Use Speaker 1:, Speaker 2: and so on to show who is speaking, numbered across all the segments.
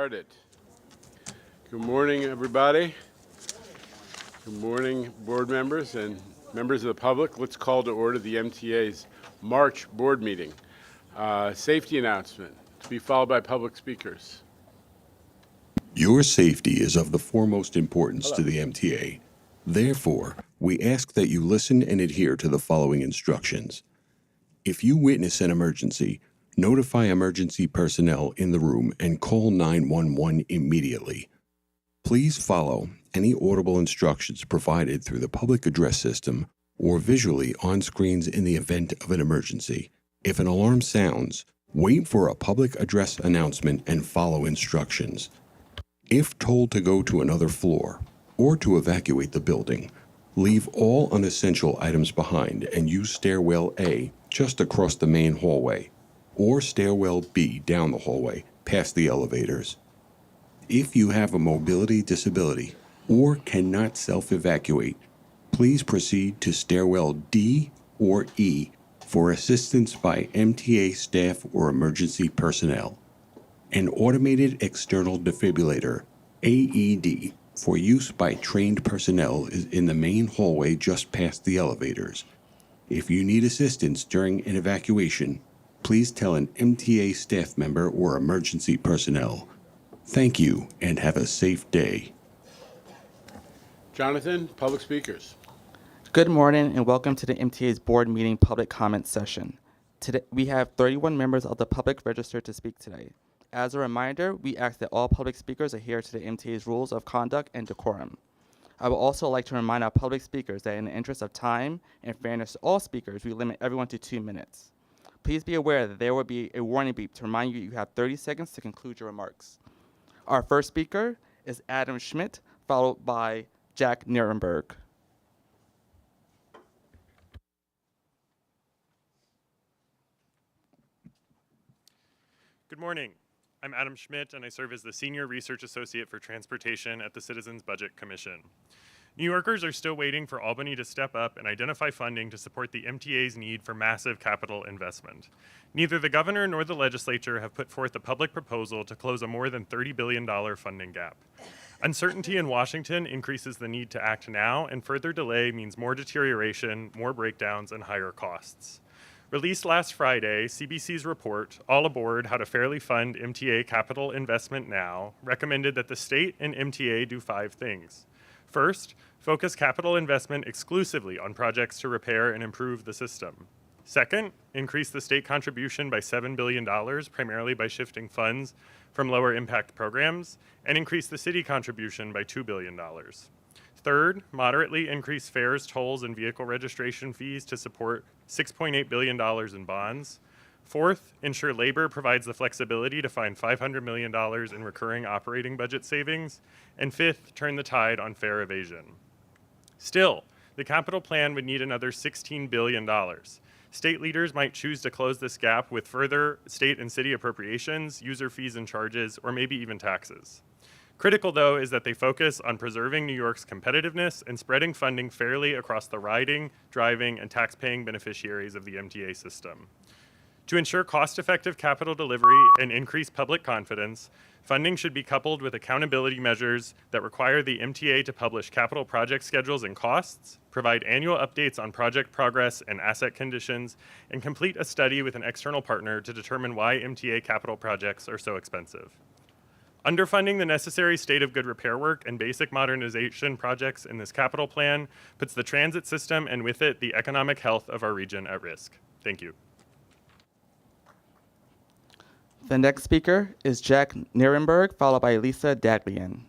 Speaker 1: Started. Good morning, everybody. Good morning, board members and members of the public. Let's call to order the MTA's March board meeting. Safety announcement to be followed by public speakers.
Speaker 2: Your safety is of the foremost importance to the MTA. Therefore, we ask that you listen and adhere to the following instructions. If you witness an emergency, notify emergency personnel in the room and call 911 immediately. Please follow any audible instructions provided through the public address system or visually on screens in the event of an emergency. If an alarm sounds, wait for a public address announcement and follow instructions. If told to go to another floor or to evacuate the building, leave all unessential items behind and use stairwell A just across the main hallway, or stairwell B down the hallway past the elevators. If you have a mobility disability or cannot self-evacuate, please proceed to stairwell D or E for assistance by MTA staff or emergency personnel. An automated external defibrillator, AED, for use by trained personnel is in the main hallway just past the elevators. If you need assistance during an evacuation, please tell an MTA staff member or emergency personnel. Thank you and have a safe day.
Speaker 1: Jonathan, public speakers.
Speaker 3: Good morning and welcome to the MTA's board meeting public comment session. Today, we have 31 members of the public registered to speak today. As a reminder, we ask that all public speakers adhere to the MTA's rules of conduct and decorum. I would also like to remind our public speakers that in the interest of time and fairness to all speakers, we limit everyone to 2 minutes. Please be aware that there will be a warning beep to remind you have 30 seconds to conclude your remarks. Our first speaker is Adam Schmidt, followed by Jack Nierenberg.
Speaker 4: Good morning. I'm Adam Schmidt, and I serve as the Senior Research Associate for Transportation at the Citizens Budget Commission. New Yorkers are still waiting for Albany to step up and identify funding to support the MTA's need for massive capital investment. Neither the governor nor the legislature have put forth a public proposal to close a more than $30 billion funding gap. Uncertainty in Washington increases the need to act now, and further delay means more deterioration, more breakdowns, and higher costs. Released last Friday, CBC's report, All Aboard: How to Fairly Fund MTA Capital Investment Now, recommended that the state and MTA do 5 things. First, focus capital investment exclusively on projects to repair and improve the system. Second, increase the state contribution by $7 billion, primarily by shifting funds from lower impact programs, and increase the city contribution by $2 billion. Third, moderately increase fares, tolls, and vehicle registration fees to support $6.8 billion in bonds. Fourth, ensure labor provides the flexibility to find $500 million in recurring operating budget savings. And fifth, turn the tide on fare evasion. Still, the capital plan would need another $16 billion. State leaders might choose to close this gap with further state and city appropriations, user fees and charges, or maybe even taxes. Critical, though, is that they focus on preserving New York's competitiveness and spreading funding fairly across the riding, driving, and tax-paying beneficiaries of the MTA system. To ensure cost-effective capital delivery and increase public confidence, funding should be coupled with accountability measures that require the MTA to publish capital project schedules and costs, provide annual updates on project progress and asset conditions, and complete a study with an external partner to determine why MTA capital projects are so expensive. Underfunding the necessary state of good repair work and basic modernization projects in this capital plan puts the transit system and with it the economic health of our region at risk. Thank you.
Speaker 3: The next speaker is Jack Nierenberg, followed by Lisa Daglian.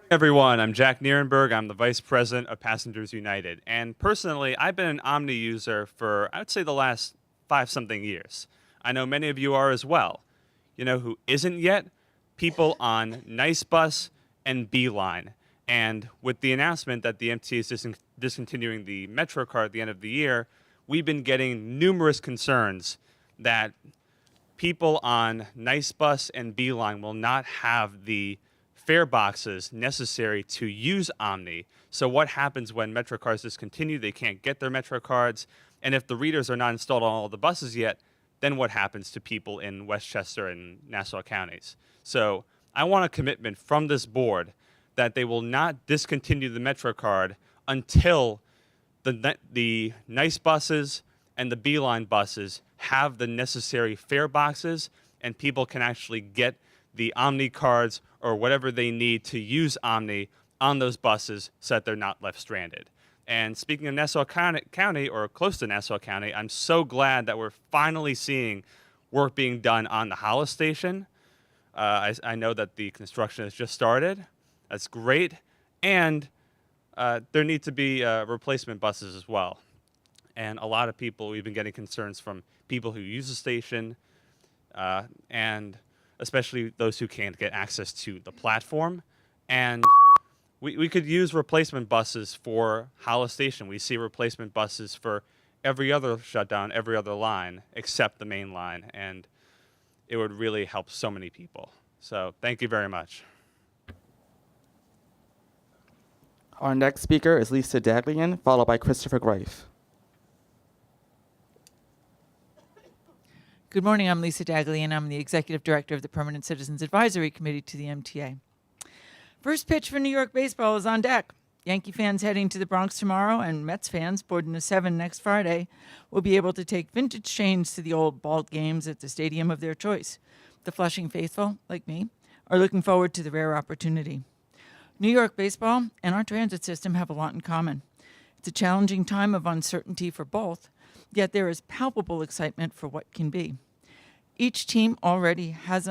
Speaker 5: Everyone, I'm Jack Nierenberg. I'm the Vice President of Passengers United. And personally, I've been an Omni user for, I would say, the last 5-something years. I know many of you are as well. You know who isn't yet? People on Nice Bus and Beeline. And with the announcement that the MTA is discontinuing the Metro card at the end of the year, we've been getting numerous concerns that people on Nice Bus and Beeline will not have the fare boxes necessary to use Omni. So what happens when Metro cards discontinue? They can't get their Metro cards. And if the readers are not installed on all the buses yet, then what happens to people in Westchester and Nassau counties? So I want a commitment from this board that they will not discontinue the MetroCard until the nice buses and the Beeline buses have the necessary fare boxes and people can actually get the Omni cards or whatever they need to use Omni on those buses so that they're not left stranded. And speaking of Nassau County, or close to Nassau County, I'm so glad that we're finally seeing work being done on the Hollis station. I know that the construction has just started. That's great. And there need to be replacement buses as well. And a lot of people, we've been getting concerns from people who use the station, and especially those who can't get access to the platform. And we could use replacement buses for Hollis Station. We see replacement buses for every other shutdown, every other line, except the main line. And it would really help so many people. So thank you very much.
Speaker 3: Our next speaker is Lisa Daglian, followed by Christopher Greif.
Speaker 6: Good morning, I'm Lisa Daglian. I'm the Executive Director of the Permanent Citizens Advisory Committee to the MTA. First pitch for New York baseball is on deck. Yankee fans heading to the Bronx tomorrow and Mets fans boarding a 7 next Friday will be able to take vintage chains to the old ball games at the stadium of their choice. The Flushing faithful, like me, are looking forward to the rare opportunity. New York baseball and our transit system have a lot in common. It's a challenging time of uncertainty for both, yet there is palpable excitement for what can be. Each team already has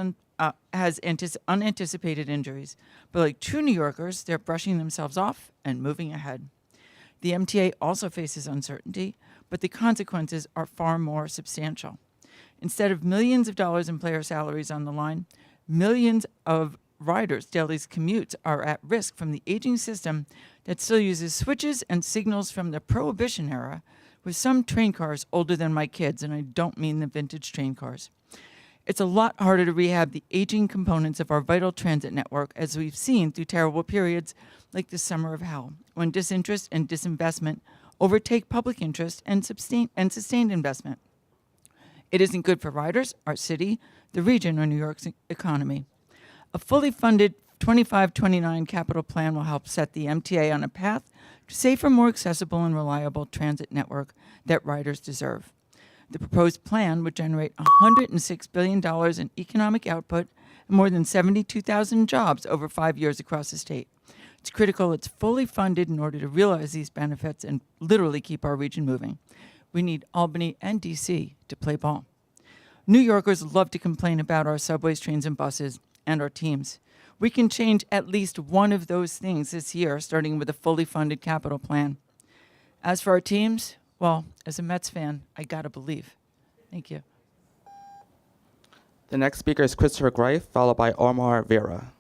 Speaker 6: unanticipated injuries, but like true New Yorkers, they're brushing themselves off and moving ahead. The MTA also faces uncertainty, but the consequences are far more substantial. Instead of millions of dollars in player salaries on the line, millions of riders' daily commutes are at risk from the aging system that still uses switches and signals from the Prohibition era, with some train cars older than my kids, and I don't mean the vintage train cars. It's a lot harder to rehab the aging components of our vital transit network, as we've seen through terrible periods like the summer of hell, when disinterest and disinvestment overtake public interest and sustained investment. It isn't good for riders, our city, the region, or New York's economy. A fully funded 25-29 capital plan will help set the MTA on a path to safer, more accessible, and reliable transit network that riders deserve. The proposed plan would generate $106 billion in economic output and more than 72,000 jobs over 5 years across the state. It's critical it's fully funded in order to realize these benefits and literally keep our region moving. We need Albany and D.C. to play ball. New Yorkers love to complain about our subways, trains, and buses, and our teams. We can change at least one of those things this year, starting with a fully funded capital plan. As for our teams, well, as a Mets fan, I gotta believe. Thank you.
Speaker 3: The next speaker is Christopher Greif, followed by Omar Vera.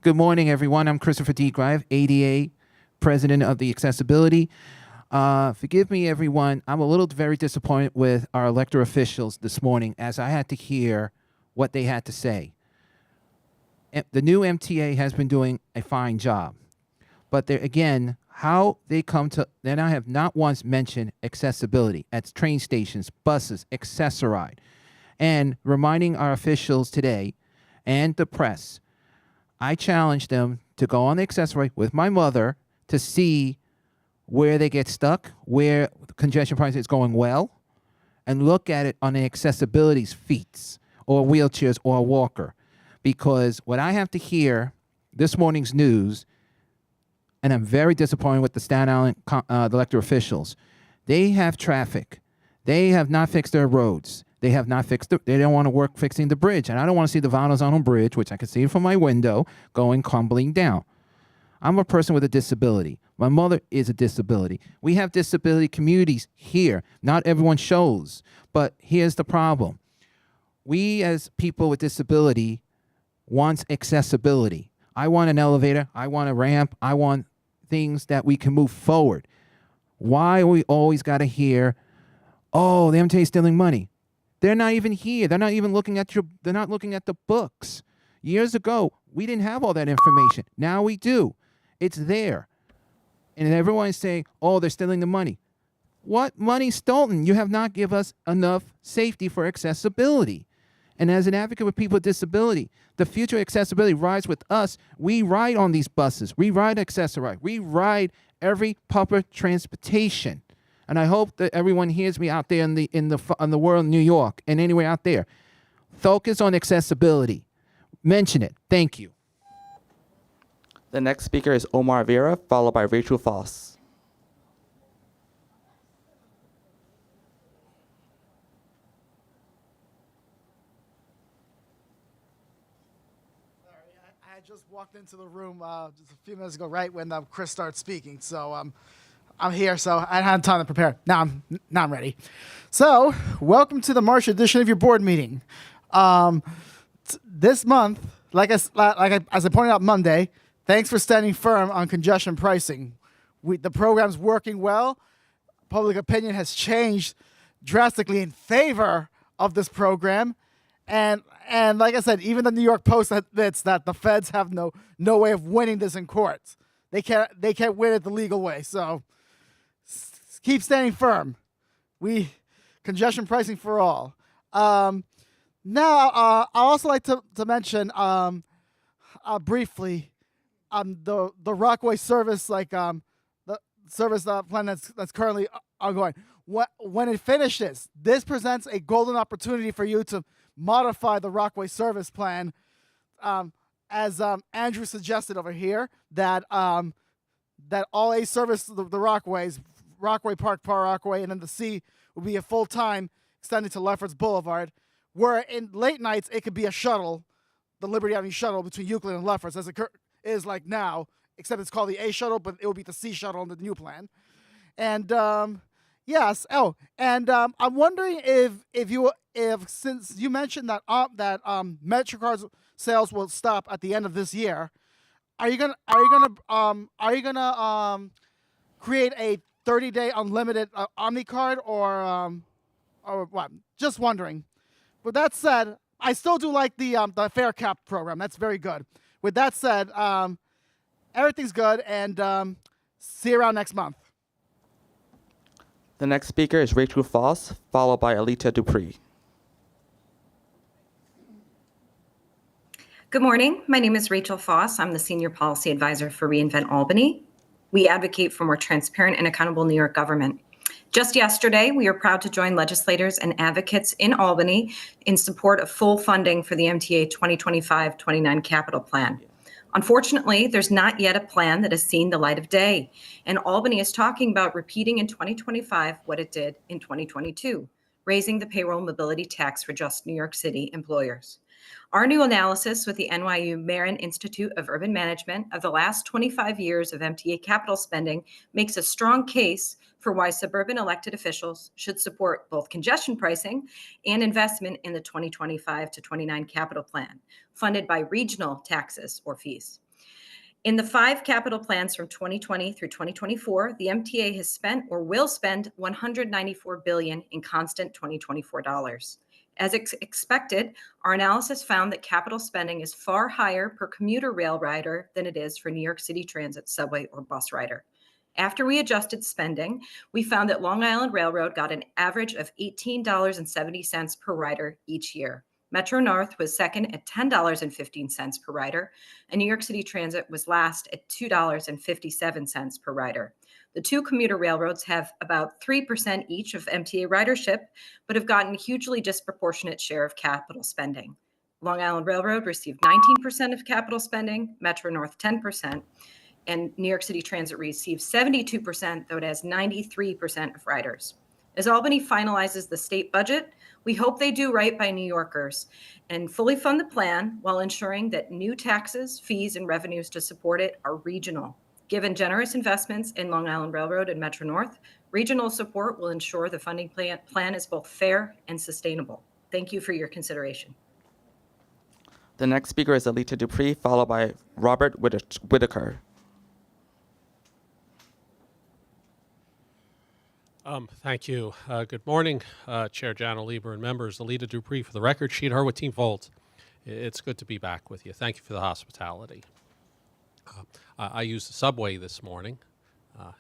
Speaker 7: Good morning, everyone. I'm Christopher D. Greif, ADA, President of the Accessibility. Forgive me, everyone. I'm a little very disappointed with our elected officials this morning as I had to hear what they had to say. The new MTA has been doing a fine job. But again, how they come to, then I have not once mentioned accessibility at train stations, buses, Accessoride, and reminding our officials today and the press, I challenged them to go on the Accessoride with my mother to see where they get stuck, where the congestion price is going well, and look at it on the accessibility feats or wheelchairs or a walker. Because what I have to hear this morning's news, and I'm very disappointed with the Staten Island the elected officials. They have traffic. They have not fixed their roads. They have not fixed they don't want to work fixing the bridge. And I don't want to see the Valenzano Bridge, which I can see from my window, going crumbling down. I'm a person with a disability. My mother is a disability. We have disability communities here. Not everyone shows. But here's the problem. We as people with disability want accessibility. I want an elevator. I want a ramp. I want things that we can move forward. Why we always got to hear, oh, the MTA is stealing money. They're not even here. They're not even looking at they're not looking at the books. Years ago, we didn't have all that information. Now we do. It's there. And everyone is saying, oh, they're stealing the money. What money stolen? You have not given us enough safety for accessibility. And as an advocate with people with disability, the future accessibility rides with us. We ride on these buses. We ride Access-A-Ride. We ride every public transportation. And I hope that everyone hears me out there in the world, New York, and anywhere out there. Focus on accessibility. Mention it. Thank you.
Speaker 3: The next speaker is Omar Vera, followed by Rachel Foss.
Speaker 8: I just walked into the room just a few minutes ago, right when Chris started speaking. So I'm here, so I had time to prepare. Now I'm ready. So welcome to the March edition of your board meeting. This month, as I pointed out Monday, thanks for standing firm on congestion pricing. The program's working well. Public opinion has changed drastically in favor of this program. And like I said, even the New York Post admits that the feds have no way of winning this in courts. They can't win it the legal way. So keep standing firm. Congestion pricing for all. Now I also like to mention briefly the Rockaway service, the service plan that's currently ongoing. When it finishes, this presents a golden opportunity for you to modify the Rockaway service plan, as Andrew suggested over here, that all A service the Rockaways, Rockaway Park, Rockaway, and then the C will be a full-time extended to Lefferts Boulevard, where in late nights it could be a shuttle, the Liberty Avenue shuttle between Euclid and Lefferts, as it is like now, except it's called the A shuttle, but it will be the C shuttle in the new plan. And yes. Oh, and I'm wondering if since you mentioned that MetroCard's sales will stop at the end of this year, are you gonna create a 30-day unlimited OmniCard or what? Just wondering. With that said, I still do like the fare cap program. That's very good. With that said, everything's good, and see you around next month.
Speaker 3: The next speaker is Rachel Foss, followed by Alita Dupree.
Speaker 9: Good morning. My name is Rachel Foss. I'm the Senior Policy Advisor for reInvent Albany. We advocate for more transparent and accountable New York government. Just yesterday, we are proud to join legislators and advocates in Albany in support of full funding for the MTA 2025-29 capital plan. Unfortunately, there's not yet a plan that has seen the light of day, and Albany is talking about repeating in 2025 what it did in 2022, raising the payroll mobility tax for just New York City employers. Our new analysis with the NYU Marin Institute of Urban Management of the last 25 years of MTA capital spending makes a strong case for why suburban elected officials should support both congestion pricing and investment in the 2025 to 29 capital plan, funded by regional taxes or fees. In the 5 capital plans from 2020 through 2024, the MTA has spent or will spend $194 billion in constant 2024 dollars. As expected, our analysis found that capital spending is far higher per commuter rail rider than it is for New York City Transit, subway, or bus rider. After we adjusted spending, we found that Long Island Railroad got an average of $18.70 per rider each year. Metro North was second at $10.15 per rider, and New York City Transit was last at $2.57 per rider. The 2 commuter railroads have about 3% each of MTA ridership, but have gotten a hugely disproportionate share of capital spending. Long Island Railroad received 19% of capital spending, Metro North 10%, and New York City Transit receives 72%, though it has 93% of riders. As Albany finalizes the state budget, we hope they do right by New Yorkers and fully fund the plan while ensuring that new taxes, fees, and revenues to support it are regional. Given generous investments in Long Island Railroad and Metro North, regional support will ensure the funding plan is both fair and sustainable. Thank you for your consideration.
Speaker 3: The next speaker is Alita Dupree, followed by Robert Whitaker.
Speaker 10: Thank you. Good morning, Chair Janel Lieber and members. Alita Dupree for the record sheet, Hurwitz Team Folds. It's good to be back with you. Thank you for the hospitality. I used the subway this morning.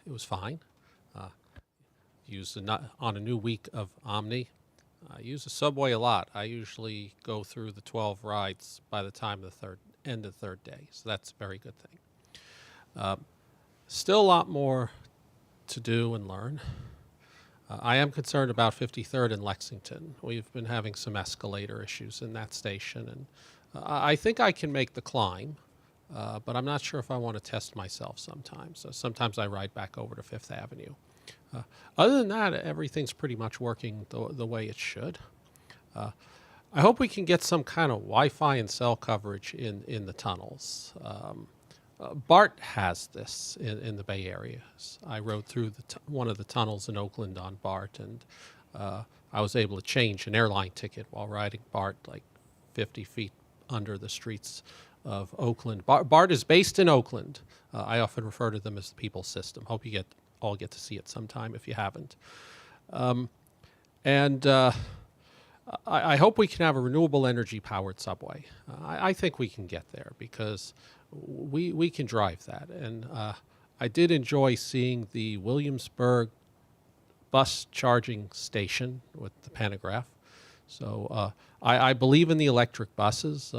Speaker 10: It was fine. on a new week of Omni. I use the subway a lot. I usually go through the 12 rides by the time the end of the third day, so that's a very good thing. Still a lot more to do and learn. I am concerned about 53rd and Lexington. We've been having some escalator issues in that station, and I think I can make the climb, but I'm not sure if I want to test myself sometimes. So sometimes I ride back over to Fifth Avenue. Other than that, everything's pretty much working the way it should. I hope we can get some kind of Wi-Fi and cell coverage in the tunnels. BART has this in the Bay Area. I rode through one of the tunnels in Oakland on BART, and I was able to change an airline ticket while riding BART like 50 feet under the streets of Oakland. BART is based in Oakland. I often refer to them as the People's System. Hope you all get to see it sometime if you haven't. I hope we can have a renewable energy powered subway. I think we can get there because we can drive that. And I did enjoy seeing the Williamsburg bus charging station with the pantograph. So I believe in the electric buses.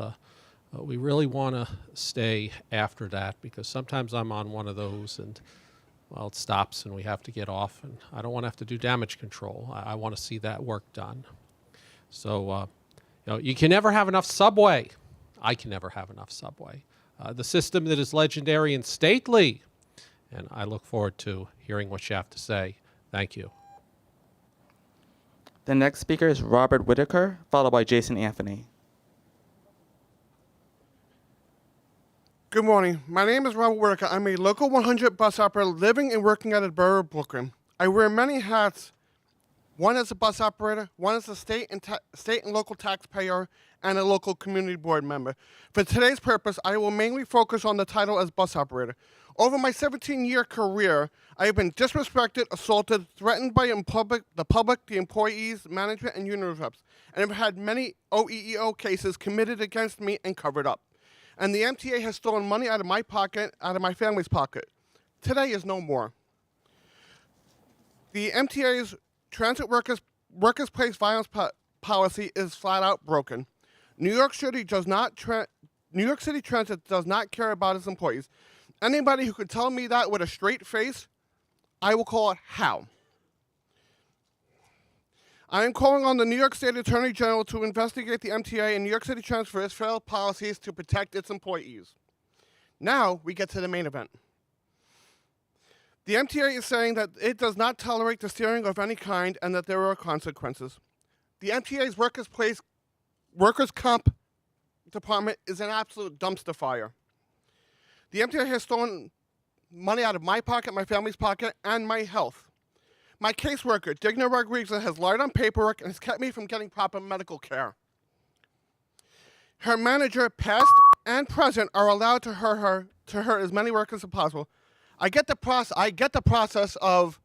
Speaker 10: We really want to stay after that because sometimes I'm on one of those and well, it stops and we have to get off, and I don't want to have to do damage control. I want to see that work done. So, you can never have enough subway. I can never have enough subway. The system that is legendary and stately. And I look forward to hearing what you have to say. Thank you.
Speaker 3: The next speaker is Robert Whitaker, followed by Jason Anthony.
Speaker 11: Good morning. My name is Robert Whitaker. I'm a local 100 bus operator living and working out of the borough of Brooklyn. I wear many hats. One as a bus operator, one as a state and local taxpayer, and a local community board member. For today's purpose, I will mainly focus on the title as bus operator. Over my 17-year career, I have been disrespected, assaulted, threatened by the public, the employees, management, and union reps, and have had many OEEO cases committed against me and covered up. And the MTA has stolen money out of my pocket, out of my family's pocket. Today is no more. The MTA's transit workers place violence policy is flat out broken. New York City Transit does not care about its employees. Anybody who could tell me that with a straight face, I will call it how. I am calling on the New York State Attorney General to investigate the MTA and New York City Transit for its failed policies to protect its employees. Now we get to the main event. The MTA is saying that it does not tolerate the steering of any kind and that there are consequences. The MTA's workers' comp department is an absolute dumpster fire. The MTA has stolen money out of my pocket, my family's pocket, and my health. My caseworker, Digna Rodriguez, has lied on paperwork and has kept me from getting proper medical care. Her manager, past and present, are allowed to hurt as many workers as possible. I get the process of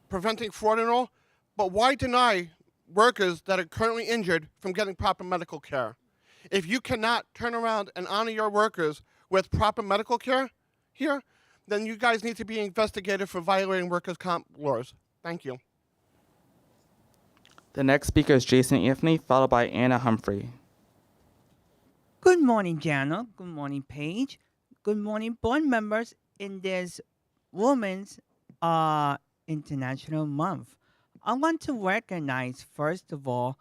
Speaker 11: preventing fraud and all, but why deny workers that are currently injured from getting proper medical care? If you cannot turn around and honor your workers with proper medical care here, then you guys need to be investigated for violating workers' comp laws. Thank you.
Speaker 3: The next speaker is Jason Anthony, followed by Anna Humphrey.
Speaker 12: Good morning, Jana. Good morning, Paige. Good morning, board members in this Women's International Month. I want to recognize, first of all,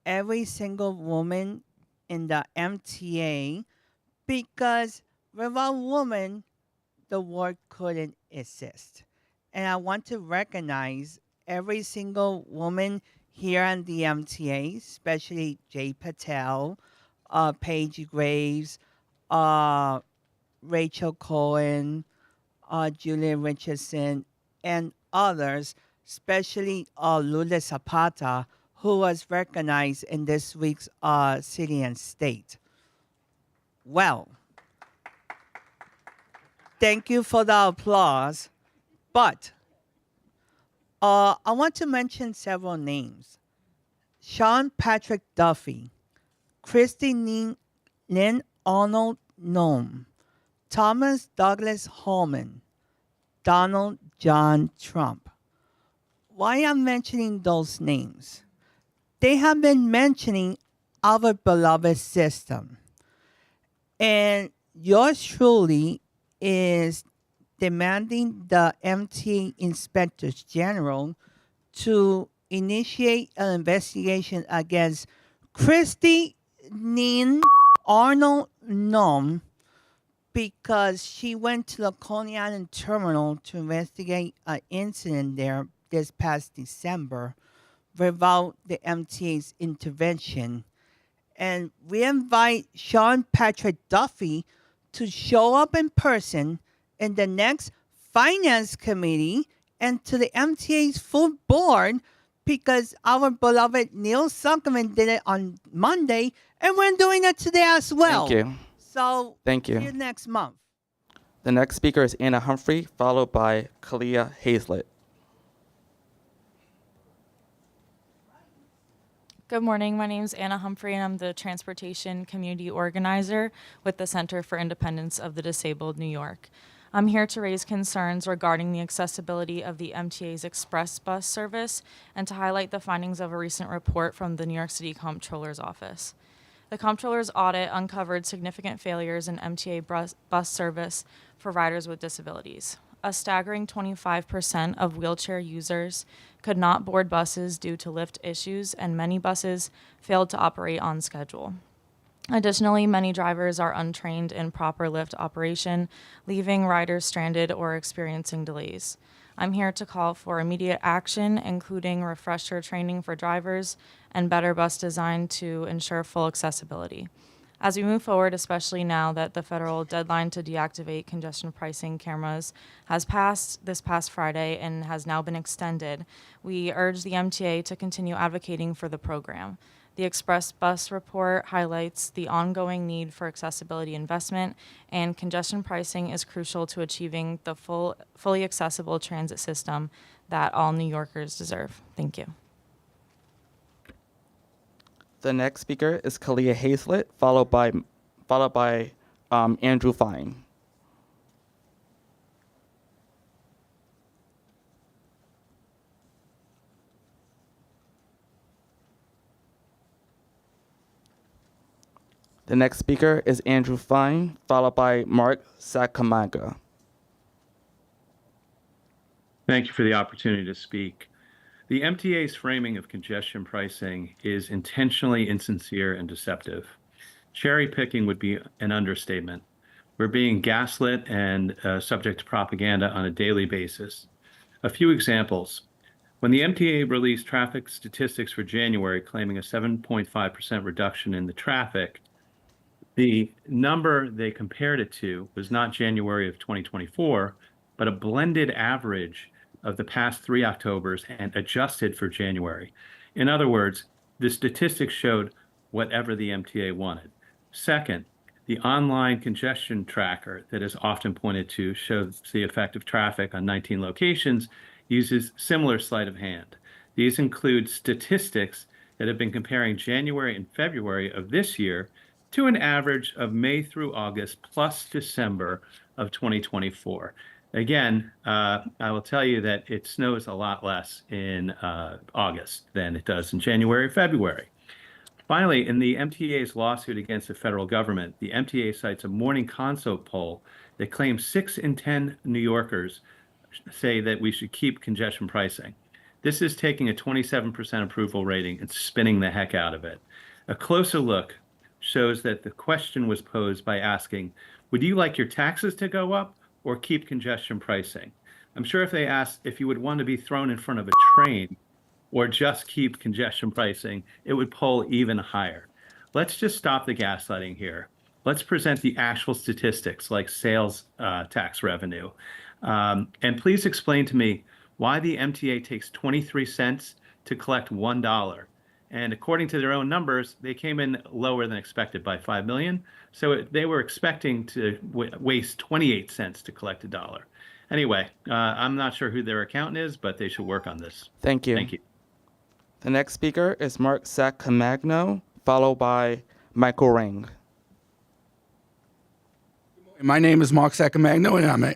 Speaker 12: every single woman in the MTA because without women, the world couldn't exist. And I want to recognize every single woman here on the MTA, especially Jay Patel, Paige Graves, Rachel Cohen, Julia Richardson, and others, especially Lula Zapata, who was recognized in this week's City and State. Well, thank you for the applause. But I want to mention several names. Sean Patrick Duffy, Christy Lynn Arnold Nome, Thomas Douglas Holman, Donald John Trump. why I'm mentioning those names? They have been mentioning our beloved system. And yours truly is demanding the MTA Inspectors General to initiate an investigation against Christy Nin Arnold Nom because she went to the Coney Island terminal to investigate an incident there this past December without the MTA's intervention. And we invite Sean Patrick Duffy to show up in person in the next Finance Committee and to the MTA's full board because our beloved Neil Zuckerman did it on Monday and we're doing it today as well.
Speaker 3: Thank you.
Speaker 12: So
Speaker 3: Thank you.
Speaker 12: see you next month.
Speaker 3: The next speaker is Anna Humphrey, followed by Kalia Hazlett.
Speaker 13: Good morning. My name is Anna Humphrey, and I'm the Transportation Community Organizer with the Center for Independence of the Disabled, New York. I'm here to raise concerns regarding the accessibility of the MTA's express bus service and to highlight the findings of a recent report from the New York City Comptroller's Office. The Comptroller's audit uncovered significant failures in MTA bus service for riders with disabilities. A staggering 25% of wheelchair users could not board buses due to lift issues, and many buses failed to operate on schedule. Additionally, many drivers are untrained in proper lift operation, leaving riders stranded or experiencing delays. I'm here to call for immediate action, including refresher training for drivers and better bus design to ensure full accessibility. As we move forward, especially now that the federal deadline to deactivate congestion pricing cameras has passed this past Friday and has now been extended, we urge the MTA to continue advocating for the program. The Express Bus report highlights the ongoing need for accessibility investment, and congestion pricing is crucial to achieving the fully accessible transit system that all New Yorkers deserve. Thank you.
Speaker 3: The next speaker is Kalia Hazlett, followed by Andrew Fine. The next speaker is Andrew Fine, followed by Mark Sacamaga.
Speaker 14: Thank you for the opportunity to speak. The MTA's framing of congestion pricing is intentionally insincere and deceptive. Cherry picking would be an understatement. We're being gaslit and subject to propaganda on a daily basis. A few examples. When the MTA released traffic statistics for January claiming a 7.5% reduction in the traffic, the number they compared it to was not January of 2024, but a blended average of the past 3 Octobers and adjusted for January. In other words, the statistics showed whatever the MTA wanted. Second, the online congestion tracker that is often pointed to shows the effect of traffic on 19 locations uses similar sleight of hand. These include statistics that have been comparing January and February of this year to an average of May through August plus December of 2024. Again, I will tell you that it snows a lot less in August than it does in January or February. Finally, in the MTA's lawsuit against the federal government, the MTA cites a Morning Consult poll that claims 6 in 10 New Yorkers say that we should keep congestion pricing. This is taking a 27% approval rating and spinning the heck out of it. A closer look shows that the question was posed by asking, would you like your taxes to go up or keep congestion pricing? I'm sure if they asked if you would want to be thrown in front of a train or just keep congestion pricing, it would poll even higher. Let's just stop the gaslighting here. Let's present the actual statistics like sales tax revenue. And please explain to me why the MTA takes 23 cents to collect $1. And according to their own numbers, they came in lower than expected by 5 million. So they were expecting to waste 28 cents to collect $1. Anyway, I'm not sure who their accountant is, but they should work on this.
Speaker 3: Thank you.
Speaker 14: Thank you.
Speaker 3: The next speaker is Mark Sacamagno, followed by Michael Ring.
Speaker 15: My name is Mark Sacamagno, and I'm a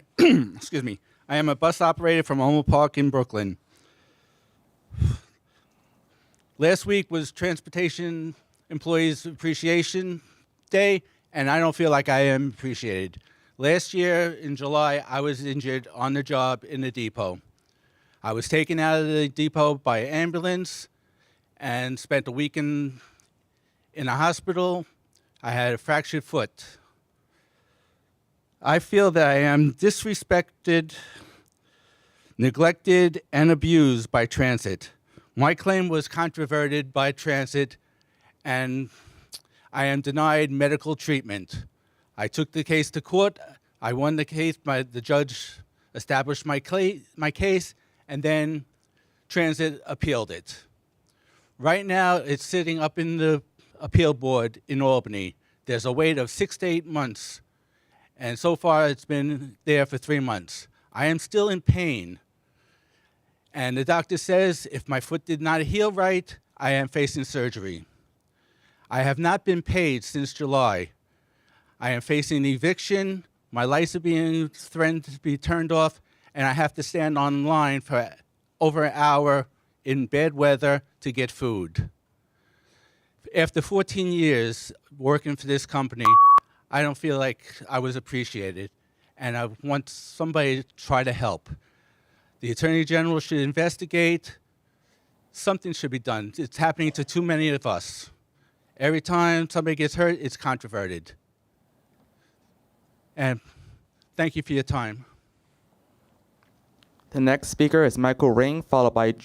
Speaker 15: excuse me. I am a bus operator from Olmo Park in Brooklyn. Last week was Transportation Employees Appreciation Day, and I don't feel like I am appreciated. Last year in July, I was injured on the job in the depot. I was taken out of the depot by ambulance and spent a week in a hospital. I had a fractured foot. I feel that I am disrespected, neglected, and abused by transit. My claim was controverted by transit, and I am denied medical treatment. I took the case to court. I won the case. The judge established my case, and then transit appealed it. Right now, it's sitting up in the appeal board in Albany. There's a wait of 6 to 8 months, and so far it's been there for 3 months. I am still in pain, and the doctor says if my foot did not heal right, I am facing surgery. I have not been paid since July. I am facing eviction, my lights are being threatened to be turned off, and I have to stand online for over an hour in bad weather to get food. After 14 years working for this company, I don't feel like I was appreciated, and I want somebody to try to help. The Attorney General should investigate. Something should be done. It's happening to too many of us. Every time somebody gets hurt, it's controverted. And thank you for your time.
Speaker 3: The next speaker is Michael Ring, followed by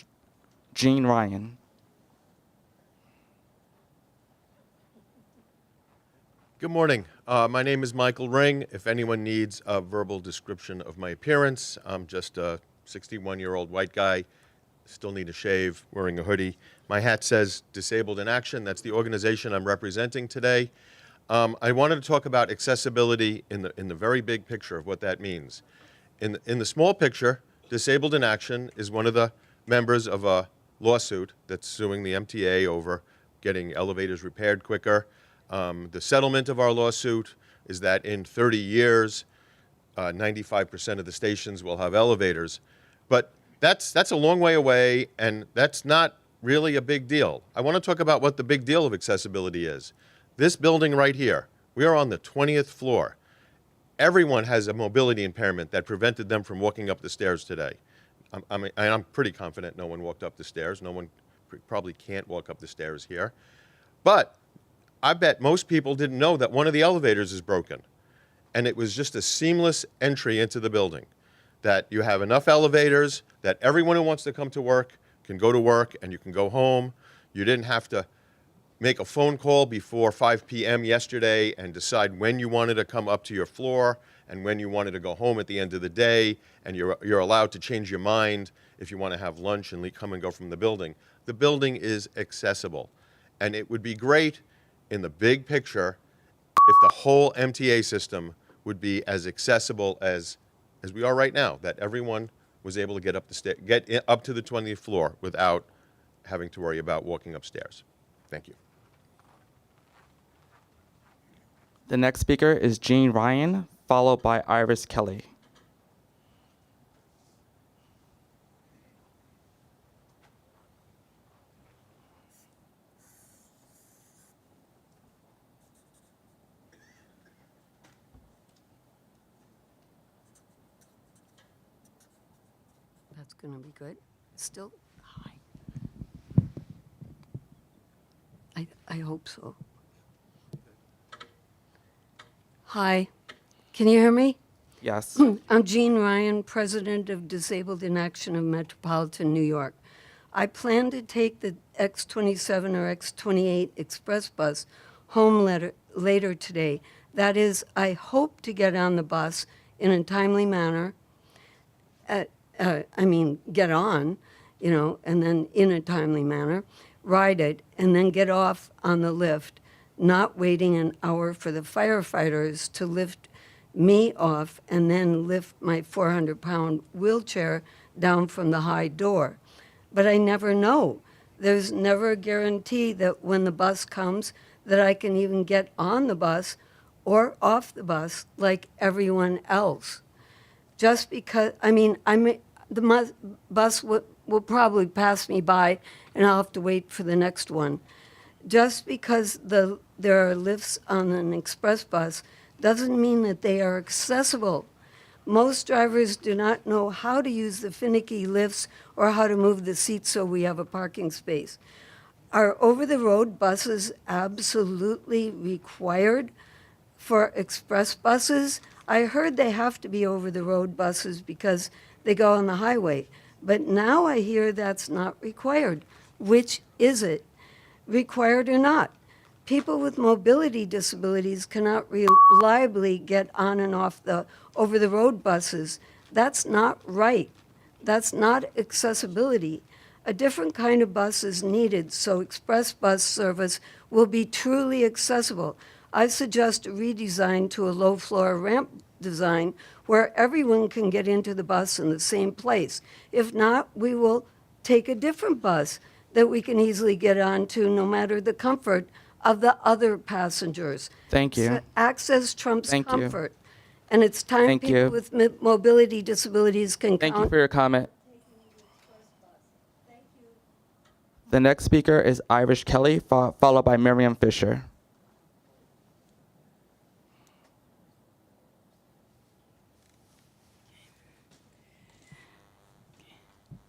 Speaker 3: Gene Ryan.
Speaker 16: Good morning. My name is Michael Ring. If anyone needs a verbal description of my appearance, I'm just a 61-year-old white guy, still need a shave, wearing a hoodie. My hat says Disabled in Action. That's the organization I'm representing today. I wanted to talk about accessibility in the very big picture of what that means. In the small picture, Disabled in Action is one of the members of a lawsuit that's suing the MTA over getting elevators repaired quicker. The settlement of our lawsuit is that in 30 years, 95% of the stations will have elevators. But that's a long way away, and that's not really a big deal. I want to talk about what the big deal of accessibility is. This building right here, we are on the 20th floor. Everyone has a mobility impairment that prevented them from walking up the stairs today. I'm pretty confident no one walked up the stairs. No one probably can't walk up the stairs here. But I bet most people didn't know that one of the elevators is broken. And it was just a seamless entry into the building. That you have enough elevators, that everyone who wants to come to work can go to work and you can go home. You didn't have to make a phone call before 5 p.m. yesterday and decide when you wanted to come up to your floor and when you wanted to go home at the end of the day, and you're allowed to change your mind if you want to have lunch and come and go from the building. The building is accessible. And it would be great in the big picture if the whole MTA system would be as accessible as we are right now, that everyone was able to get up to the 20th floor without having to worry about walking upstairs. Thank you.
Speaker 3: The next speaker is Gene Ryan, followed by Iris Kelly.
Speaker 17: That's going to be good. Still, hi. I hope so. Hi, can you hear me?
Speaker 3: Yes.
Speaker 17: I'm Jean Ryan, president of Disabled in Action of Metropolitan New York. I plan to take the X27 or X28 express bus home later today. That is, I hope to get on the bus in a timely manner. Get on, and then in a timely manner, ride it, and then get off on the lift, not waiting an hour for the firefighters to lift me off and then lift my 400-pound wheelchair down from the high door. But I never know. There's never a guarantee that when the bus comes that I can even get on the bus or off the bus like everyone else. Just because, the bus will probably pass me by, and I'll have to wait for the next one. Just because there are lifts on an express bus doesn't mean that they are accessible. Most drivers do not know how to use the finicky lifts or how to move the seats so we have a parking space. Are over-the-road buses absolutely required for express buses? I heard they have to be over-the-road buses because they go on the highway, but now I hear that's not required. Which is it? Required or not? People with mobility disabilities cannot reliably get on and off the over-the-road buses. That's not right. That's not accessibility. A different kind of bus is needed so express bus service will be truly accessible. I suggest a redesign to a low-floor ramp design where everyone can get into the bus in the same place. If not, we will take a different bus that we can easily get onto no matter the comfort of the other passengers.
Speaker 3: Thank you.
Speaker 17: So access trumps
Speaker 3: Thank you.
Speaker 17: comfort. And it's time
Speaker 3: Thank
Speaker 17: people
Speaker 3: you.
Speaker 17: with mobility disabilities can
Speaker 3: Thank you
Speaker 17: count.
Speaker 3: for your comment. The next speaker is Irish Kelly, followed by Miriam Fisher.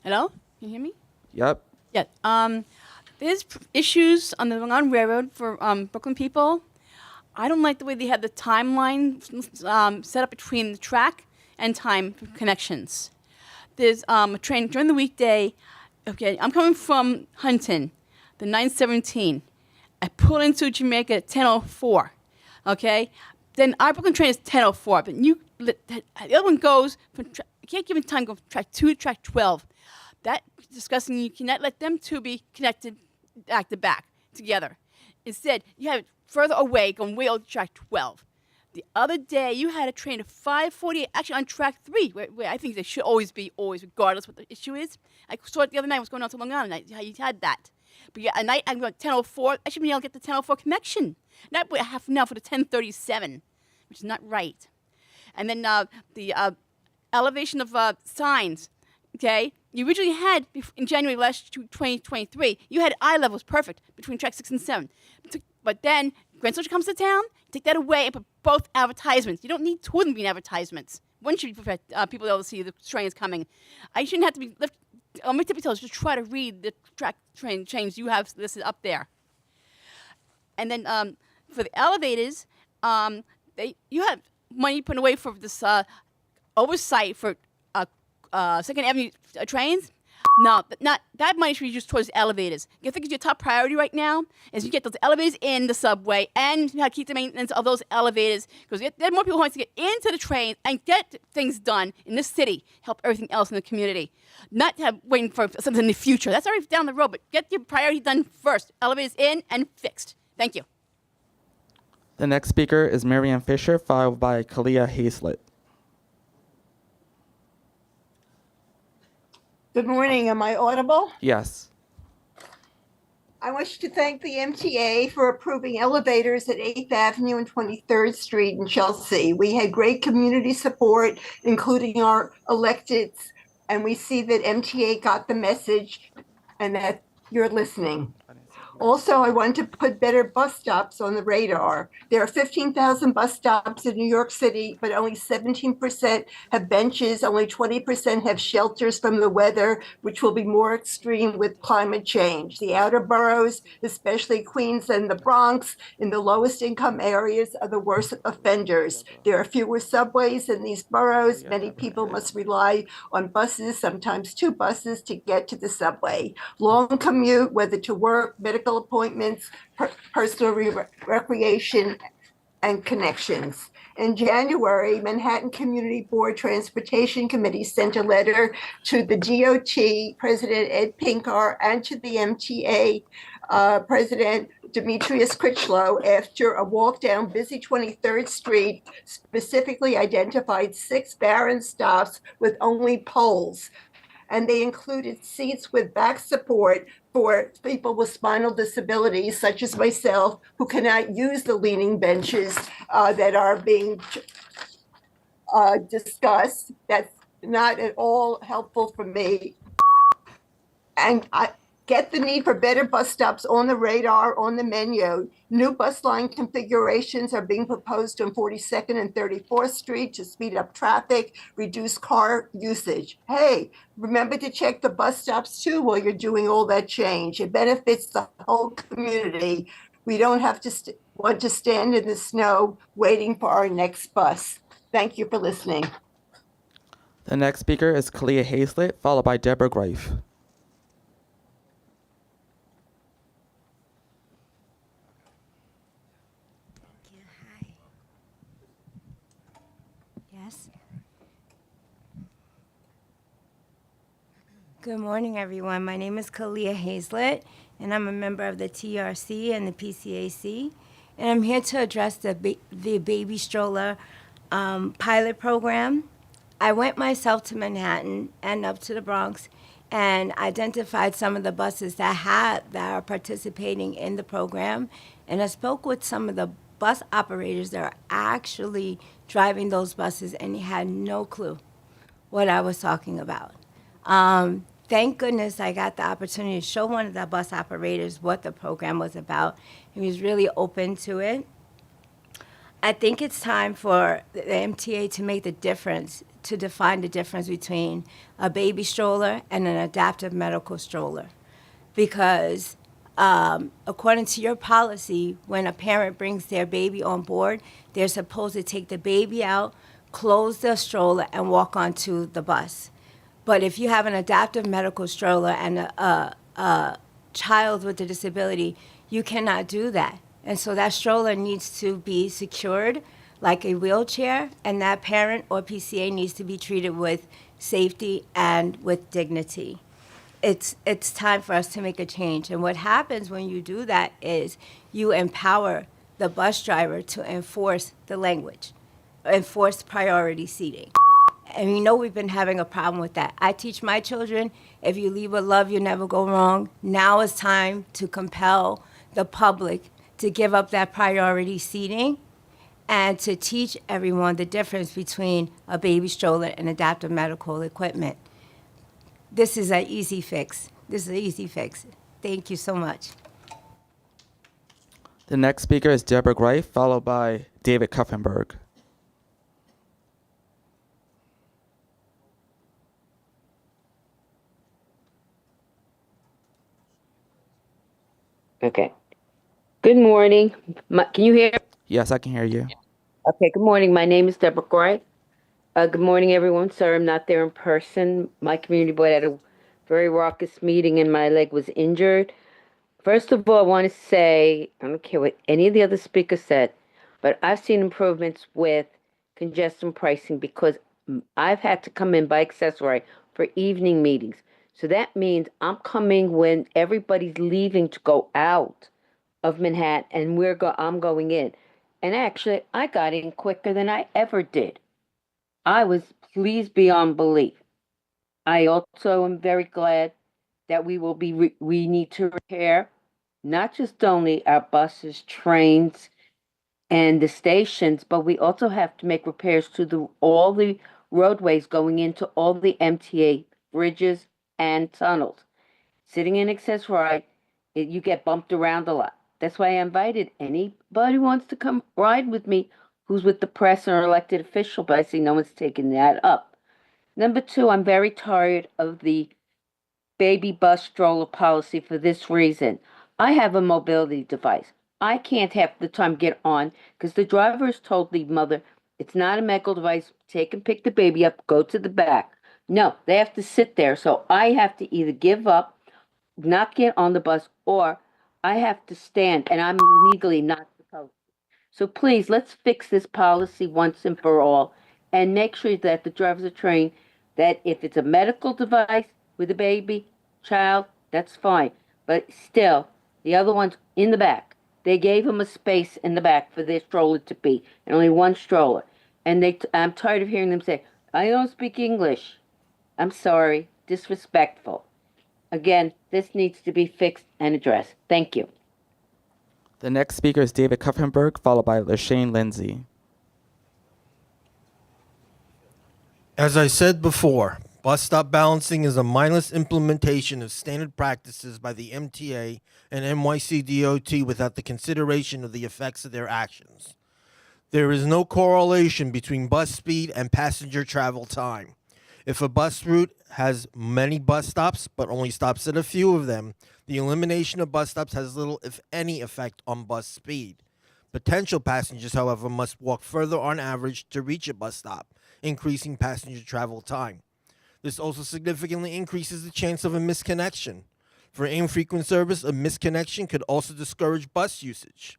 Speaker 18: Hello? Can you hear me?
Speaker 3: Yep.
Speaker 18: Yeah. There's issues on the Long Island Railroad for Brooklyn people. I don't like the way they have the timeline set up between the track and time connections. There's a train during the weekday. Okay, I'm coming from Huntington, the 917. I pull into Jamaica at 10:04. Okay, then our Brooklyn train is 10:04. But the other one goes from you can't give it time to go from track 2 to track 12. That discussing you cannot let them two be connected back to back together. Instead, you have it further away going way over to track 12. The other day, you had a train of 5:48, actually on track 3, where I think they should always be, regardless what the issue is. I saw it the other night, what's going on to Long Island, how you had that. But yeah, at night, I'm going 10:04, I should be able to get the 10:04 connection. Not wait half an hour for the 10:37, which is not right. And then the elevation of signs, okay? You originally had, in January last 2023, you had eye levels perfect between track 6 and 7. But then, Grand Central comes to town, take that away and put both advertisements. You don't need two of them being advertisements. One should be for people able to see the trains coming. I shouldn't have to be on my tippy toes to try to read the track train change you have listed up there. And then for the elevators, you have money put away for this oversight for Second Avenue trains. No, not that money should be used towards elevators. I think your top priority right now is you get those elevators in the subway and you keep the maintenance of those elevators because there are more people who want to get into the train and get things done in this city, help everything else in the community. Not waiting for something in the future. That's already down the road, but get your priority done first. Elevators in and fixed. Thank you.
Speaker 3: The next speaker is Miriam Fisher, followed by Kalia Hazlett.
Speaker 19: Good morning. Am I audible?
Speaker 3: Yes.
Speaker 19: I wish to thank the MTA for approving elevators at 8th Avenue and 23rd Street in Chelsea. We had great community support, including our electeds, and we see that MTA got the message and that you're listening. Also, I want to put better bus stops on the radar. There are 15,000 bus stops in New York City, but only 17% have benches, only 20% have shelters from the weather, which will be more extreme with climate change. The outer boroughs, especially Queens and the Bronx, in the lowest income areas are the worst offenders. There are fewer subways in these boroughs. Many people must rely on buses, sometimes two buses, to get to the subway. Long commute, whether to work, medical appointments, personal recreation, and connections. In January, Manhattan Community Board Transportation Committee sent a letter to the DOT President Ed Pinkar and to the MTA President Demetrius Critchlow after a walk down busy 23rd Street specifically identified 6 barren stops with only poles. And they included seats with back support for people with spinal disabilities, such as myself, who cannot use the leaning benches that are being discussed. That's not at all helpful for me. And I get the need for better bus stops on the radar, on the menu. New bus line configurations are being proposed on 42nd and 34th Street to speed up traffic, reduce car usage. Hey, remember to check the bus stops too while you're doing all that change. It benefits the whole community. We don't have to want to stand in the snow waiting for our next bus. Thank you for listening.
Speaker 3: The next speaker is Kalia Hazlett, followed by Deborah Greif.
Speaker 20: Yes. Good morning, everyone. My name is Kalia Hazlett, and I'm a member of the TRC and the PCAC. And I'm here to address the baby stroller pilot program. I went myself to Manhattan and up to the Bronx and identified some of the buses that are participating in the program. And I spoke with some of the bus operators that are actually driving those buses, and they had no clue what I was talking about. Thank goodness I got the opportunity to show one of the bus operators what the program was about. He was really open to it. I think it's time for the MTA to make the difference, to define the difference between a baby stroller and an adaptive medical stroller. Because according to your policy, when a parent brings their baby on board, they're supposed to take the baby out, close the stroller, and walk onto the bus. But if you have an adaptive medical stroller and a child with a disability, you cannot do that. And so that stroller needs to be secured like a wheelchair, and that parent or PCA needs to be treated with safety and with dignity. It's time for us to make a change. And what happens when you do that is you empower the bus driver to enforce the language, enforce priority seating. And we know we've been having a problem with that. I teach my children, if you lead with love, you never go wrong. Now it's time to compel the public to give up that priority seating and to teach everyone the difference between a baby stroller and adaptive medical equipment. This is an easy fix. This is an easy fix. Thank you so much.
Speaker 3: The next speaker is Deborah Greif, followed by David Kuffenberg.
Speaker 21: Okay. Good morning. Can you hear?
Speaker 3: Yes, I can hear you.
Speaker 21: Okay, good morning. My name is Deborah Gray. Good morning, everyone. Sorry I'm not there in person. My community board had a very raucous meeting and my leg was injured. First of all, I want to say, I don't care what any of the other speakers said, but I've seen improvements with congestion pricing because I've had to come in by accessory for evening meetings. So that means I'm coming when everybody's leaving to go out of Manhattan and I'm going in. And actually, I got in quicker than I ever did. I was pleased beyond belief. I also am very glad that we need to repair not just only our buses, trains, and the stations, but we also have to make repairs to all the roadways going into all the MTA bridges and tunnels. Sitting in access ride, you get bumped around a lot. That's why I invited anybody who wants to come ride with me who's with the press or elected official, but I see no one's taking that up. Number two, I'm very tired of the baby bus stroller policy for this reason. I have a mobility device. I can't half the time get on because the driver has told the mother, it's not a medical device, take and pick the baby up, go to the back. No, they have to sit there. So I have to either give up, not get on the bus, or I have to stand, and I'm legally not supposed to. So please, let's fix this policy once and for all and make sure that the drivers are trained that if it's a medical device with a baby, child, that's fine. But still, the other one's in the back. They gave them a space in the back for their stroller to be, and only one stroller. And I'm tired of hearing them say, I don't speak English. I'm sorry, disrespectful. Again, this needs to be fixed and addressed. Thank you.
Speaker 3: The next speaker is David Kuffenberg, followed by LaShane Lindsay.
Speaker 22: As I said before,
Speaker 2: Bus stop balancing is a mindless implementation of standard practices by the MTA and NYC-DOT without the consideration of the effects of their actions. There is no correlation between bus speed and passenger travel time. If a bus route has many bus stops but only stops at a few of them, the elimination of bus stops has little, if any, effect on bus speed. Potential passengers, however, must walk further on average to reach a bus stop, increasing passenger travel time. This also significantly increases the chance of a misconnection. For infrequent service, a misconnection could also discourage bus usage.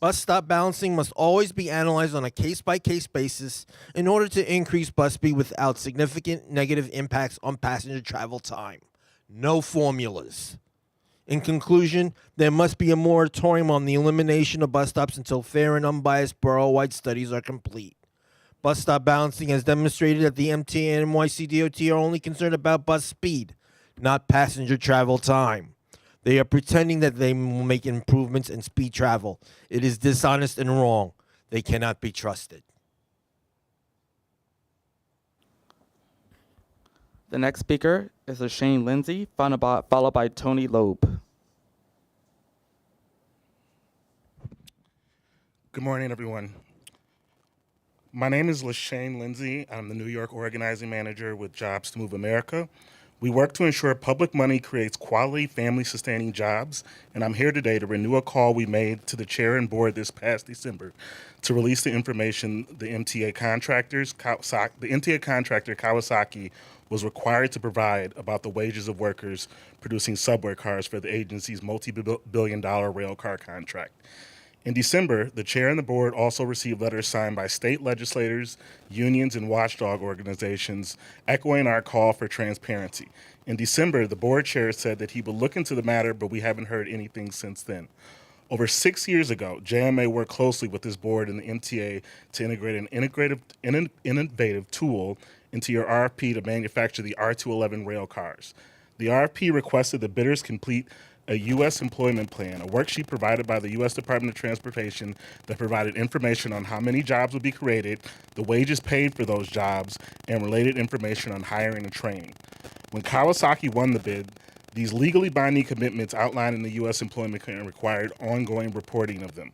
Speaker 2: Bus stop balancing must always be analyzed on a case-by-case basis in order to increase bus speed without significant negative impacts on passenger travel time. No formulas. In conclusion, there must be a moratorium on the elimination of bus stops until fair and unbiased borough-wide studies are complete. Bus stop balancing has demonstrated that the MTA and NYC-DOT are only concerned about bus speed, not passenger travel time. They are pretending that they will make improvements in speed travel. It is dishonest and wrong. They cannot be trusted.
Speaker 3: The next speaker is Shane Lindsay, followed by Tony Loeb.
Speaker 22: Good morning, everyone. My name is LaShane Lindsay. I'm the New York Organizing Manager with Jobs to Move America. We work to ensure public money creates quality, family-sustaining jobs, and I'm here today to renew a call we made to the chair and board this past December to release the information the MTA contractor Kawasaki was required to provide about the wages of workers producing subway cars for the agency's multi-billion-dollar rail car contract. In December, the chair and the board also received letters signed by state legislators, unions, and watchdog organizations echoing our call for transparency. In December, the board chair said that he would look into the matter, but we haven't heard anything since then. Over 6 years ago, JMA worked closely with this board and the MTA to integrate an innovative tool into your RFP to manufacture the R211 rail cars. The RFP requested the bidders complete a U.S. employment plan, a worksheet provided by the U.S. Department of Transportation that provided information on how many jobs would be created, the wages paid for those jobs, and related information on hiring and training. When Kawasaki won the bid, these legally binding commitments outlined in the U.S. employment plan required ongoing reporting of them.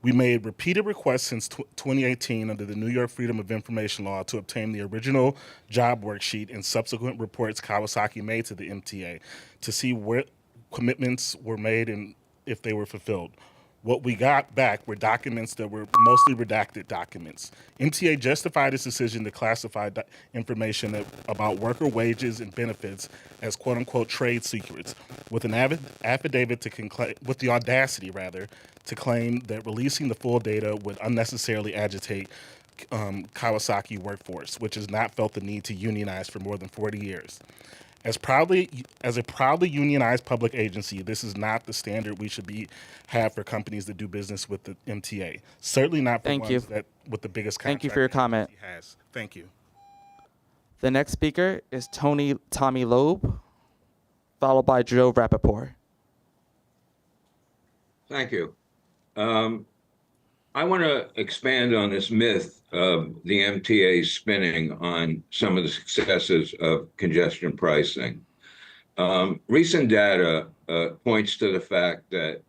Speaker 22: We made repeated requests since 2018 under the New York Freedom of Information Law to obtain the original job worksheet and subsequent reports Kawasaki made to the MTA to see where commitments were made and if they were fulfilled. What we got back were documents that were mostly redacted documents. MTA justified its decision to classify information about worker wages and benefits as quote-unquote trade secrets, with an affidavit with the audacity to claim that releasing the full data would unnecessarily agitate Kawasaki workforce, which has not felt the need to unionize for more than 40 years. As a proudly unionized public agency, this is not the standard we should have for companies that do business with the MTA. Certainly not for ones that with the biggest contract.
Speaker 3: Thank you for your comment.
Speaker 22: Has. Thank you.
Speaker 3: The next speaker is Tommy Loeb, followed by Joe Rappaport.
Speaker 23: Thank you. I want to expand on this myth of the MTA spinning on some of the successes of congestion pricing. Recent data points to the fact that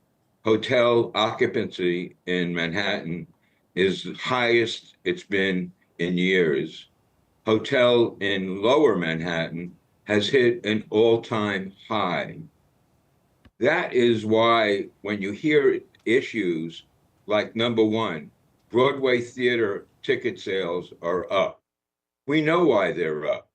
Speaker 23: hotel occupancy in Manhattan is the highest it's been in years. Hotel in Lower Manhattan has hit an all-time high. That is why when you hear issues like number one, Broadway theater ticket sales are up. We know why they're up.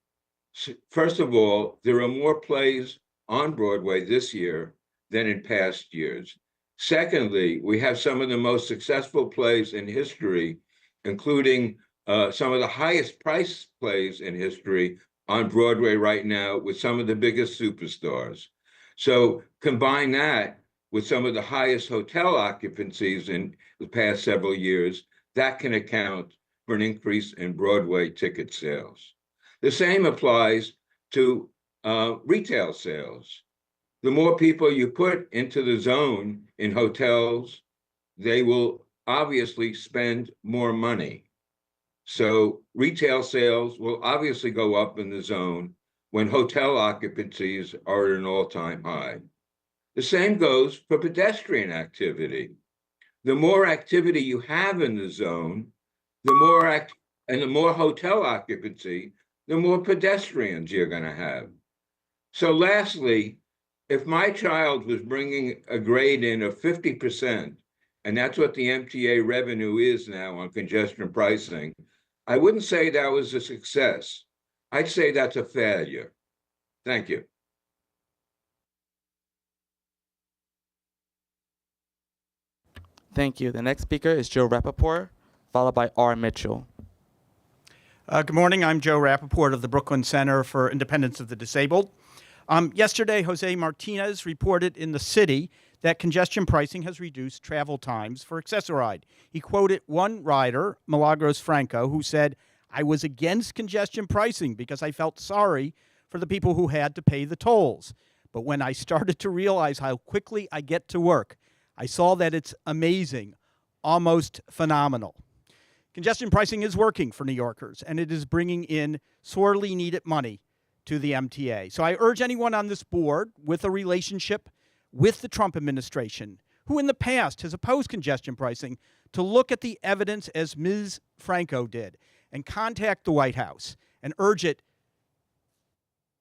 Speaker 23: First of all, there are more plays on Broadway this year than in past years. Secondly, we have some of the most successful plays in history, including some of the highest priced plays in history on Broadway right now with some of the biggest superstars. So combine that with some of the highest hotel occupancies in the past several years, that can account for an increase in Broadway ticket sales. The same applies to retail sales. The more people you put into the zone in hotels, they will obviously spend more money. So retail sales will obviously go up in the zone when hotel occupancies are at an all-time high. The same goes for pedestrian activity. The more activity you have in the zone, and the more hotel occupancy, the more pedestrians you're going to have. So lastly, if my child was bringing a grade in of 50%, and that's what the MTA revenue is now on congestion pricing, I wouldn't say that was a success. I'd say that's a failure. Thank you.
Speaker 3: Thank you. The next speaker is Joe Rappaport, followed by R. Mitchell.
Speaker 1: Good morning. I'm Joe Rappaport of the Brooklyn Center for Independence of the Disabled. Yesterday, Jose Martinez reported in the city that congestion pricing has reduced travel times for Accessoride. He quoted one rider, Milagros Franco, who said, "I was against congestion pricing because I felt sorry for the people who had to pay the tolls. But when I started to realize how quickly I get to work, I saw that it's amazing, almost phenomenal." Congestion pricing is working for New Yorkers, and it is bringing in sorely needed money to the MTA. So I urge anyone on this board with a relationship with the Trump administration, who in the past has opposed congestion pricing, to look at the evidence as Ms. Franco did and contact the White House and urge it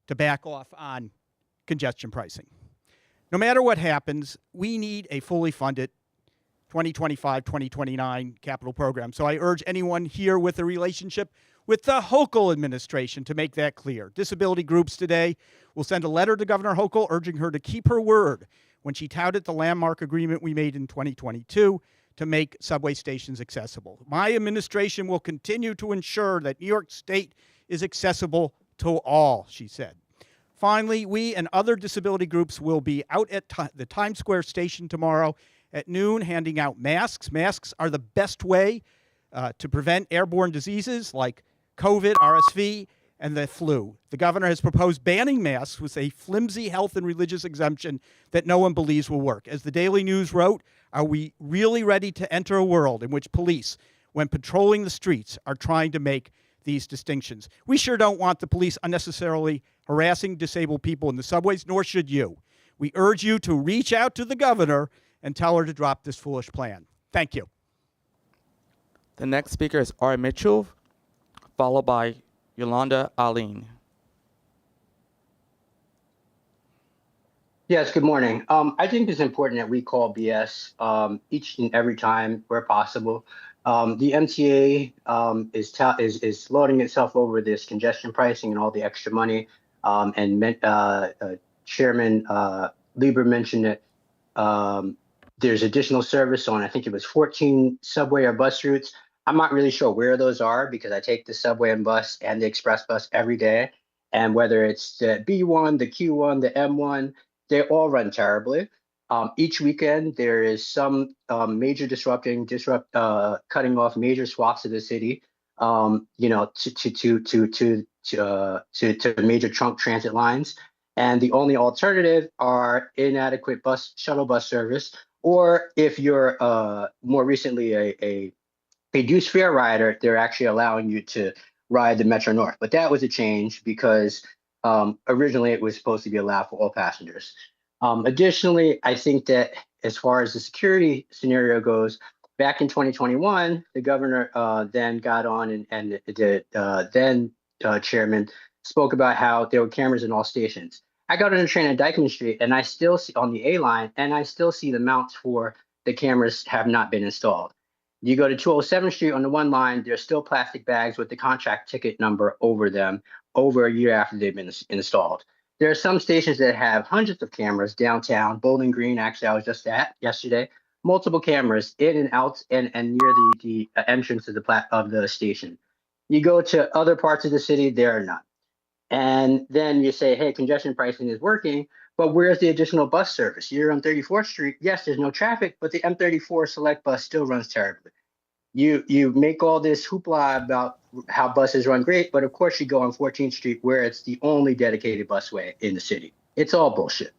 Speaker 1: to back off on congestion pricing. No matter what happens, we need a fully funded 2025-2029 capital program. So I urge anyone here with a relationship with the Hochul administration to make that clear. Disability groups today will send a letter to Governor Hochul urging her to keep her word when she touted the landmark agreement we made in 2022 to make subway stations accessible. My administration will continue to ensure that New York State is accessible to all, she said. Finally, we and other disability groups will be out at the Times Square station tomorrow at noon handing out masks. Masks are the best way to prevent airborne diseases like COVID, RSV, and the flu. The governor has proposed banning masks with a flimsy health and religious exemption that no one believes will work. As the Daily News wrote, are we really ready to enter a world in which police, when patrolling the streets, are trying to make these distinctions? We sure don't want the police unnecessarily harassing disabled people in the subways, nor should you. We urge you to reach out to the governor and tell her to drop this foolish plan. Thank you.
Speaker 3: The next speaker is R. Mitchell, followed by Yolanda Aline.
Speaker 4: Yes, good morning. I think it's important that we call BS each and every time where possible. The MTA is loading itself over this congestion pricing and all the extra money. Chairman Lieber mentioned that there's additional service on, I think it was 14 subway or bus routes. I'm not really sure where those are because I take the subway and bus and the express bus every day. And whether it's the B1, the Q1, the M1, they all run terribly. Each weekend, there is some major cutting off major swaths of the city, to major trunk transit lines. And the only alternative are inadequate shuttle bus service, or if you're more recently a reduced fare rider, they're actually allowing you to ride the Metro North. But that was a change because originally it was supposed to be allowed for all passengers. Additionally, I think that as far as the security scenario goes, back in 2021, the governor then got on and the then chairman spoke about how there were cameras in all stations. I got on a train on Dyckman Street and I still see on the A line, and I still see the mounts for the cameras have not been installed. You go to 207th Street on the one line, there's still plastic bags with the contract ticket number over them over a year after they've been installed. There are some stations that have hundreds of cameras downtown, Bowling Green, actually I was just at yesterday, multiple cameras in and out and near the entrance of the station. You go to other parts of the city, there are none. And then you say, hey, congestion pricing is working, but where's the additional bus service? You're on 34th Street. Yes, there's no traffic, but the M34 select bus still runs terribly. You make all this hoopla about how buses run great, but of course you go on 14th Street where it's the only dedicated busway in the city. It's all bullshit.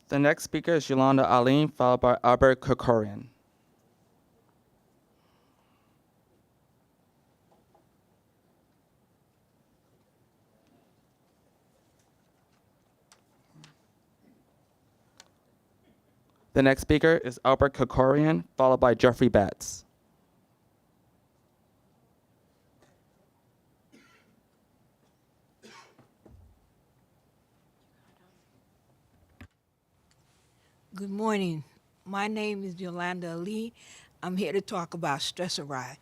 Speaker 3: The next speaker is Yolanda Aline, followed by Albert Kokorian. The next speaker is Albert Kokorian, followed by Jeffrey Betts.
Speaker 5: Good morning. My name is Yolanda Ali. I'm here to talk about stressor ride.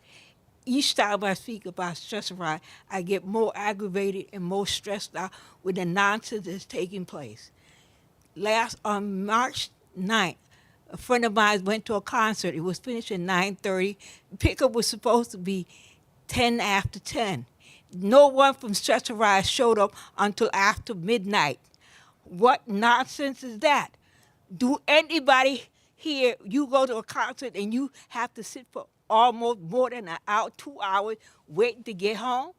Speaker 5: Each time I speak about stressor ride, I get more aggravated and more stressed out with the nonsense that's taking place. On March 9th, a friend of mine went to a concert. It was finished at 9:30. Pickup was supposed to be 10 after 10. No one from stressor ride showed up until after midnight. What nonsense is that? Do anybody here, you go to a concert and you have to sit for almost more than an hour, 2 hours waiting to get home?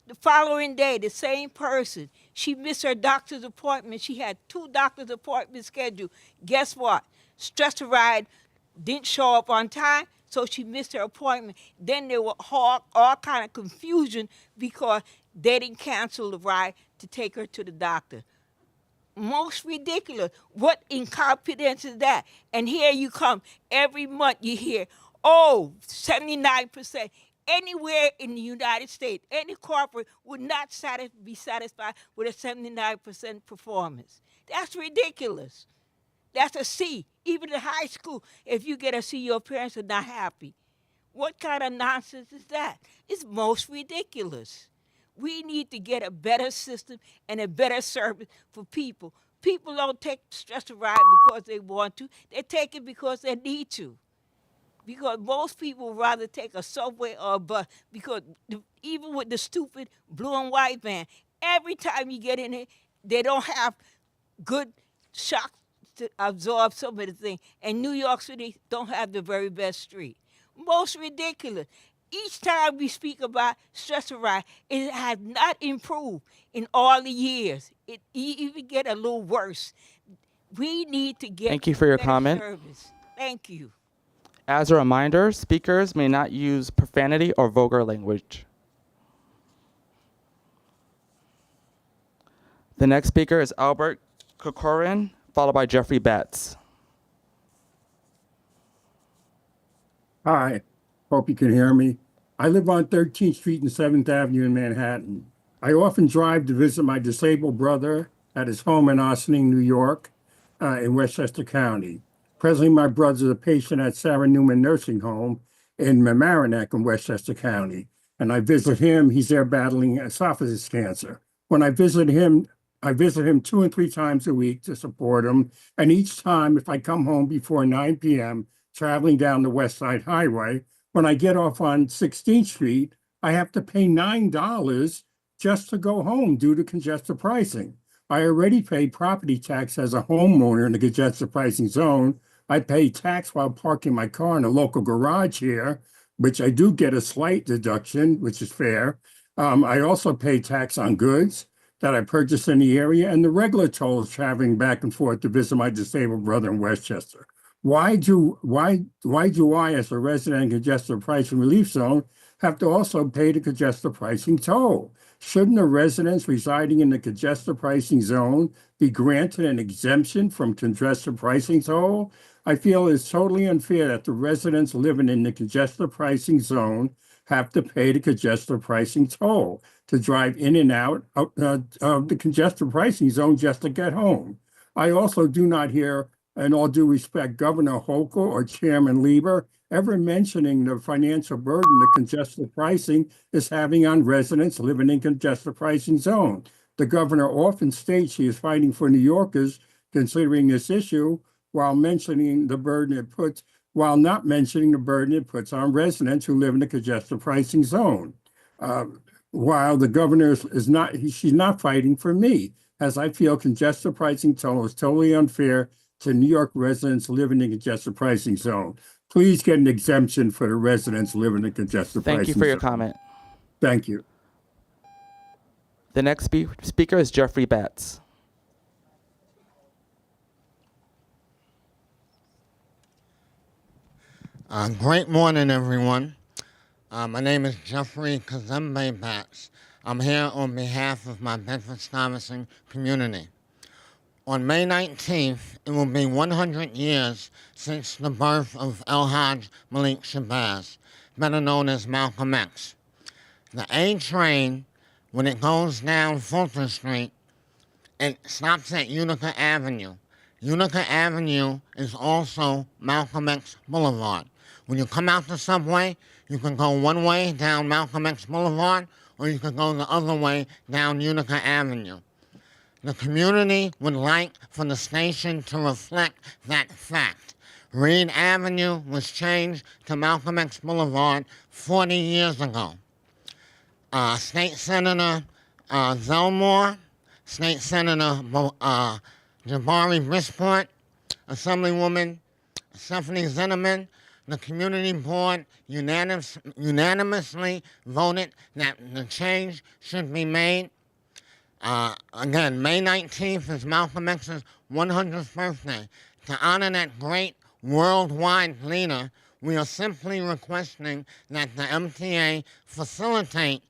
Speaker 5: The following day, the same person, she missed her doctor's appointment. She had 2 doctor's appointments scheduled. Guess what? Stressor ride didn't show up on time, so she missed her appointment. Then there was all kind of confusion because they didn't cancel the ride to take her to the doctor. Most ridiculous. What incompetence is that? And here you come. Every month you hear, 79%. Anywhere in the United States, any corporate would not be satisfied with a 79% performance. That's ridiculous. That's a C. Even in high school, if you get a C, your parents are not happy. What kind of nonsense is that? It's most ridiculous. We need to get a better system and a better service for people. People don't take stressor ride because they want to. They take it because they need to. Because most people would rather take a subway or a bus because even with the stupid blue and white van, every time you get in it, they don't have good shocks to absorb some of the things. And New York City don't have the very best street. Most ridiculous. Each time we speak about stressor ride, it has not improved in all the years. It even get a little worse. We need to get
Speaker 3: Thank you for your
Speaker 5: better
Speaker 3: comment.
Speaker 5: service. Thank you.
Speaker 3: As a reminder, speakers may not use profanity or vulgar language. The next speaker is Albert Kokorian, followed by Jeffrey Betts.
Speaker 6: Hi, hope you can hear me. I live on 13th Street and 7th Avenue in Manhattan. I often drive to visit my disabled brother at his home in Ossining, New York, in Westchester County. Presently, my brother is a patient at Sarah Newman Nursing Home in Mamaroneck in Westchester County. And I visit him, he's there battling esophagus cancer. When I visit him 2 and 3 times a week to support him. And each time, if I come home before 9 p.m., traveling down the West Side Highway, when I get off on 16th Street, I have to pay $9 just to go home due to congested pricing. I already pay property tax as a homeowner in the congested pricing zone. I pay tax while parking my car in a local garage here, which I do get a slight deduction, which is fair. I also pay tax on goods that I purchase in the area and the regular tolls traveling back and forth to visit my disabled brother in Westchester. Why do I, as a resident in congested pricing relief zone, have to also pay the congested pricing toll? Shouldn't the residents residing in the congested pricing zone be granted an exemption from congested pricing toll? I feel it's totally unfair that the residents living in the congested pricing zone have to pay the congested pricing toll to drive in and out of the congested pricing zone just to get home. I also do not hear, in all due respect, Governor Hochul or Chairman Lieber ever mentioning the financial burden the congested pricing is having on residents living in congested pricing zone. The governor often states he is fighting for New Yorkers considering this issue while not mentioning the burden it puts on residents who live in the congested pricing zone. While the governor she's not fighting for me, as I feel congested pricing toll is totally unfair to New York residents living in congested pricing zone. Please get an exemption for the residents living in congested pricing zone.
Speaker 3: Thank you for your comment.
Speaker 6: Thank you.
Speaker 3: The next speaker is Jeffrey Betts.
Speaker 7: Great morning, everyone. My name is Jeffrey Kazembe Betts. I'm here on behalf of my Bedford-Stuyvesant community. On May 19th, it will be 100 years since the birth of El Hajj Malik Shabazz, better known as Malcolm X. The A train, when it goes down Fulton Street, it stops at Utica Avenue. Utica Avenue is also Malcolm X Boulevard. When you come out the subway, you can go one way down Malcolm X Boulevard, or you can go the other way down Utica Avenue. The community would like for the station to reflect that fact. Reed Avenue was changed to Malcolm X Boulevard 40 years ago. State Senator Zelmore, State Senator Jabari Brisport, Assemblywoman Stephanie Zinneman, the community board unanimously voted that the change should be made. Again, May 19th is Malcolm X's 100th birthday. To honor that great worldwide leader, we are simply requesting that the MTA facilitate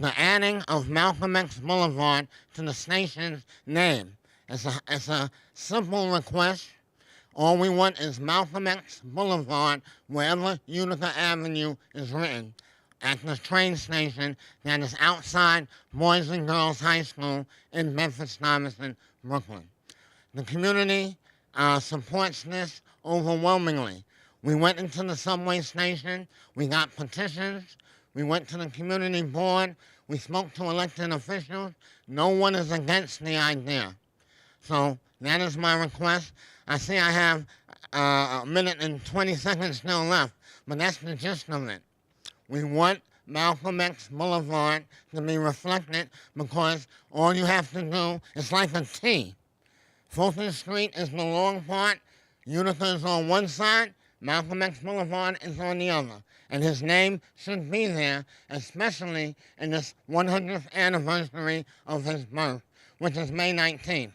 Speaker 7: the adding of Malcolm X Boulevard to the station's name. It's a simple request. All we want is Malcolm X Boulevard wherever Utica Avenue is written, at the train station that is outside Boys and Girls High School in Bedford-Stuyvesant, Brooklyn. The community supports this overwhelmingly. We went into the subway station, we got petitions, we went to the community board, we spoke to elected officials. No one is against the idea. So that is my request. I see I have a minute and 20 seconds still left, but that's the gist of it. We want Malcolm X Boulevard to be reflected because all you have to do is like a T. Fulton Street is the long part, Utica is on one side, Malcolm X Boulevard is on the other. And his name should be there, especially in this 100th anniversary of his birth, which is May 19th.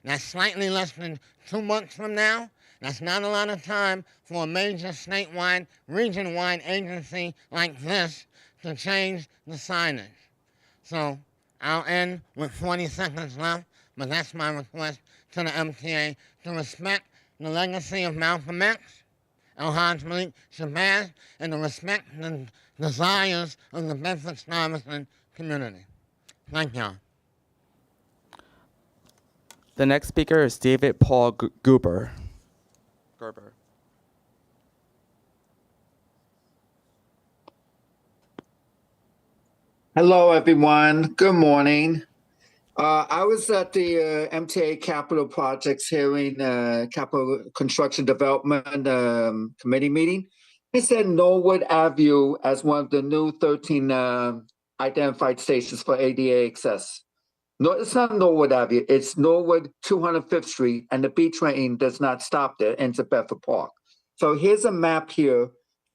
Speaker 7: That's slightly less than 2 months from now. That's not a lot of time for a major statewide, region-wide agency like this to change the signage. So I'll end with 40 seconds left, but that's my request to the MTA to respect the legacy of Malcolm X, El Hajj Malik Shabazz, and to respect the desires of the Bedford-Stuyvesant community. Thank you.
Speaker 3: The next speaker is David Paul Gerber.
Speaker 8: Hello, everyone. Good morning. I was at the MTA Capital Projects hearing, Capital Construction Development Committee meeting. It said Norwood Avenue as one of the new 13 identified stations for ADA access. No, it's not Norwood Avenue. It's Norwood 205th Street, and the B train does not stop there. It ends at Bedford Park. So here's a map here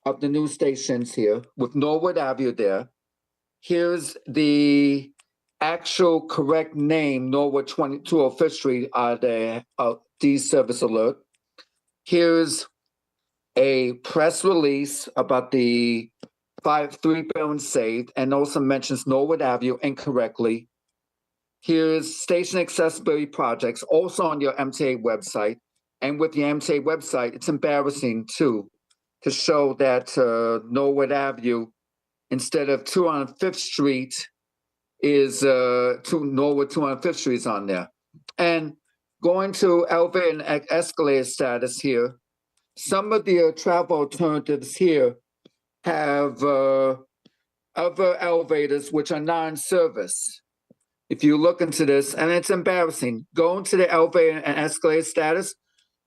Speaker 8: of the new stations here with Norwood Avenue there. Here's the actual correct name, Norwood 205th Street, the D-Service Alert. Here's a press release about the 3 buildings saved, and also mentions Norwood Avenue incorrectly. Here's station accessibility projects, also on your MTA website. And with the MTA website, it's embarrassing too, to show that Norwood Avenue, instead of 205th Street, is Norwood 205th Street is on there. And going to elevator and escalator status here, some of the travel alternatives here have other elevators which are non-service. If you look into this, and it's embarrassing, go into the elevator and escalator status,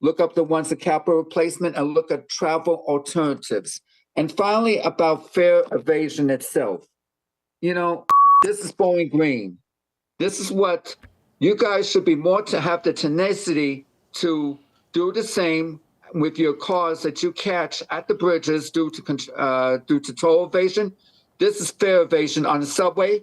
Speaker 8: look up the ones at capital replacement, and look at travel alternatives. And finally, about fare evasion itself. You know, this is Bowling Green. This is what you guys should be more to have the tenacity to do the same with your cars that you catch at the bridges due to toll evasion. This is fare evasion on the subway.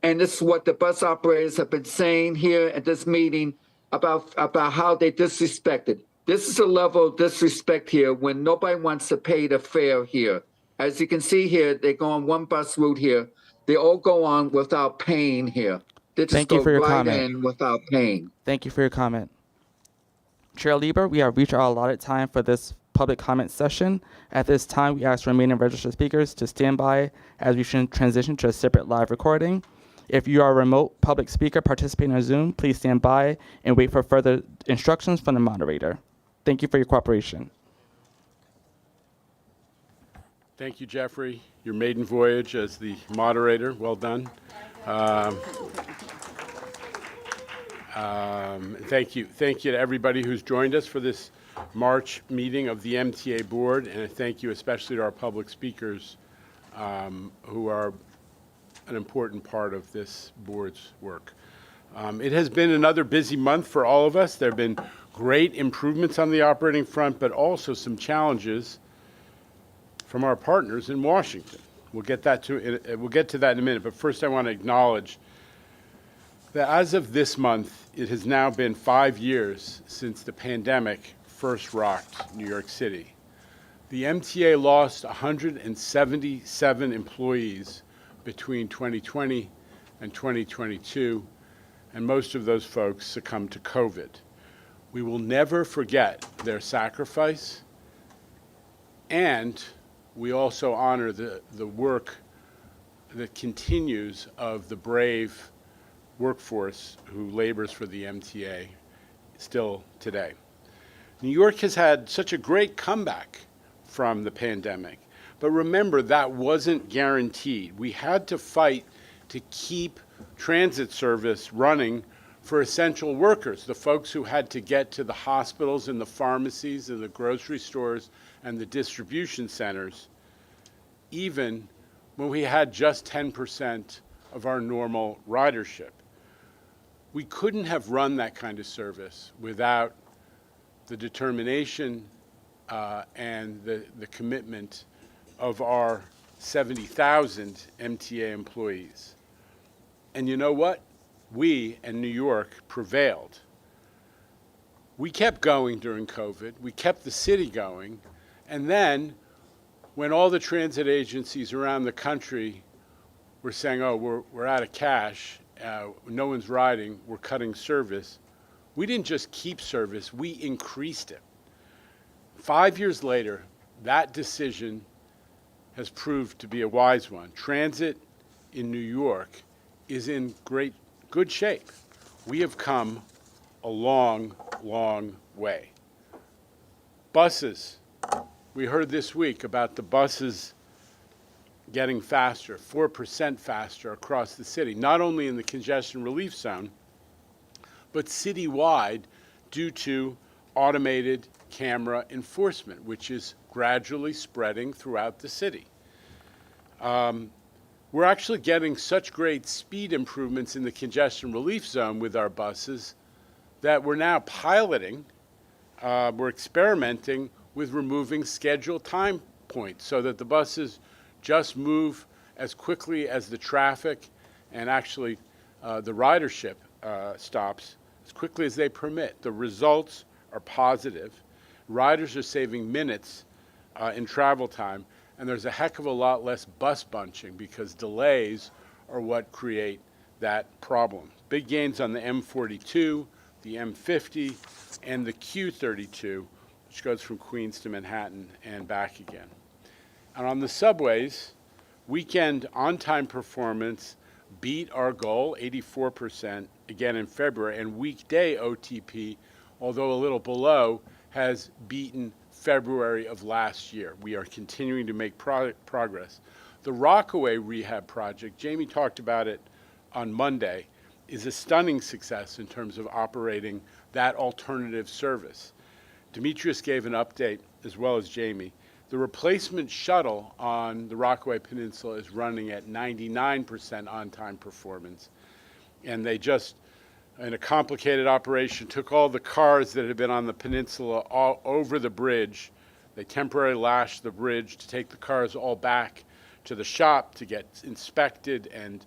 Speaker 8: And this is what the bus operators have been saying here at this meeting about how they disrespected. This is a level of disrespect here when nobody wants to pay the fare here. As you can see here, they go on one bus route here. They all go on without paying here. They just
Speaker 3: Thank you
Speaker 8: go
Speaker 3: for your
Speaker 8: right
Speaker 3: comment.
Speaker 8: in without paying.
Speaker 3: Thank you for your comment. Chair Lieber, we have reached our allotted time for this public comment session. At this time, we ask remaining registered speakers to stand by as we transition to a separate live recording. If you are a remote public speaker participating on Zoom, please stand by and wait for further instructions from the moderator. Thank you for your cooperation.
Speaker 9: Thank you, Jeffrey. Your maiden voyage as the moderator, well done. Thank you to everybody who's joined us for this March meeting of the MTA Board, and thank you especially to our public speakers who are an important part of this board's work. It has been another busy month for all of us. There have been great improvements on the operating front, but also some challenges from our partners in Washington. We'll get to that in a minute, but first I want to acknowledge that as of this month, it has now been 5 years since the pandemic first rocked New York City. The MTA lost 177 employees between 2020 and 2022, and most of those folks succumbed to COVID. We will never forget their sacrifice, and we also honor the work that continues of the brave workforce who labors for the MTA still today. New York has had such a great comeback from the pandemic, but remember, that wasn't guaranteed. We had to fight to keep transit service running for essential workers, the folks who had to get to the hospitals and the pharmacies and the grocery stores and the distribution centers, even when we had just 10% of our normal ridership. We couldn't have run that kind of service without the determination and the commitment of our 70,000 MTA employees. And you know what? We and New York prevailed. We kept going during COVID. We kept the city going. And then when all the transit agencies around the country were saying, oh, we're out of cash, no one's riding, we're cutting service, we didn't just keep service, we increased it. 5 years later, that decision has proved to be a wise one. Transit in New York is in good shape. We have come a long, long way. Buses. We heard this week about the buses getting faster, 4% faster across the city, not only in the congestion relief zone, but citywide due to automated camera enforcement, which is gradually spreading throughout the city. We're actually getting such great speed improvements in the congestion relief zone with our buses that we're now piloting, we're experimenting with removing scheduled time points so that the buses just move as quickly as the traffic and actually the ridership stops as quickly as they permit. The results are positive. Riders are saving minutes in travel time, and there's a heck of a lot less bus bunching because delays are what create that problem. Big gains on the M42, the M50, and the Q32, which goes from Queens to Manhattan and back again. And on the subways, weekend on-time performance beat our goal, 84%, again in February, and weekday OTP, although a little below, has beaten February of last year. We are continuing to make progress. The Rockaway rehab project, Jamie talked about it on Monday, is a stunning success in terms of operating that alternative service. Demetrius gave an update, as well as Jamie. The replacement shuttle on the Rockaway Peninsula is running at 99% on-time performance. And they just, in a complicated operation, took all the cars that had been on the peninsula all over the bridge. They temporarily lashed the bridge to take the cars all back to the shop to get inspected and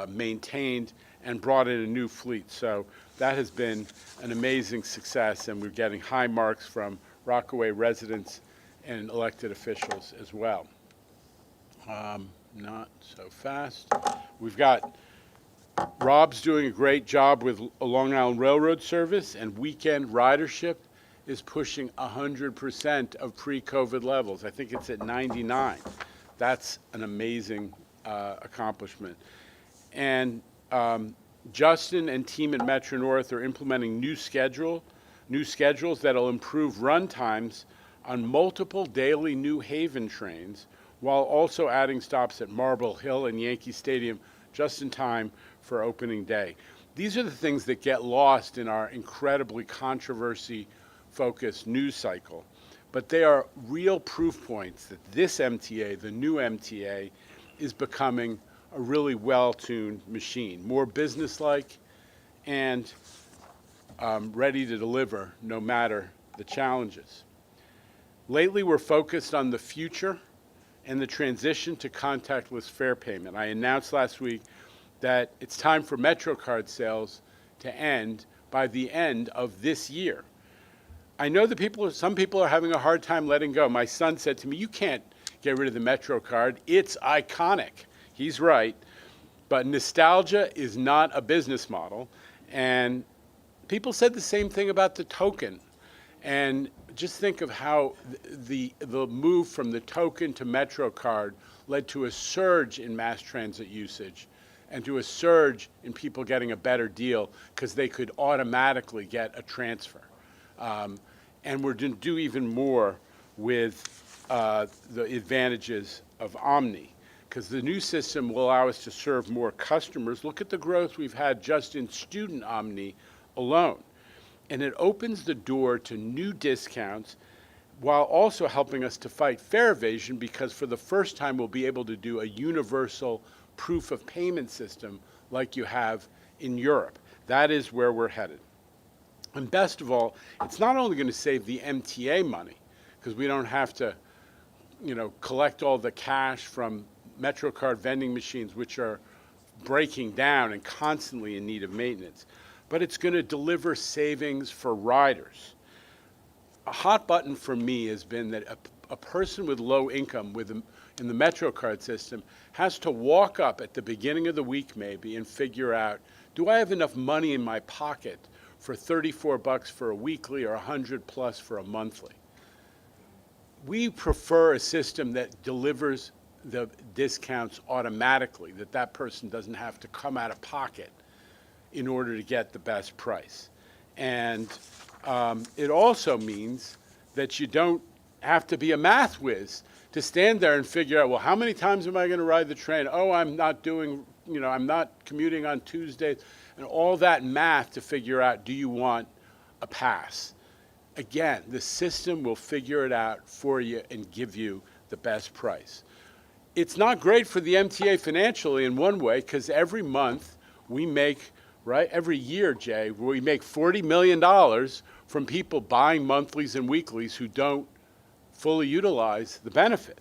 Speaker 9: maintained, and brought in a new fleet. So that has been an amazing success, and we're getting high marks from Rockaway residents and elected officials as well. Not so fast. We've got Rob's doing a great job with a Long Island Railroad service and weekend ridership. is pushing 100% of pre-COVID levels. I think it's at 99. That's an amazing accomplishment. And Justin and team at Metro North are implementing new schedules that'll improve run times on multiple daily New Haven trains, while also adding stops at Marble Hill and Yankee Stadium just in time for opening day. These are the things that get lost in our incredibly controversy-focused news cycle, but they are real proof points that this MTA, the new MTA, is becoming a really well-tuned machine, more businesslike and ready to deliver no matter the challenges. Lately, we're focused on the future and the transition to contactless fare payment. I announced last week that it's time for MetroCard sales to end by the end of this year. I know that some people are having a hard time letting go. My son said to me, "You can't get rid of the MetroCard. It's iconic." He's right, but nostalgia is not a business model. And people said the same thing about the token. And just think of how the move from the token to MetroCard led to a surge in mass transit usage and to a surge in people getting a better deal because they could automatically get a transfer. And we're going to do even more with the advantages of Omni, because the new system will allow us to serve more customers. Look at the growth we've had just in student Omni alone. And it opens the door to new discounts while also helping us to fight fare evasion, because for the first time we'll be able to do a universal proof of payment system like you have in Europe. That is where we're headed. And best of all, it's not only going to save the MTA money, because we don't have to, collect all the cash from MetroCard vending machines, which are breaking down and constantly in need of maintenance, but it's going to deliver savings for riders. A hot button for me has been that a person with low income in the MetroCard system has to walk up at the beginning of the week maybe and figure out, do I have enough money in my pocket for $34 for a weekly or $100+ for a monthly? We prefer a system that delivers the discounts automatically, that person doesn't have to come out of pocket in order to get the best price. And it also means that you don't have to be a math whiz to stand there and figure out, well, how many times am I going to ride the train? Oh, I'm not commuting on Tuesdays, and all that math to figure out, do you want a pass? Again, the system will figure it out for you and give you the best price. It's not great for the MTA financially in one way, because every month we make, every year, Jay, we make $40 million from people buying monthlies and weeklies who don't fully utilize the benefit.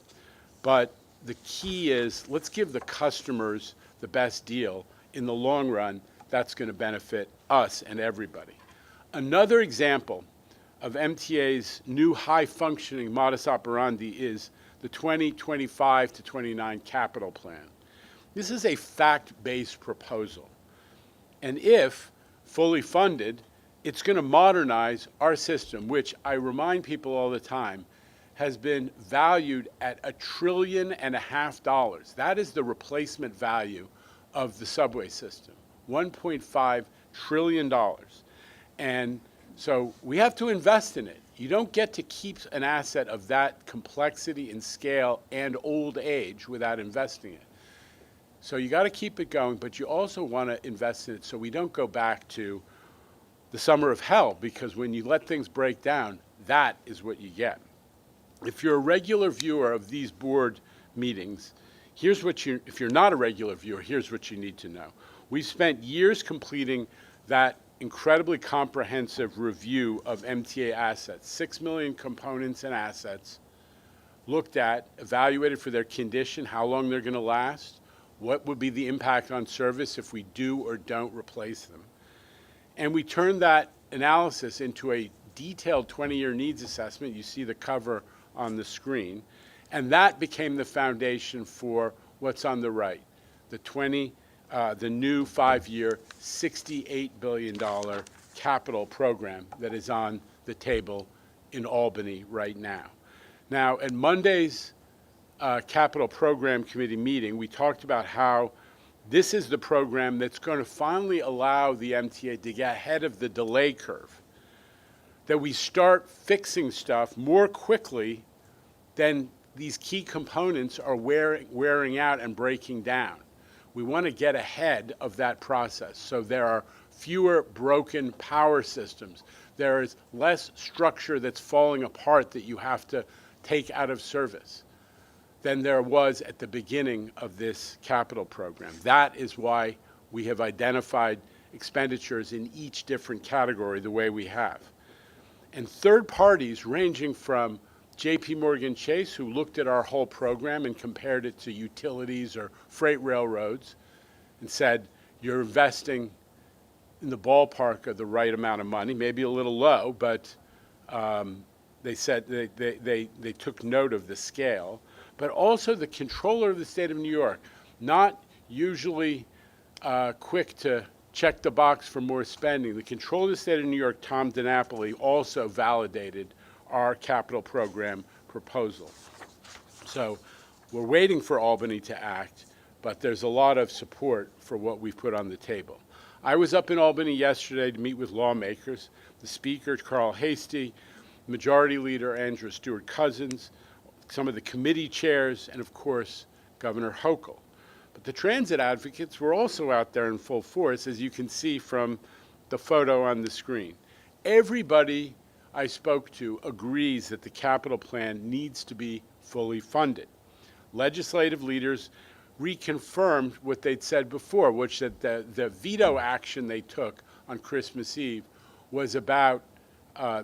Speaker 9: But the key is, let's give the customers the best deal. In the long run, that's going to benefit us and everybody. Another example of MTA's new high-functioning modus operandi is the 2025 to 29 capital plan. This is a fact-based proposal. And if fully funded, it's going to modernize our system, which I remind people all the time has been valued at $1.5 trillion. That is the replacement value of the subway system, $1.5 trillion. And so we have to invest in it. You don't get to keep an asset of that complexity and scale and old age without investing in it. So you got to keep it going, but you also want to invest in it so we don't go back to the summer of hell, because when you let things break down, that is what you get. If you're a regular viewer of these board meetings, if you're not a regular viewer, here's what you need to know. We've spent years completing that incredibly comprehensive review of MTA assets, 6 million components and assets, looked at, evaluated for their condition, how long they're going to last, what would be the impact on service if we do or don't replace them. And we turned that analysis into a detailed 20-year needs assessment. You see the cover on the screen. And that became the foundation for what's on the right, the new 5-year, $68 billion capital program that is on the table in Albany right now. Now, at Monday's Capital Program Committee meeting, we talked about how this is the program that's going to finally allow the MTA to get ahead of the delay curve, that we start fixing stuff more quickly than these key components are wearing out and breaking down. We want to get ahead of that process so there are fewer broken power systems. There is less structure that's falling apart that you have to take out of service than there was at the beginning of this capital program. That is why we have identified expenditures in each different category the way we have. And third parties ranging from JP Morgan Chase, who looked at our whole program and compared it to utilities or freight railroads and said, you're investing in the ballpark of the right amount of money, maybe a little low, but they said they took note of the scale. But also the controller of the state of New York, not usually quick to check the box for more spending. The controller of the state of New York, Tom DiNapoli, also validated our capital program proposal. So we're waiting for Albany to act, but there's a lot of support for what we've put on the table. I was up in Albany yesterday to meet with lawmakers, the Speaker, Carl Hastie, Majority Leader Andrew Stewart Cousins, some of the committee chairs, and of course, Governor Hochul. But the transit advocates were also out there in full force, as you can see from the photo on the screen. Everybody I spoke to agrees that the capital plan needs to be fully funded. Legislative leaders reconfirmed what they'd said before, which that the veto action they took on Christmas Eve was about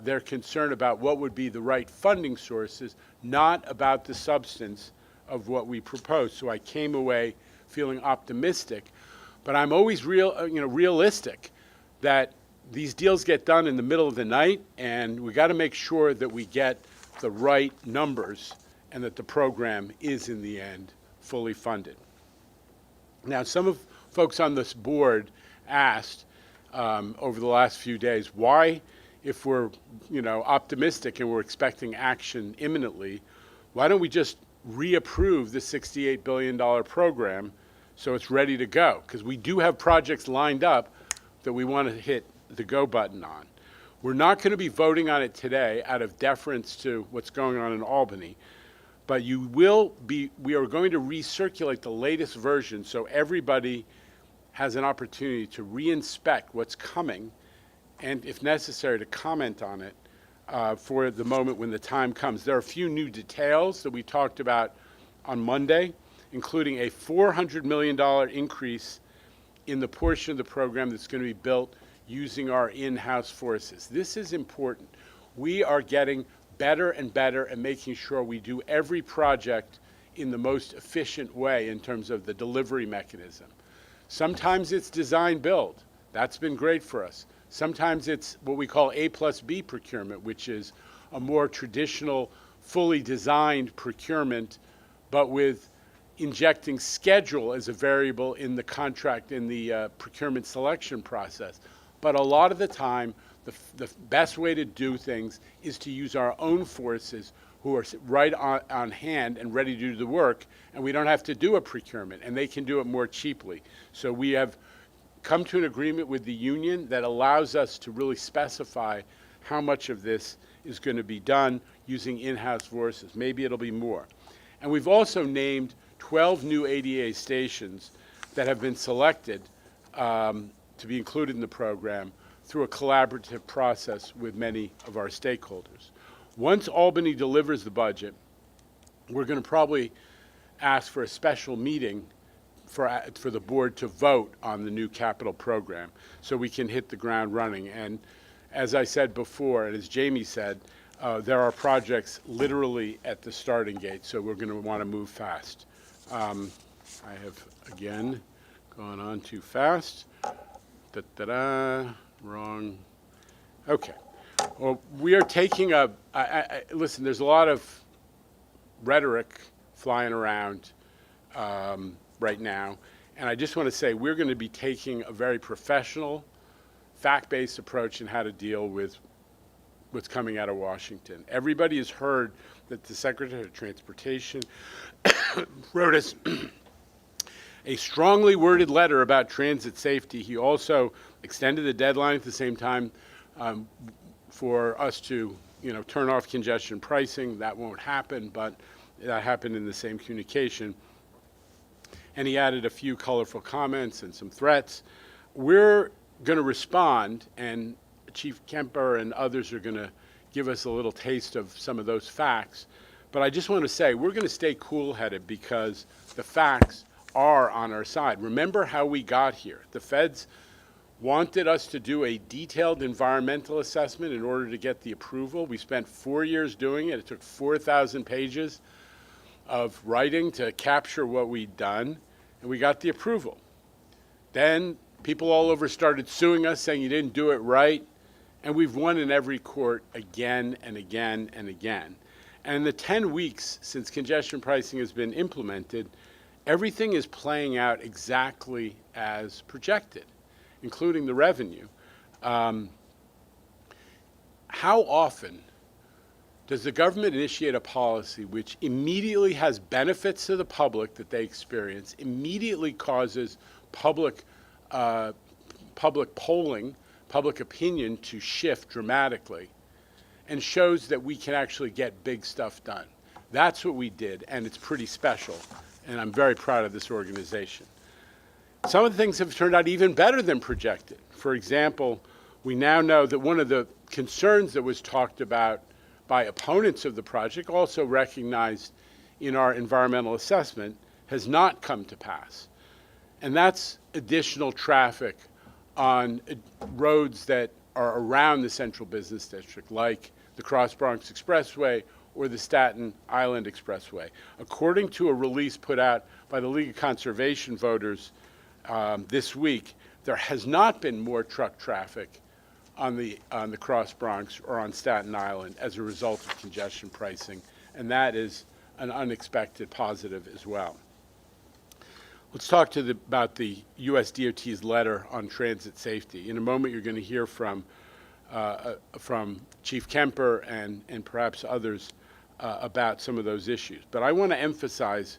Speaker 9: their concern about what would be the right funding sources, not about the substance of what we proposed. So I came away feeling optimistic, but I'm always realistic that these deals get done in the middle of the night, and we got to make sure that we get the right numbers and that the program is, in the end, fully funded. Now, some of folks on this board asked over the last few days, why, if we're optimistic and we're expecting action imminently, why don't we just reapprove the $68 billion program so it's ready to go? Because we do have projects lined up that we want to hit the go button on. We're not going to be voting on it today out of deference to what's going on in Albany, but we are going to recirculate the latest version so everybody has an opportunity to re-inspect what's coming and, if necessary, to comment on it for the moment when the time comes. There are a few new details that we talked about on Monday, including a $400 million increase in the portion of the program that's going to be built using our in-house forces. This is important. We are getting better and better at making sure we do every project in the most efficient way in terms of the delivery mechanism. Sometimes it's design build. That's been great for us. Sometimes it's what we call A+B procurement, which is a more traditional, fully designed procurement, but with injecting schedule as a variable in the contract, in the procurement selection process. But a lot of the time, the best way to do things is to use our own forces who are right on hand and ready to do the work, and we don't have to do a procurement, and they can do it more cheaply. So we have come to an agreement with the union that allows us to really specify how much of this is going to be done using in-house forces. Maybe it'll be more. And we've also named 12 new ADA stations that have been selected to be included in the program through a collaborative process with many of our stakeholders. Once Albany delivers the budget, we're going to probably ask for a special meeting for the board to vote on the new capital program so we can hit the ground running. And as I said before, and as Jamie said, there are projects literally at the starting gate, so we're going to want to move fast. I have, again, gone on too fast. Wrong. Okay. Well, we are taking listen, there's a lot of rhetoric flying around right now, and I just want to say we're going to be taking a very professional, fact-based approach in how to deal with what's coming out of Washington. Everybody has heard that the Secretary of Transportation wrote us a strongly worded letter about transit safety. He also extended the deadline at the same time for us to, turn off congestion pricing. That won't happen, but that happened in the same communication. And he added a few colorful comments and some threats. We're going to respond, and Chief Kemper and others are going to give us a little taste of some of those facts. But I just want to say we're going to stay cool-headed because the facts are on our side. Remember how we got here. The feds wanted us to do a detailed environmental assessment in order to get the approval. We spent 4 years doing it. It took 4,000 pages of writing to capture what we'd done, and we got the approval. Then people all over started suing us, saying you didn't do it right, and we've won in every court again and again and again. And in the 10 weeks since congestion pricing has been implemented, everything is playing out exactly as projected, including the revenue. How often does the government initiate a policy which immediately has benefits to the public that they experience, immediately causes public polling, public opinion to shift dramatically, and shows that we can actually get big stuff done? That's what we did, and it's pretty special, and I'm very proud of this organization. Some of the things have turned out even better than projected. For example, we now know that one of the concerns that was talked about by opponents of the project, also recognized in our environmental assessment, has not come to pass. And that's additional traffic on roads that are around the central business district, like the Cross Bronx Expressway or the Staten Island Expressway. According to a release put out by the League of Conservation Voters this week, there has not been more truck traffic on the Cross Bronx or on Staten Island as a result of congestion pricing, and that is an unexpected positive as well. Let's talk about the U.S. DOT's letter on transit safety. In a moment, you're going to hear from Chief Kemper and perhaps others about some of those issues. But I want to emphasize,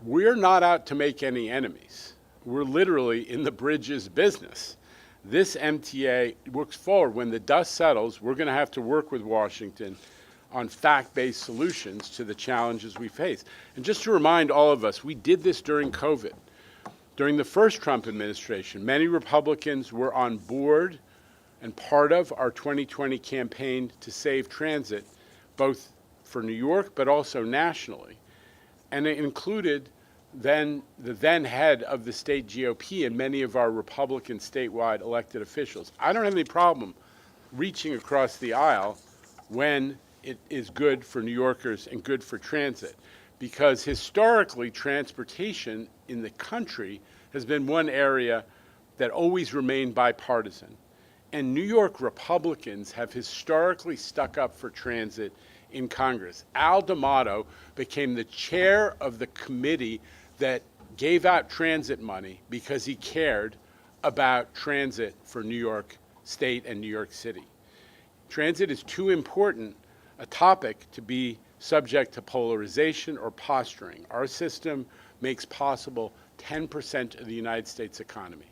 Speaker 9: we're not out to make any enemies. We're literally in the bridges business. This MTA looks forward. When the dust settles, we're going to have to work with Washington on fact-based solutions to the challenges we face. And just to remind all of us, we did this during COVID. During the first Trump administration, many Republicans were on board and part of our 2020 campaign to save transit, both for New York but also nationally. And it included the then head of the state GOP and many of our Republican statewide elected officials. I don't have any problem reaching across the aisle when it is good for New Yorkers and good for transit, because historically transportation in the country has been one area that always remained bipartisan. And New York Republicans have historically stuck up for transit in Congress. Al D'Amato became the chair of the committee that gave out transit money because he cared about transit for New York State and New York City. Transit is too important a topic to be subject to polarization or posturing. Our system makes possible 10% of the United States economy.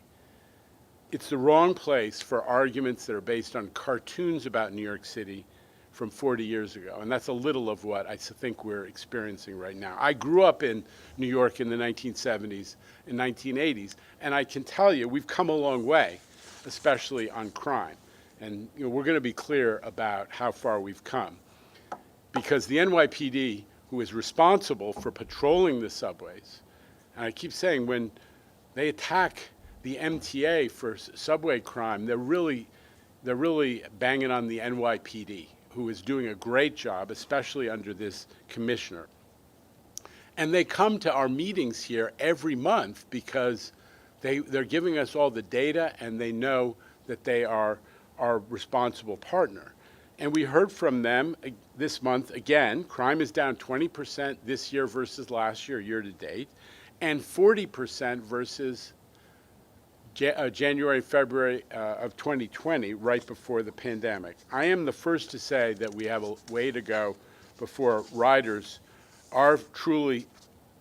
Speaker 9: It's the wrong place for arguments that are based on cartoons about New York City from 40 years ago, and that's a little of what I think we're experiencing right now. I grew up in New York in the 1970s and 1980s, and I can tell you we've come a long way, especially on crime. And we're going to be clear about how far we've come, because the NYPD, who is responsible for patrolling the subways, and I keep saying when they attack the MTA for subway crime, they're really banging on the NYPD, who is doing a great job, especially under this commissioner. And they come to our meetings here every month because they're giving us all the data, and they know that they are our responsible partner. And we heard from them this month, again, crime is down 20% this year versus last year, year to date, and 40% versus January, February of 2020, right before the pandemic. I am the first to say that we have a way to go before riders are truly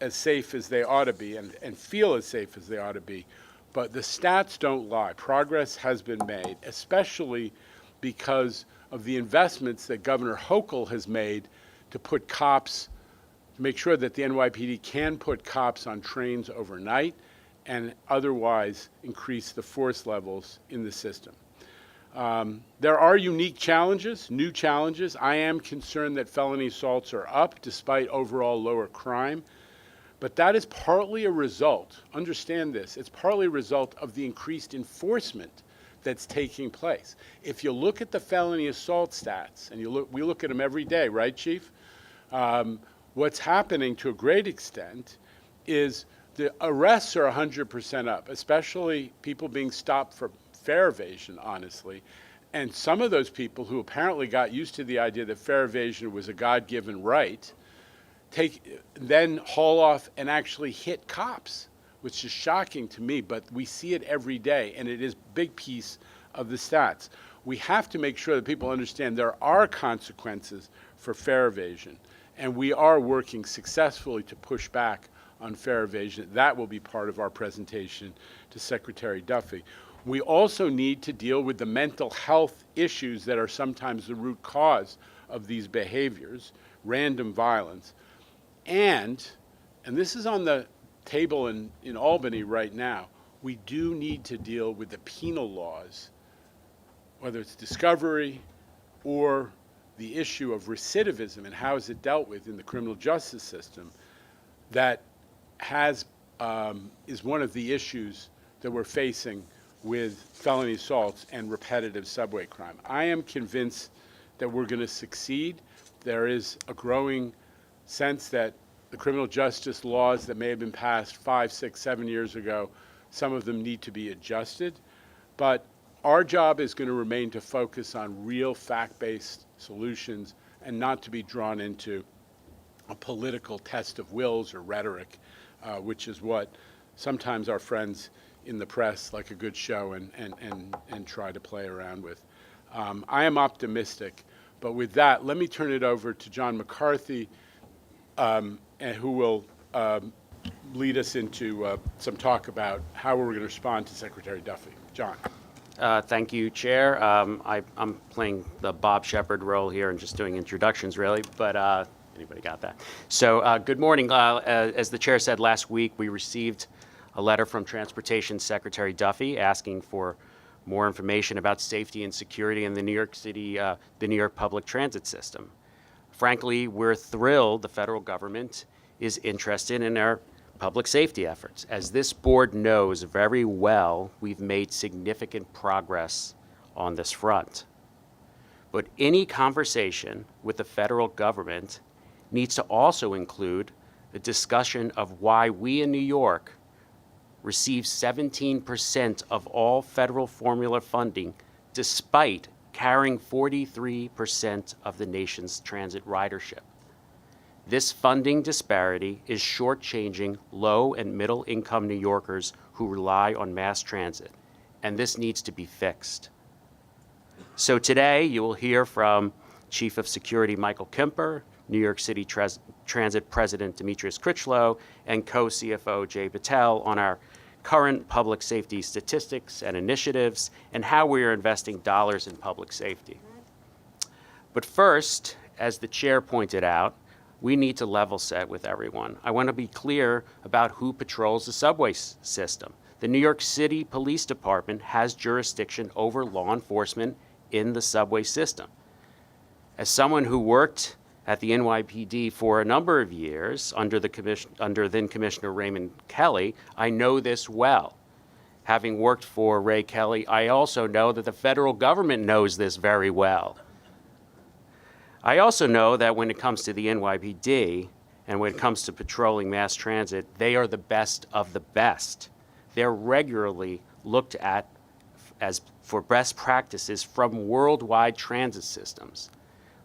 Speaker 9: as safe as they ought to be and feel as safe as they ought to be. But the stats don't lie. Progress has been made, especially because of the investments that Governor Hochul has made to put cops, to make sure that the NYPD can put cops on trains overnight and otherwise increase the force levels in the system. There are unique challenges, new challenges. I am concerned that felony assaults are up despite overall lower crime. But that is partly a result, understand this, it's partly a result of the increased enforcement that's taking place. If you look at the felony assault stats, and we look at them every day, right, Chief? What's happening to a great extent is the arrests are 100% up, especially people being stopped for fare evasion, honestly. And some of those people who apparently got used to the idea that fare evasion was a God-given right, then haul off and actually hit cops, which is shocking to me, but we see it every day, and it is a big piece of the stats. We have to make sure that people understand there are consequences for fare evasion, and we are working successfully to push back on fare evasion. That will be part of our presentation to Secretary Duffy. We also need to deal with the mental health issues that are sometimes the root cause of these behaviors, random violence. And this is on the table in Albany right now, we do need to deal with the penal laws, whether it's discovery or the issue of recidivism and how is it dealt with in the criminal justice system, that is one of the issues that we're facing with felony assaults and repetitive subway crime. I am convinced that we're going to succeed. There is a growing sense that the criminal justice laws that may have been passed 5, 6, 7 years ago, some of them need to be adjusted. But our job is going to remain to focus on real fact-based solutions and not to be drawn into a political test of wills or rhetoric, which is what sometimes our friends in the press like a good show and try to play around with. I am optimistic, but with that, let me turn it over to John McCarthy, and who will lead us into some talk about how we're going to respond to Secretary Duffy. John.
Speaker 10: Thank you, Chair. I'm playing the Bob Shepard role here and just doing introductions, really, but anybody got that? So good morning. As the Chair said, last week we received a letter from Transportation Secretary Duffy asking for more information about safety and security in the New York City, the New York public transit system. Frankly, we're thrilled the federal government is interested in our public safety efforts. As this board knows very well, we've made significant progress on this front. But any conversation with the federal government needs to also include a discussion of why we in New York receive 17% of all federal formula funding despite carrying 43% of the nation's transit ridership. This funding disparity is shortchanging low and middle income New Yorkers who rely on mass transit, and this needs to be fixed. So today you will hear from Chief of Security Michael Kemper, New York City Transit President Demetrius Critchlow, and co-CFO Jay Patel on our current public safety statistics and initiatives, and how we are investing dollars in public safety. But first, as the chair pointed out, we need to level set with everyone. I want to be clear about who patrols the subway system. The New York City Police Department has jurisdiction over law enforcement in the subway system. As someone who worked at the NYPD for a number of years under then Commissioner Raymond Kelly, I know this well. Having worked for Ray Kelly, I also know that the federal government knows this very well. I also know that when it comes to the NYPD and when it comes to patrolling mass transit, they are the best of the best. They're regularly looked at as for best practices from worldwide transit systems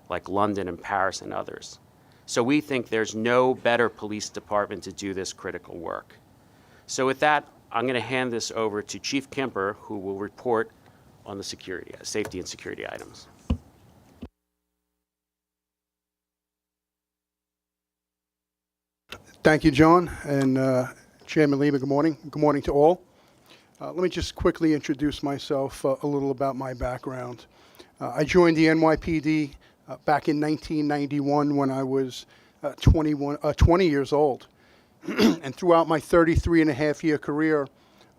Speaker 10: like London and Paris and others. So we think there's no better police department to do this critical work. So with that, I'm going to hand this over to Chief Kemper, who will report on the safety and security items.
Speaker 11: Thank you, John, and Chairman Leva, good morning. Good morning to all. Let me just quickly introduce myself, a little about my background. I joined the NYPD back in 1991 when I was 20 years old. And throughout my 33-and-a-half-year career,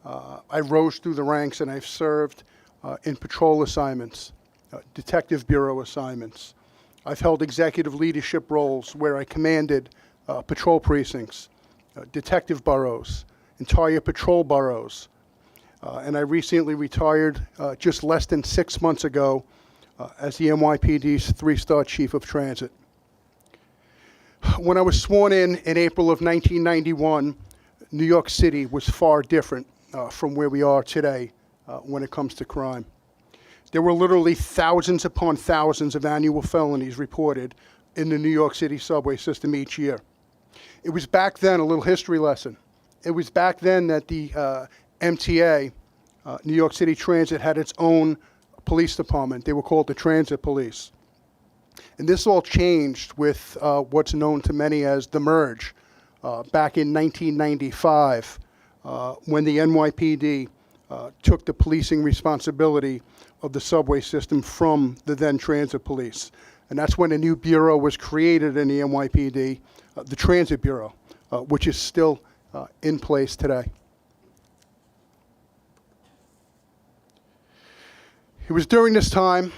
Speaker 11: I rose through the ranks and I've served in patrol assignments, detective bureau assignments. I've held executive leadership roles where I commanded patrol precincts, detective bureaus, entire patrol bureaus. And I recently retired just less than 6 months ago as the NYPD's 3-star chief of transit. When I was sworn in April of 1991, New York City was far different from where we are today when it comes to crime. There were literally thousands upon thousands of annual felonies reported in the New York City subway system each year. It was back then, a little history lesson. It was back then that the MTA, New York City Transit, had its own police department. They were called the Transit Police. And this all changed with what's known to many as the merge back in 1995 when the NYPD took the policing responsibility of the subway system from the then Transit Police. And that's when a new bureau was created in the NYPD, the Transit Bureau, which is still in place today. It was during this time,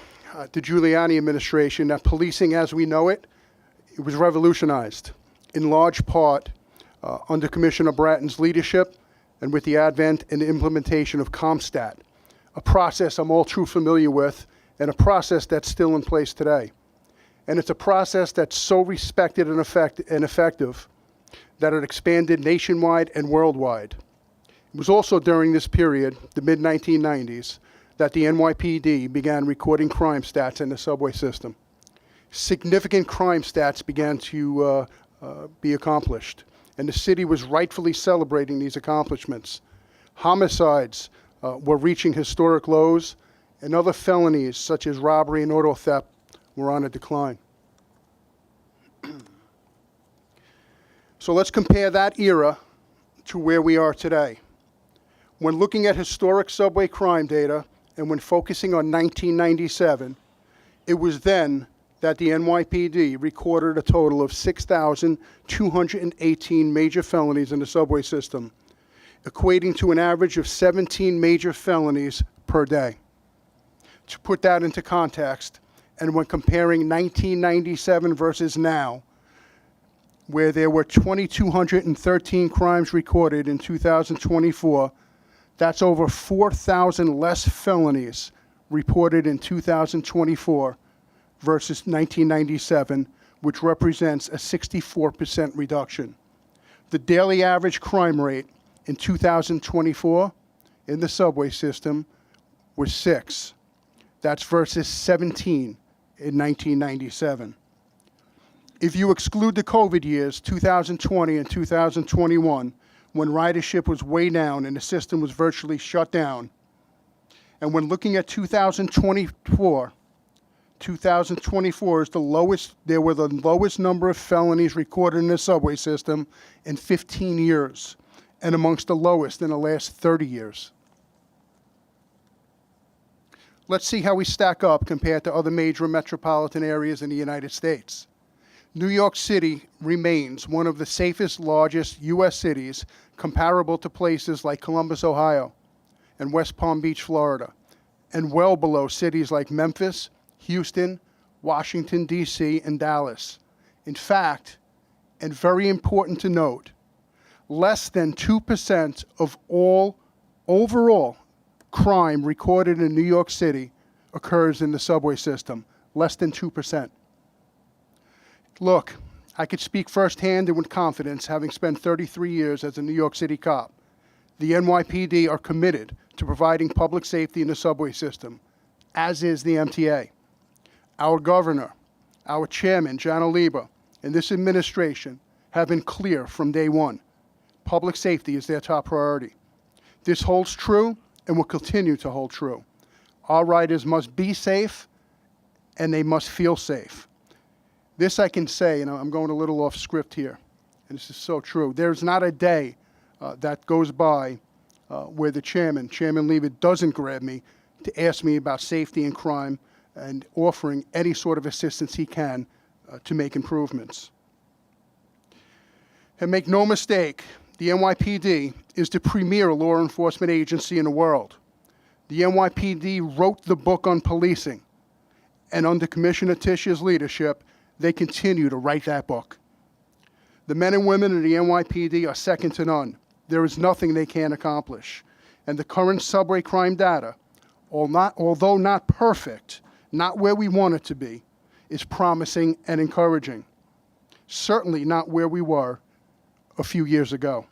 Speaker 11: the Giuliani administration, that policing as we know it, it was revolutionized, in large part under Commissioner Bratton's leadership and with the advent and implementation of CompStat, a process I'm all too familiar with and a process that's still in place today. And it's a process that's so respected and effective that it expanded nationwide and worldwide. It was also during this period, the mid-1990s, that the NYPD began recording crime stats in the subway system. Significant crime stats began to be accomplished, and the city was rightfully celebrating these accomplishments. Homicides were reaching historic lows, and other felonies such as robbery and auto theft were on a decline. So let's compare that era to where we are today. When looking at historic subway crime data and when focusing on 1997, it was then that the NYPD recorded a total of 6,218 major felonies in the subway system, equating to an average of 17 major felonies per day. To put that into context, and when comparing 1997 versus now, where there were 2,213 crimes recorded in 2024, that's over 4,000 less felonies reported in 2024 versus 1997, which represents a 64% reduction. The daily average crime rate in 2024 in the subway system was 6. That's versus 17 in 1997. If you exclude the COVID years, 2020 and 2021, when ridership was way down and the system was virtually shut down, and when looking at 2024 is the lowest, there were the lowest number of felonies recorded in the subway system in 15 years, and amongst the lowest in the last 30 years. Let's see how we stack up compared to other major metropolitan areas in the United States. New York City remains one of the safest, largest U.S. cities, comparable to places like Columbus, Ohio, and West Palm Beach, Florida, and well below cities like Memphis, Houston, Washington, D.C., and Dallas. In fact, and very important to note, less than 2% of all overall crime recorded in New York City occurs in the subway system, less than 2%. Look, I could speak firsthand and with confidence, having spent 33 years as a New York City cop. The NYPD are committed to providing public safety in the subway system, as is the MTA. Our governor, our chairman, John Oliba, and this administration have been clear from day one. Public safety is their top priority. This holds true and will continue to hold true. Our riders must be safe and they must feel safe. This I can say, and I'm going a little off script here, and this is so true. There's not a day that goes by where the Chairman Leavitt, doesn't grab me to ask me about safety and crime and offering any sort of assistance he can to make improvements. And make no mistake, the NYPD is the premier law enforcement agency in the world. The NYPD wrote the book on policing, and under Commissioner Tischer's leadership, they continue to write that book. The men and women of the NYPD are second to none. There is nothing they can't accomplish. And the current subway crime data, although not perfect, not where we want it to be, is promising and encouraging. Certainly not where we were a few years ago.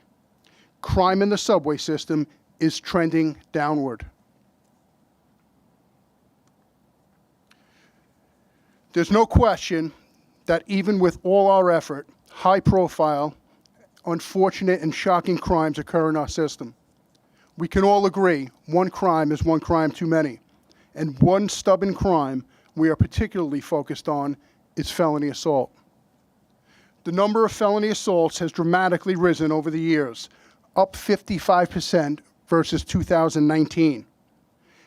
Speaker 11: Crime in the subway system is trending downward. There's no question that even with all our effort, high-profile, unfortunate, and shocking crimes occur in our system. We can all agree one crime is one crime too many, and one stubborn crime we are particularly focused on is felony assault. The number of felony assaults has dramatically risen over the years, up 55% versus 2019.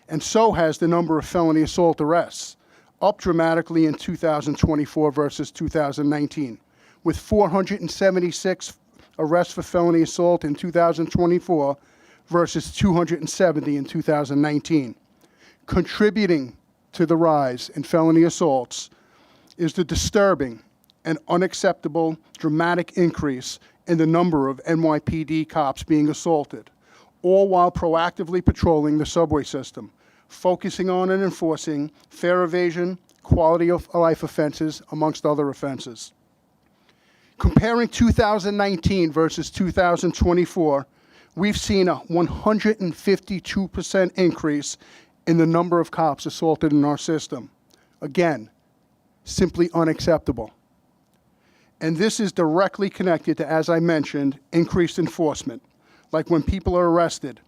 Speaker 11: And so has the number of felony assault arrests, up dramatically in 2024 versus 2019, with 476 arrests for felony assault in 2024 versus 270 in 2019. Contributing to the rise in felony assaults is the disturbing and unacceptable dramatic increase in the number of NYPD cops being assaulted, all while proactively patrolling the subway system, focusing on and enforcing fare evasion, quality of life offenses, amongst other offenses. Comparing 2019 versus 2024, we've seen a 152% increase in the number of cops assaulted in our system. Again, simply unacceptable. And this is directly connected to, as I mentioned, increased enforcement, like when people are arrested.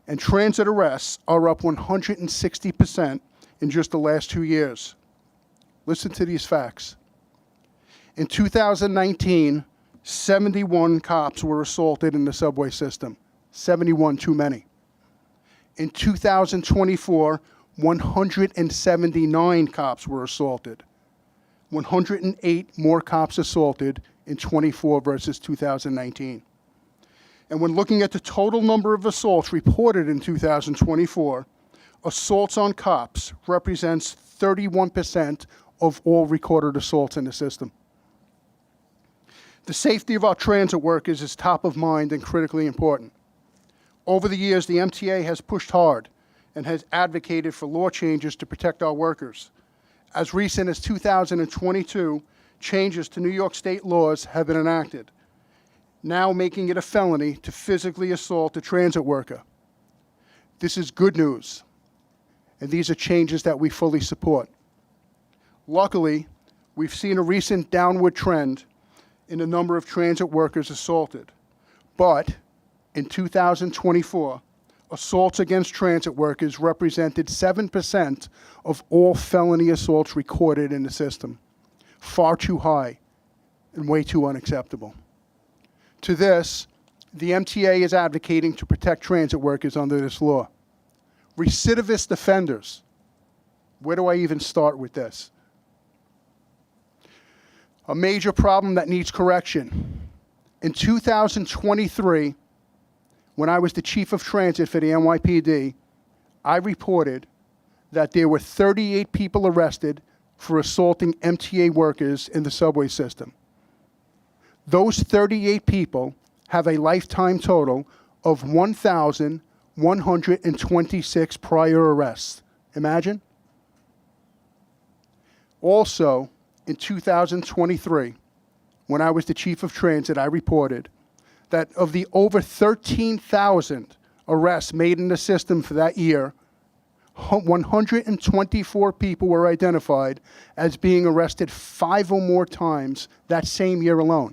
Speaker 11: And transit arrests are up 160% in just the last 2 years. Listen to these facts. In 2019, 71 cops were assaulted in the subway system. 71 too many. In 2024, 179 cops were assaulted. 108 more cops assaulted in 24 versus 2019. And when looking at the total number of assaults reported in 2024, assaults on cops represents 31% of all recorded assaults in the system. The safety of our transit workers is top of mind and critically important. Over the years, the MTA has pushed hard and has advocated for law changes to protect our workers. As recent as 2022, changes to New York state laws have been enacted, now making it a felony to physically assault a transit worker. This is good news, and these are changes that we fully support. Luckily, we've seen a recent downward trend in the number of transit workers assaulted, but in 2024, assaults against transit workers represented 7% of all felony assaults recorded in the system. Far too high and way too unacceptable. To this, the MTA is advocating to protect transit workers under this law. Recidivist offenders. Where do I even start with this? A major problem that needs correction. In 2023, when I was the chief of transit for the NYPD, I reported that there were 38 people arrested for assaulting MTA workers in the subway system. Those 38 people have a lifetime total of 1,126 prior arrests. Imagine? Also, in 2023, when I was the chief of transit, I reported that of the over 13,000 arrests made in the system for that year, 124 people were identified as being arrested 5 or more times that same year alone.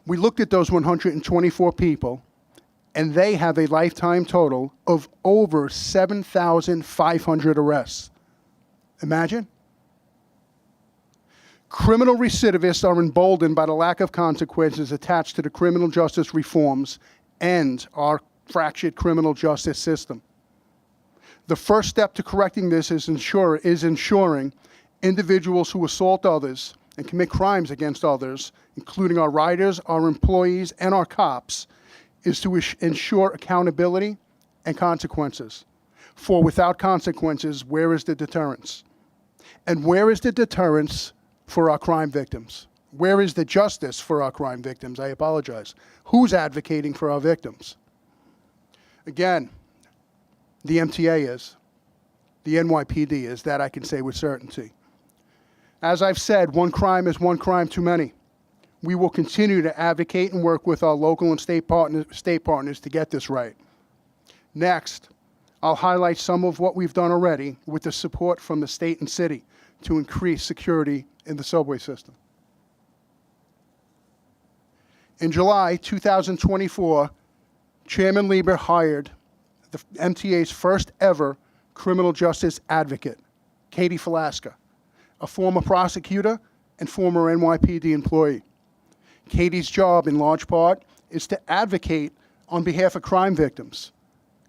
Speaker 11: We looked at those 124 people, and they have a lifetime total of over 7,500 arrests. Imagine. Criminal recidivists are emboldened by the lack of consequences attached to the criminal justice reforms and our fractured criminal justice system. The first step to correcting this is ensuring individuals who assault others and commit crimes against others, including our riders, our employees, and our cops, is to ensure accountability and consequences. For without consequences, where is the deterrence? And where is the deterrence for our crime victims? Where is the justice for our crime victims? I apologize. Who's advocating for our victims? Again, the MTA is. The NYPD is. That I can say with certainty. As I've said, one crime is one crime too many. We will continue to advocate and work with our local and state partners to get this right. Next, I'll highlight some of what we've done already with the support from the state and city to increase security in the subway system. In July 2024, Chairman Lieber hired the MTA's first ever criminal justice advocate, Katie Falaska, a former prosecutor and former NYPD employee. Katie's job, in large part, is to advocate on behalf of crime victims,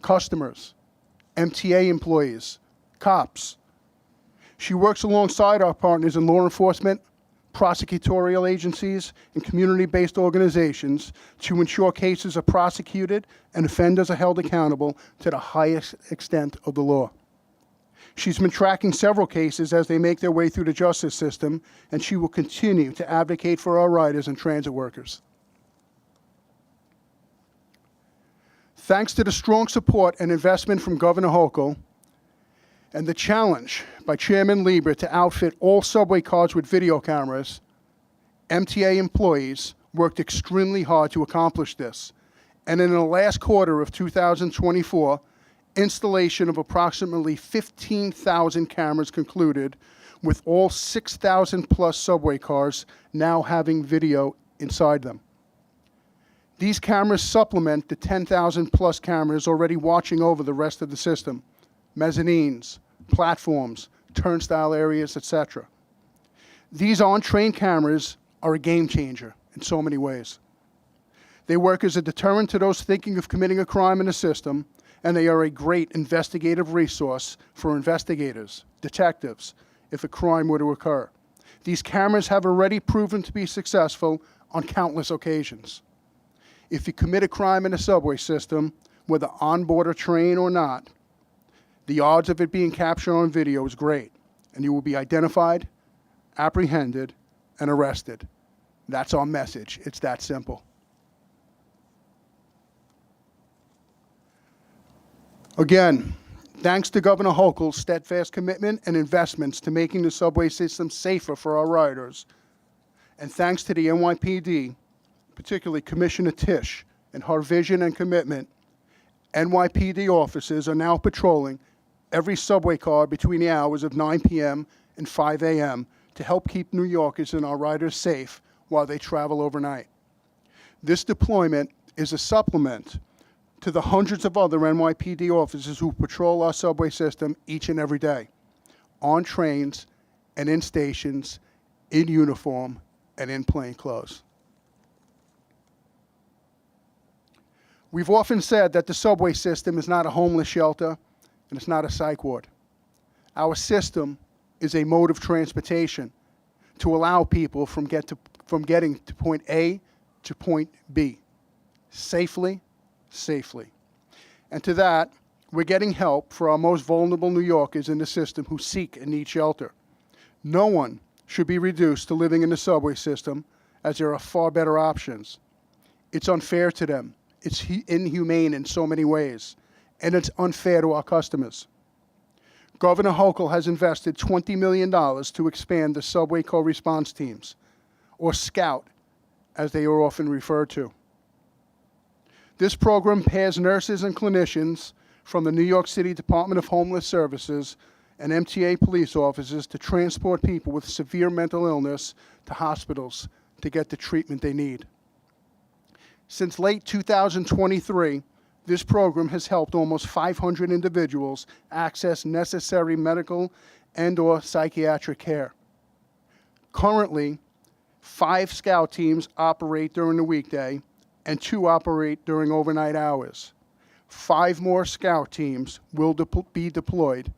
Speaker 11: customers, MTA employees, cops. She works alongside our partners in law enforcement, prosecutorial agencies, and community-based organizations to ensure cases are prosecuted and offenders are held accountable to the highest extent of the law. She's been tracking several cases as they make their way through the justice system, and she will continue to advocate for our riders and transit workers. Thanks to the strong support and investment from Governor Hochul and the challenge by Chairman Lieber to outfit all subway cars with video cameras, MTA employees worked extremely hard to accomplish this. And in the last quarter of 2024, installation of approximately 15,000 cameras concluded, with all 6,000 plus subway cars now having video inside them. These cameras supplement the 10,000 plus cameras already watching over the rest of the system, mezzanines, platforms, turnstile areas, etc. These on-train cameras are a game changer in so many ways. They work as a deterrent to those thinking of committing a crime in the system, and they are a great investigative resource for investigators, detectives, if a crime were to occur. These cameras have already proven to be successful on countless occasions. If you commit a crime in a subway system, whether on board a train or not, the odds of it being captured on video is great, and you will be identified, apprehended, and arrested. That's our message. It's that simple. Again, thanks to Governor Hochul's steadfast commitment and investments to making the subway system safer for our riders, and thanks to the NYPD, particularly Commissioner Tisch, and her vision and commitment, NYPD officers are now patrolling every subway car between the hours of 9 p.m. and 5 a.m. to help keep New Yorkers and our riders safe while they travel overnight. This deployment is a supplement to the hundreds of other NYPD officers who patrol our subway system each and every day, on trains and in stations, in uniform and in plain clothes. We've often said that the subway system is not a homeless shelter and it's not a psych ward. Our system is a mode of transportation to allow people from getting to point A to point B safely. And to that, we're getting help for our most vulnerable New Yorkers in the system who seek and need shelter. No one should be reduced to living in the subway system, as there are far better options. It's unfair to them. It's inhumane in so many ways, and it's unfair to our customers. Governor Hochul has invested $20 million to expand the subway co-response teams, or SCOUT, as they are often referred to. This program pairs nurses and clinicians from the New York City Department of Homeless Services and MTA police officers to transport people with severe mental illness to hospitals to get the treatment they need. Since late 2023, This program has helped almost 500 individuals access necessary medical and/or psychiatric care. Currently, 5 scout teams operate during the weekday and 2 operate during overnight hours. 5 more scout teams will be deployed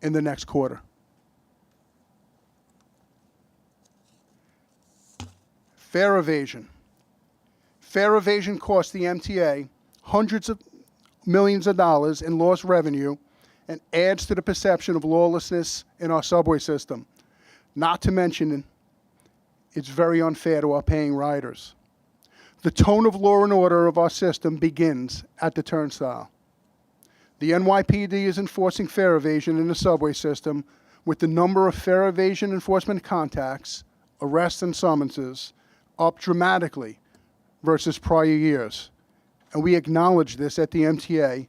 Speaker 11: in the next quarter. Fare evasion. Fare evasion costs the MTA hundreds of millions of dollars in lost revenue and adds to the perception of lawlessness in our subway system. Not to mention, it's very unfair to our paying riders. The tone of law and order of our system begins at the turnstile. The NYPD is enforcing fare evasion in the subway system with the number of fare evasion enforcement contacts, arrests, and summonses up dramatically versus prior years. And we acknowledge this at the MTA,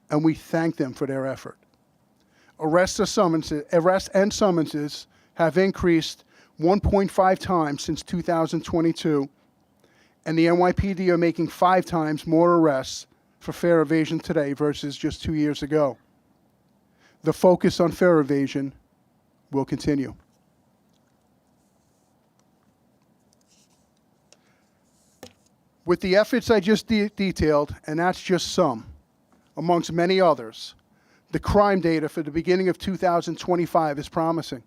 Speaker 11: and we thank them for their effort. Arrests and summonses have increased 1.5 times since 2022, and the NYPD are making 5 times more arrests for fare evasion today versus just 2 years ago. The focus on fare evasion will continue. With the efforts I just detailed, and that's just some, amongst many others, the crime data for the beginning of 2025 is promising.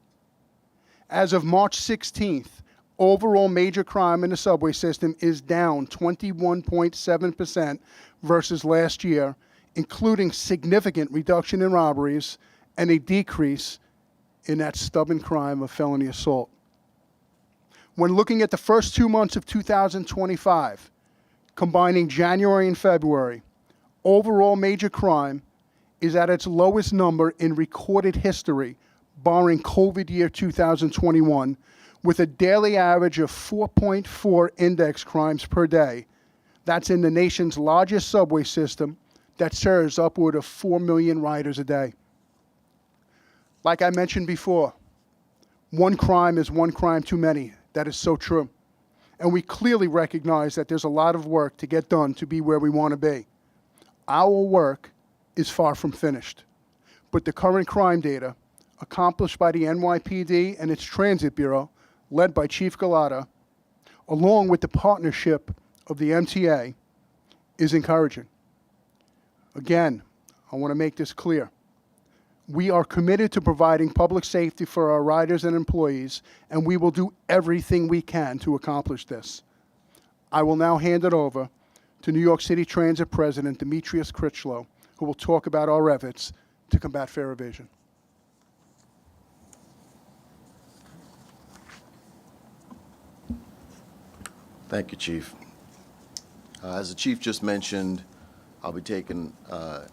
Speaker 11: As of March 16th, overall major crime in the subway system is down 21.7% versus last year, including significant reduction in robberies and a decrease in that stubborn crime of felony assault. When looking at the first 2 months of 2025, combining January and February, overall major crime is at its lowest number in recorded history, barring COVID year 2021, with a daily average of 4.4 index crimes per day. That's in the nation's largest subway system that serves upward of 4 million riders a day. Like I mentioned before, one crime is one crime too many. That is so true. And we clearly recognize that there's a lot of work to get done to be where we want to be. Our work is far from finished, but the current crime data, accomplished by the NYPD and its Transit Bureau, led by Chief Galata, along with the partnership of the MTA, is encouraging. Again, I want to make this clear. We are committed to providing public safety for our riders and employees, and we will do everything we can to accomplish this. I will now hand it over to New York City Transit President Demetrius Critchlow, who will talk about our efforts to combat fare evasion.
Speaker 12: Thank you, Chief. As the Chief just mentioned, I'll be taking a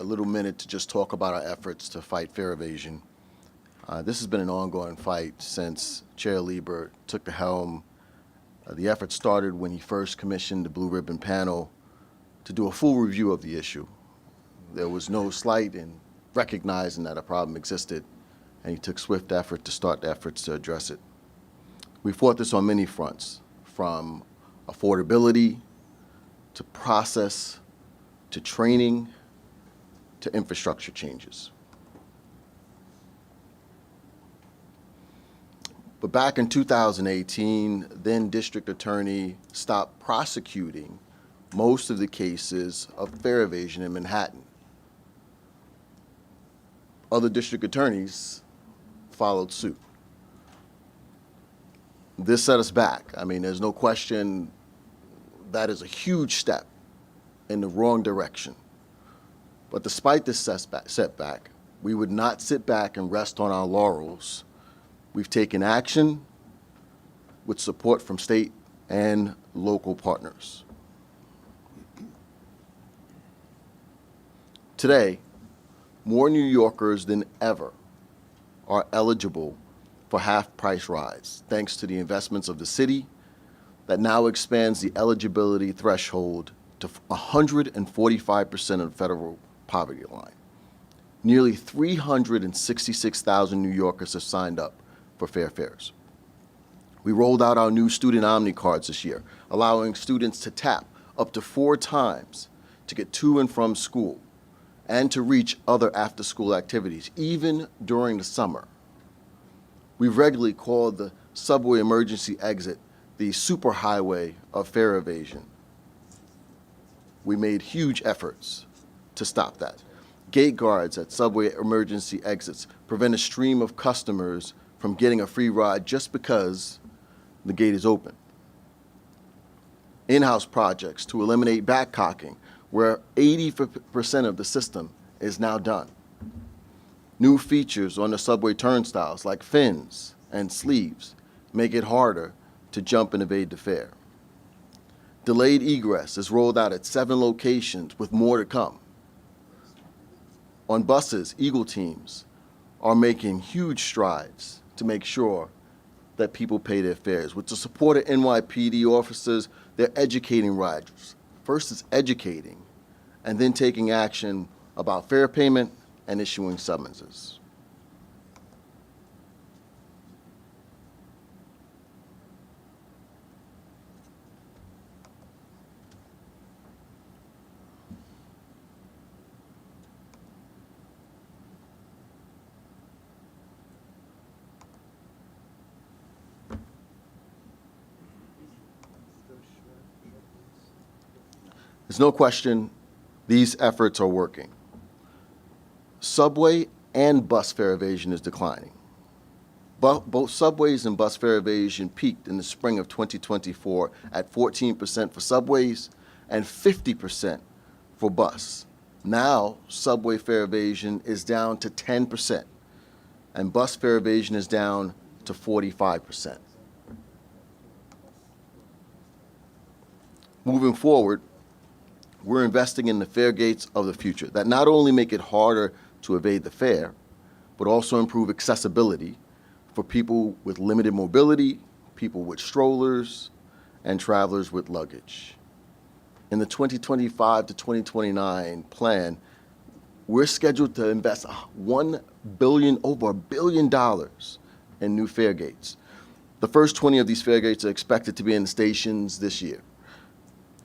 Speaker 12: little minute to just talk about our efforts to fight fare evasion. This has been an ongoing fight since Chair Liebert took the helm. The effort started when he first commissioned the Blue Ribbon Panel to do a full review of the issue. There was no slight in recognizing that a problem existed, and he took swift effort to start the efforts to address it. We fought this on many fronts, from affordability to process to training to infrastructure changes. But back in 2018, then District Attorney stopped prosecuting most of the cases of fare evasion in Manhattan. Other district attorneys followed suit. This set us back. I mean, there's no question that is a huge step in the wrong direction. But despite this setback, we would not sit back and rest on our laurels. We've taken action with support from state and local partners. Today, more New Yorkers than ever are eligible for half-price rides, thanks to the investments of the city that now expands the eligibility threshold to 145% of the federal poverty line. Nearly 366,000 New Yorkers have signed up for fair fares. We rolled out our new student Omni cards this year, allowing students to tap up to 4 times to get to and from school and to reach other after-school activities, even during the summer. We regularly call the subway emergency exit the superhighway of fare evasion. We made huge efforts to stop that. Gate guards at subway emergency exits prevent a stream of customers from getting a free ride just because the gate is open. In-house projects to eliminate backcocking, where 80% of the system is now done. New features on the subway turnstiles like fins and sleeves make it harder to jump and evade the fare. Delayed egress is rolled out at 7 locations with more to come. On buses, Eagle teams are making huge strides to make sure that people pay their fares. With the support of NYPD officers, they're educating riders. First is educating, and then taking action about fare payment and issuing summonses. There's no question these efforts are working. Subway and bus fare evasion is declining. Both subways and bus fare evasion peaked in the spring of 2024 at 14% for subways and 50% for bus. Now, subway fare evasion is down to 10%, and bus fare evasion is down to 45%. Moving forward, we're investing in the fare gates of the future that not only make it harder to evade the fare, but also improve accessibility for people with limited mobility, people with strollers, and travelers with luggage. In the 2025 to 2029 plan, we're scheduled to invest over $1 billion in new fare gates. The first 20 of these fare gates are expected to be in the stations this year.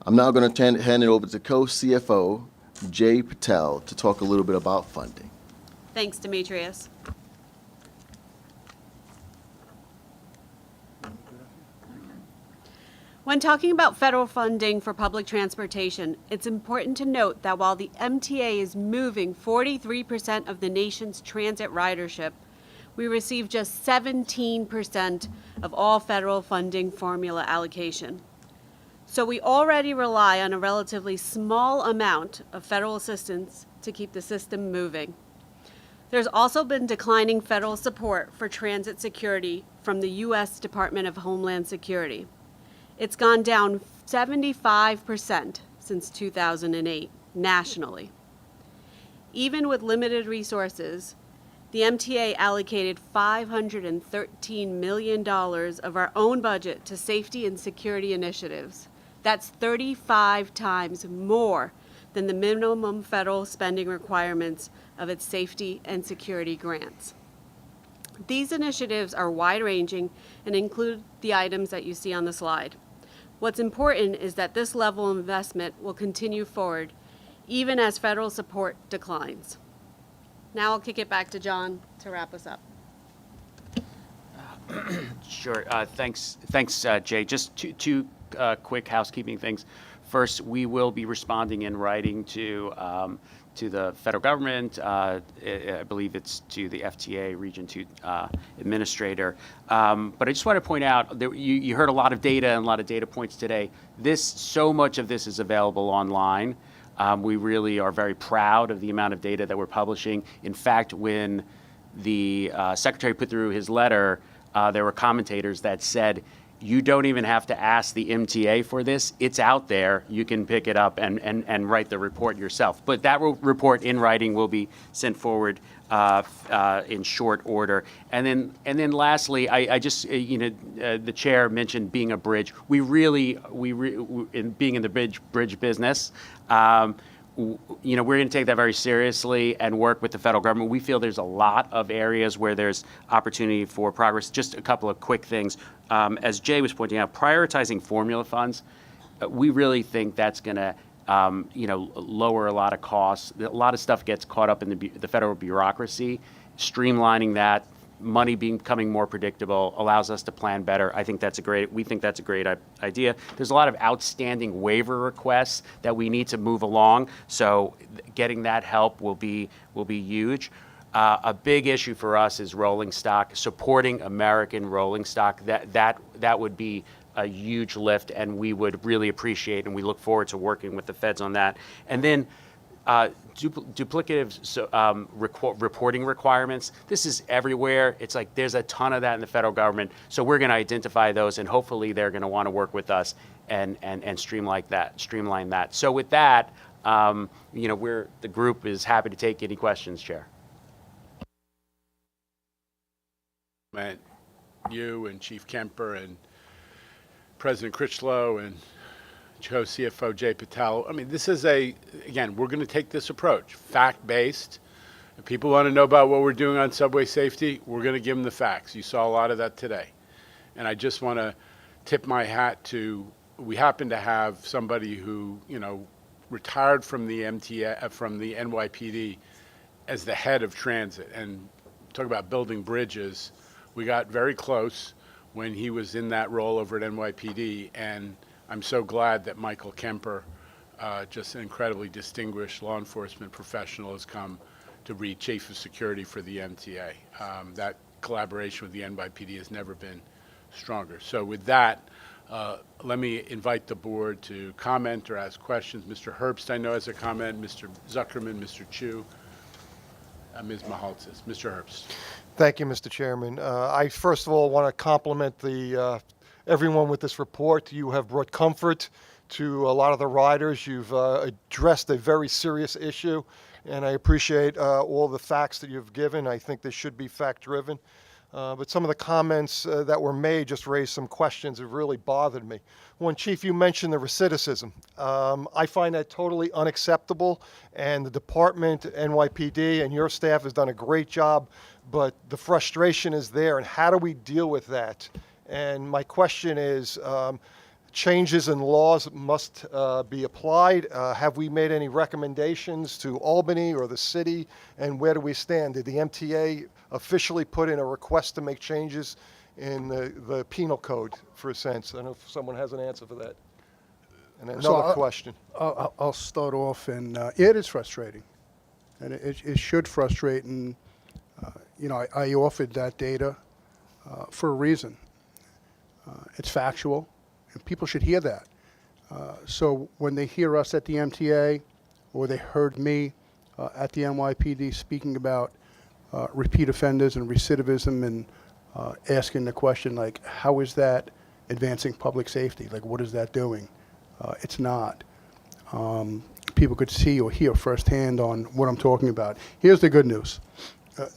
Speaker 12: I'm now going to hand it over to co-CFO Jay Patel to talk a little bit about funding.
Speaker 13: Thanks, Demetrius. When talking about federal funding for public transportation, it's important to note that while the MTA is moving 43% of the nation's transit ridership, we receive just 17% of all federal funding formula allocation. So we already rely on a relatively small amount of federal assistance to keep the system moving. There's also been declining federal support for transit security from the U.S. Department of Homeland Security. It's gone down 75% since 2008 nationally. Even with limited resources, the MTA allocated $513 million of our own budget to safety and security initiatives. That's 35 times more than the minimum federal spending requirements of its safety and security grants. These initiatives are wide-ranging and include the items that you see on the slide. What's important is that this level of investment will continue forward, even as federal support declines. Now I'll kick it back to John to wrap us up.
Speaker 10: Sure. Thanks, Jay. Just two quick housekeeping things. First, we will be responding in writing to the federal government. I believe it's to the FTA Region 2 administrator. But I just want to point out that you heard a lot of data and a lot of data points today. So much of this is available online. We really are very proud of the amount of data that we're publishing. In fact, when the secretary put through his letter, there were commentators that said, you don't even have to ask the MTA for this. It's out there. You can pick it up and write the report yourself. But that report in writing will be sent forward in short order. And then lastly, I just the chair mentioned being a bridge. We in being in the bridge business. We're going to take that very seriously and work with the federal government. We feel there's a lot of areas where there's opportunity for progress. Just a couple of quick things. As Jay was pointing out, prioritizing formula funds we really think that's going to lower a lot of costs. A lot of stuff gets caught up in the federal bureaucracy. Streamlining that, money becoming more predictable, allows us to plan better. We think that's a great idea. There's a lot of outstanding waiver requests that we need to move along, so getting that help will be huge. A big issue for us is rolling stock, supporting American rolling stock. That would be a huge lift, and we would really appreciate, and we look forward to working with the feds on that. And then duplicative reporting requirements. This is everywhere. It's like there's a ton of that in the federal government. So we're going to identify those, and hopefully they're going to want to work with us and streamline that. So with that, the group is happy to take any questions, Chair.
Speaker 9: You and Chief Kemper and President Critchlow and co-CFO Jay Patel. I mean, this is again, we're going to take this approach, fact-based. If people want to know about what we're doing on subway safety, we're going to give them the facts. You saw a lot of that today. And I just want to tip my hat to, we happen to have somebody who, retired from the from the NYPD as the head of transit. And talk about building bridges. We got very close when he was in that role over at NYPD, and I'm so glad that Michael Kemper, just an incredibly distinguished law enforcement professional, has come to be Chief of Security for the MTA. That collaboration with the NYPD has never been stronger. So with that, let me invite the board to comment or ask questions. Mr. Herbst, I know, has a comment. Mr. Zuckerman, Mr. Chu, Ms. Mahaltzis. Mr. Herbst.
Speaker 14: Thank you, Mr. Chairman. I first of all want to compliment everyone with this report. You have brought comfort to a lot of the riders. You've addressed a very serious issue, and I appreciate all the facts that you've given. I think they should be fact-driven. But some of the comments that were made just raised some questions that really bothered me. One, Chief, you mentioned the recidivism. I find that totally unacceptable, and the department, NYPD, and your staff has done a great job, but the frustration is there, and how do we deal with that? And my question is, changes in laws must be applied. Have we made any recommendations to Albany or the city, and where do we stand? Did the MTA officially put in a request to make changes in the penal code, for a sense? I don't know if someone has an answer for that. And another question.
Speaker 11: I'll start off, and it is frustrating, and it should frustrate. And I offered that data for a reason. It's factual, and people should hear that. So when they hear us at the MTA, or they heard me at the NYPD speaking about repeat offenders and recidivism, and asking the question, like, how is that advancing public safety? Like, what is that doing? It's not. People could see or hear firsthand on what I'm talking about. Here's the good news.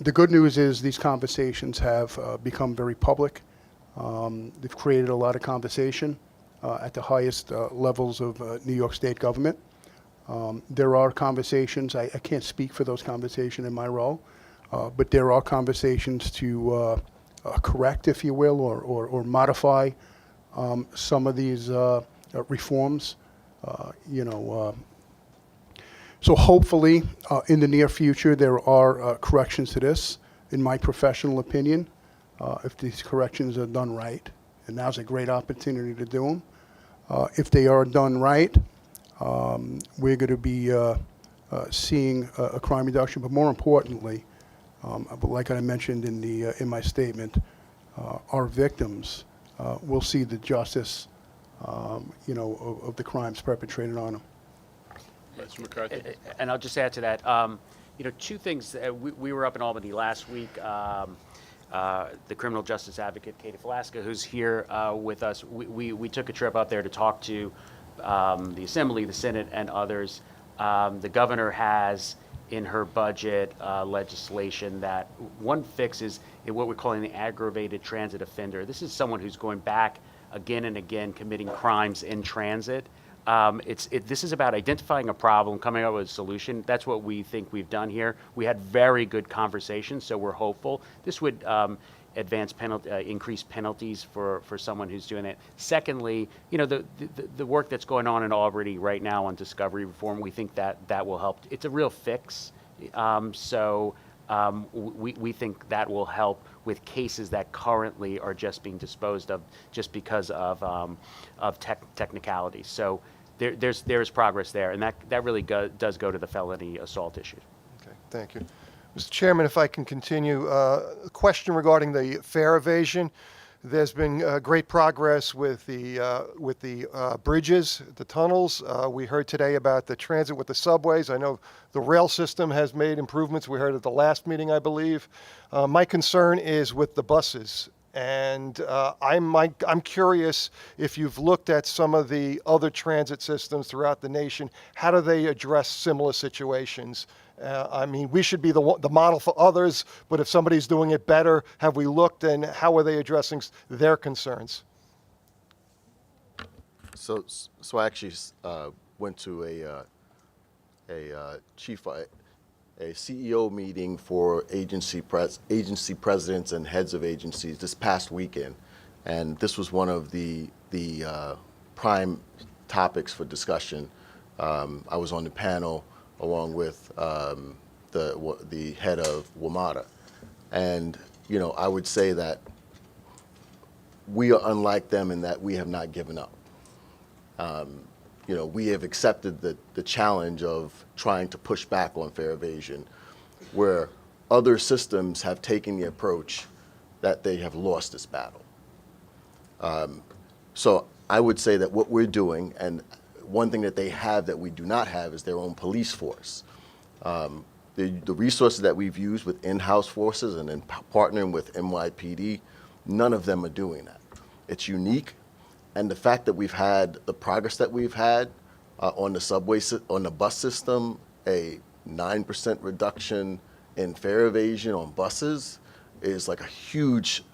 Speaker 11: The good news is these conversations have become very public. They've created a lot of conversation at the highest levels of New York State government. There are conversations, I can't speak for those conversations in my role, but there are conversations to correct, if you will, or modify some of these reforms. So hopefully, in the near future, there are corrections to this, in my professional opinion, if these corrections are done right. And now's a great opportunity to do them. If they are done right, we're going to be seeing a crime reduction. But more importantly, like I mentioned in my statement, our victims will see the justice, of the crimes perpetrated on them.
Speaker 9: Mr. McCarthy.
Speaker 10: And I'll just add to that. Two things. We were up in Albany last week. The criminal justice advocate, Katie Falaska, who's here with us, we took a trip up there to talk to the Assembly, the Senate, and others. The governor has in her budget legislation that one fix is what we're calling the aggravated transit offender. This is someone who's going back again and again committing crimes in transit. This is about identifying a problem, coming up with a solution. That's what we think we've done here. We had very good conversations, so we're hopeful. This would advanced penalty, increased penalties for someone who's doing it. Secondly, you know, the work that's going on in Albany right now on discovery reform, we think that will help. It's a real fix. We think that will help with cases that currently are just being disposed of just because of technicalities. So there's progress there, and that really does go to the felony assault issue.
Speaker 14: Okay, thank you. Mr. Chairman, if I can continue, a question regarding the fare evasion. There's been great progress with the bridges, the tunnels. We heard today about the transit with the subways. I know the rail system has made improvements. We heard at the last meeting, I believe. My concern is with the buses. And I'm curious if you've looked at some of the other transit systems throughout the nation. How do they address similar situations? I mean, we should be the model for others, but if somebody's doing it better, have we looked, and how are they addressing their concerns?
Speaker 12: So I actually went to a CEO meeting for agency presidents and heads of agencies this past weekend, and this was one of the prime topics for discussion. I was on the panel along with the head of WMATA, and you know, I would say that we are unlike them in that we have not given up. You know, we have accepted the challenge of trying to push back on fare evasion, where other systems have taken the approach that they have lost this battle. So I would say that what we're doing, and one thing that they have that we do not have, is their own police force. The resources that we've used with in-house forces and then partnering with NYPD, none of them are doing that. It's unique. And the fact that we've had the progress that we've had on the bus system, a 9% reduction in fare evasion on buses, is like a huge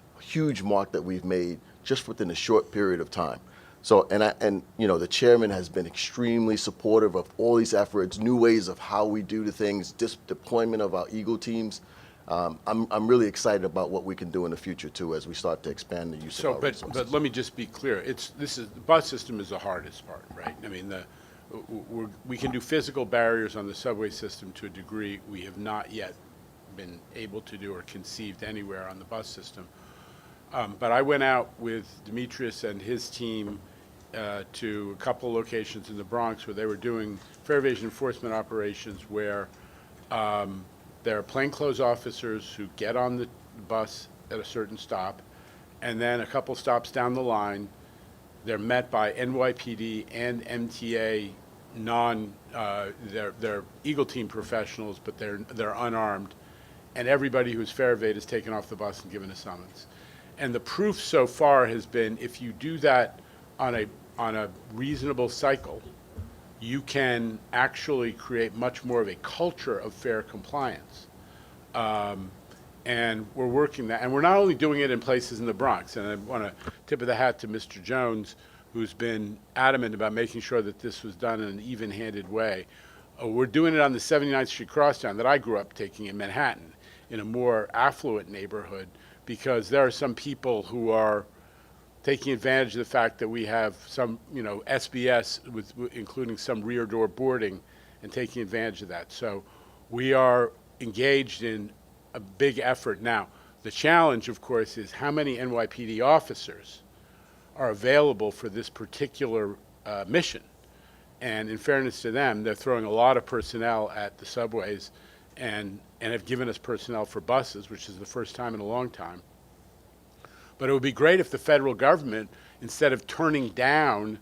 Speaker 12: mark that we've made just within a short period of time. So, and you know, the chairman has been extremely supportive of all these efforts, new ways of how we do the things, deployment of our Eagle teams. I'm really excited about what we can do in the future too, as we start to expand the use of our resources.
Speaker 9: But let me just be clear. The bus system is the hardest part, right? I mean, we can do physical barriers on the subway system to a degree we have not yet been able to do or conceived anywhere on the bus system. But I went out with Demetrius and his team to a couple locations in the Bronx where they were doing fare evasion enforcement operations where there are plainclothes officers who get on the bus at a certain stop, and then a couple stops down the line, they're met by NYPD and MTA they're Eagle Team professionals, but they're unarmed, and everybody who's fare evade is taken off the bus and given a summons. And the proof so far has been, if you do that on a reasonable cycle, you can actually create much more of a culture of fare compliance. And we're working that. And we're not only doing it in places in the Bronx, and I want to tip of the hat to Mr. Jones, who's been adamant about making sure that this was done in an even-handed way. We're doing it on the 79th Street crosstown that I grew up taking in Manhattan, in a more affluent neighborhood, because there are some people who are taking advantage of the fact that we have some, you know, SBS, including some rear door boarding, and taking advantage of that. So we are engaged in a big effort. Now, the challenge, of course, is how many NYPD officers are available for this particular mission. And in fairness to them, they're throwing a lot of personnel at the subways and have given us personnel for buses, which is the first time in a long time. But it would be great if the federal government, instead of turning down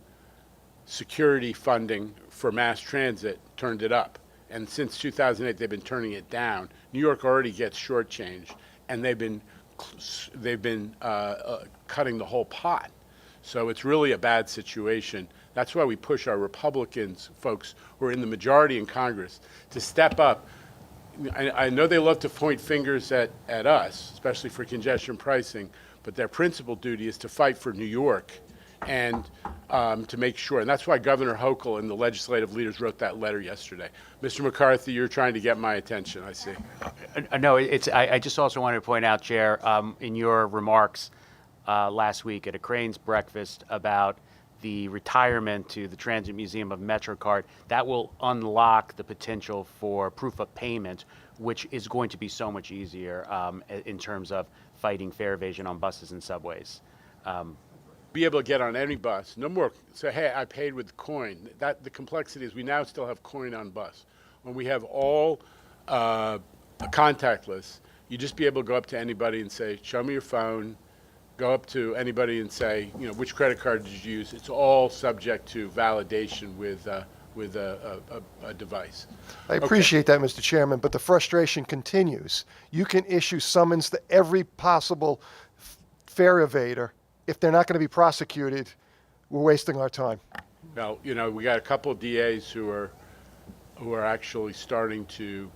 Speaker 9: security funding for mass transit, turned it up. And since 2008, they've been turning it down. New York already gets shortchanged, and they've been cutting the whole pot. So it's really a bad situation. That's why we push our Republicans, folks who are in the majority in Congress, to step up. I know they love to point fingers at us, especially for congestion pricing, but their principal duty is to fight for New York and to make sure. And that's why Governor Hochul and the legislative leaders wrote that letter yesterday. Mr. McCarthy, you're trying to get my attention, I see.
Speaker 10: No, I just also wanted to point out, Chair, in your remarks last week at a Crane's breakfast about the retirement to the Transit Museum of MetroCard, that will unlock the potential for proof of payment, which is going to be so much easier in terms of fighting fare evasion on buses and subways.
Speaker 9: Be able to get on any bus. No more say, hey, I paid with coin. That the complexity is we now still have coin on bus. When we have all contactless, you just be able to go up to anybody and say, show me your phone. Go up to anybody and say, you know, which credit card did you use? It's all subject to validation with a device.
Speaker 14: I appreciate that, Mr. Chairman, but the frustration continues. You can issue summons to every possible fare evader. If they're not going to be prosecuted, we're wasting our time.
Speaker 9: Well, you know, we got a couple of DAs who are actually starting to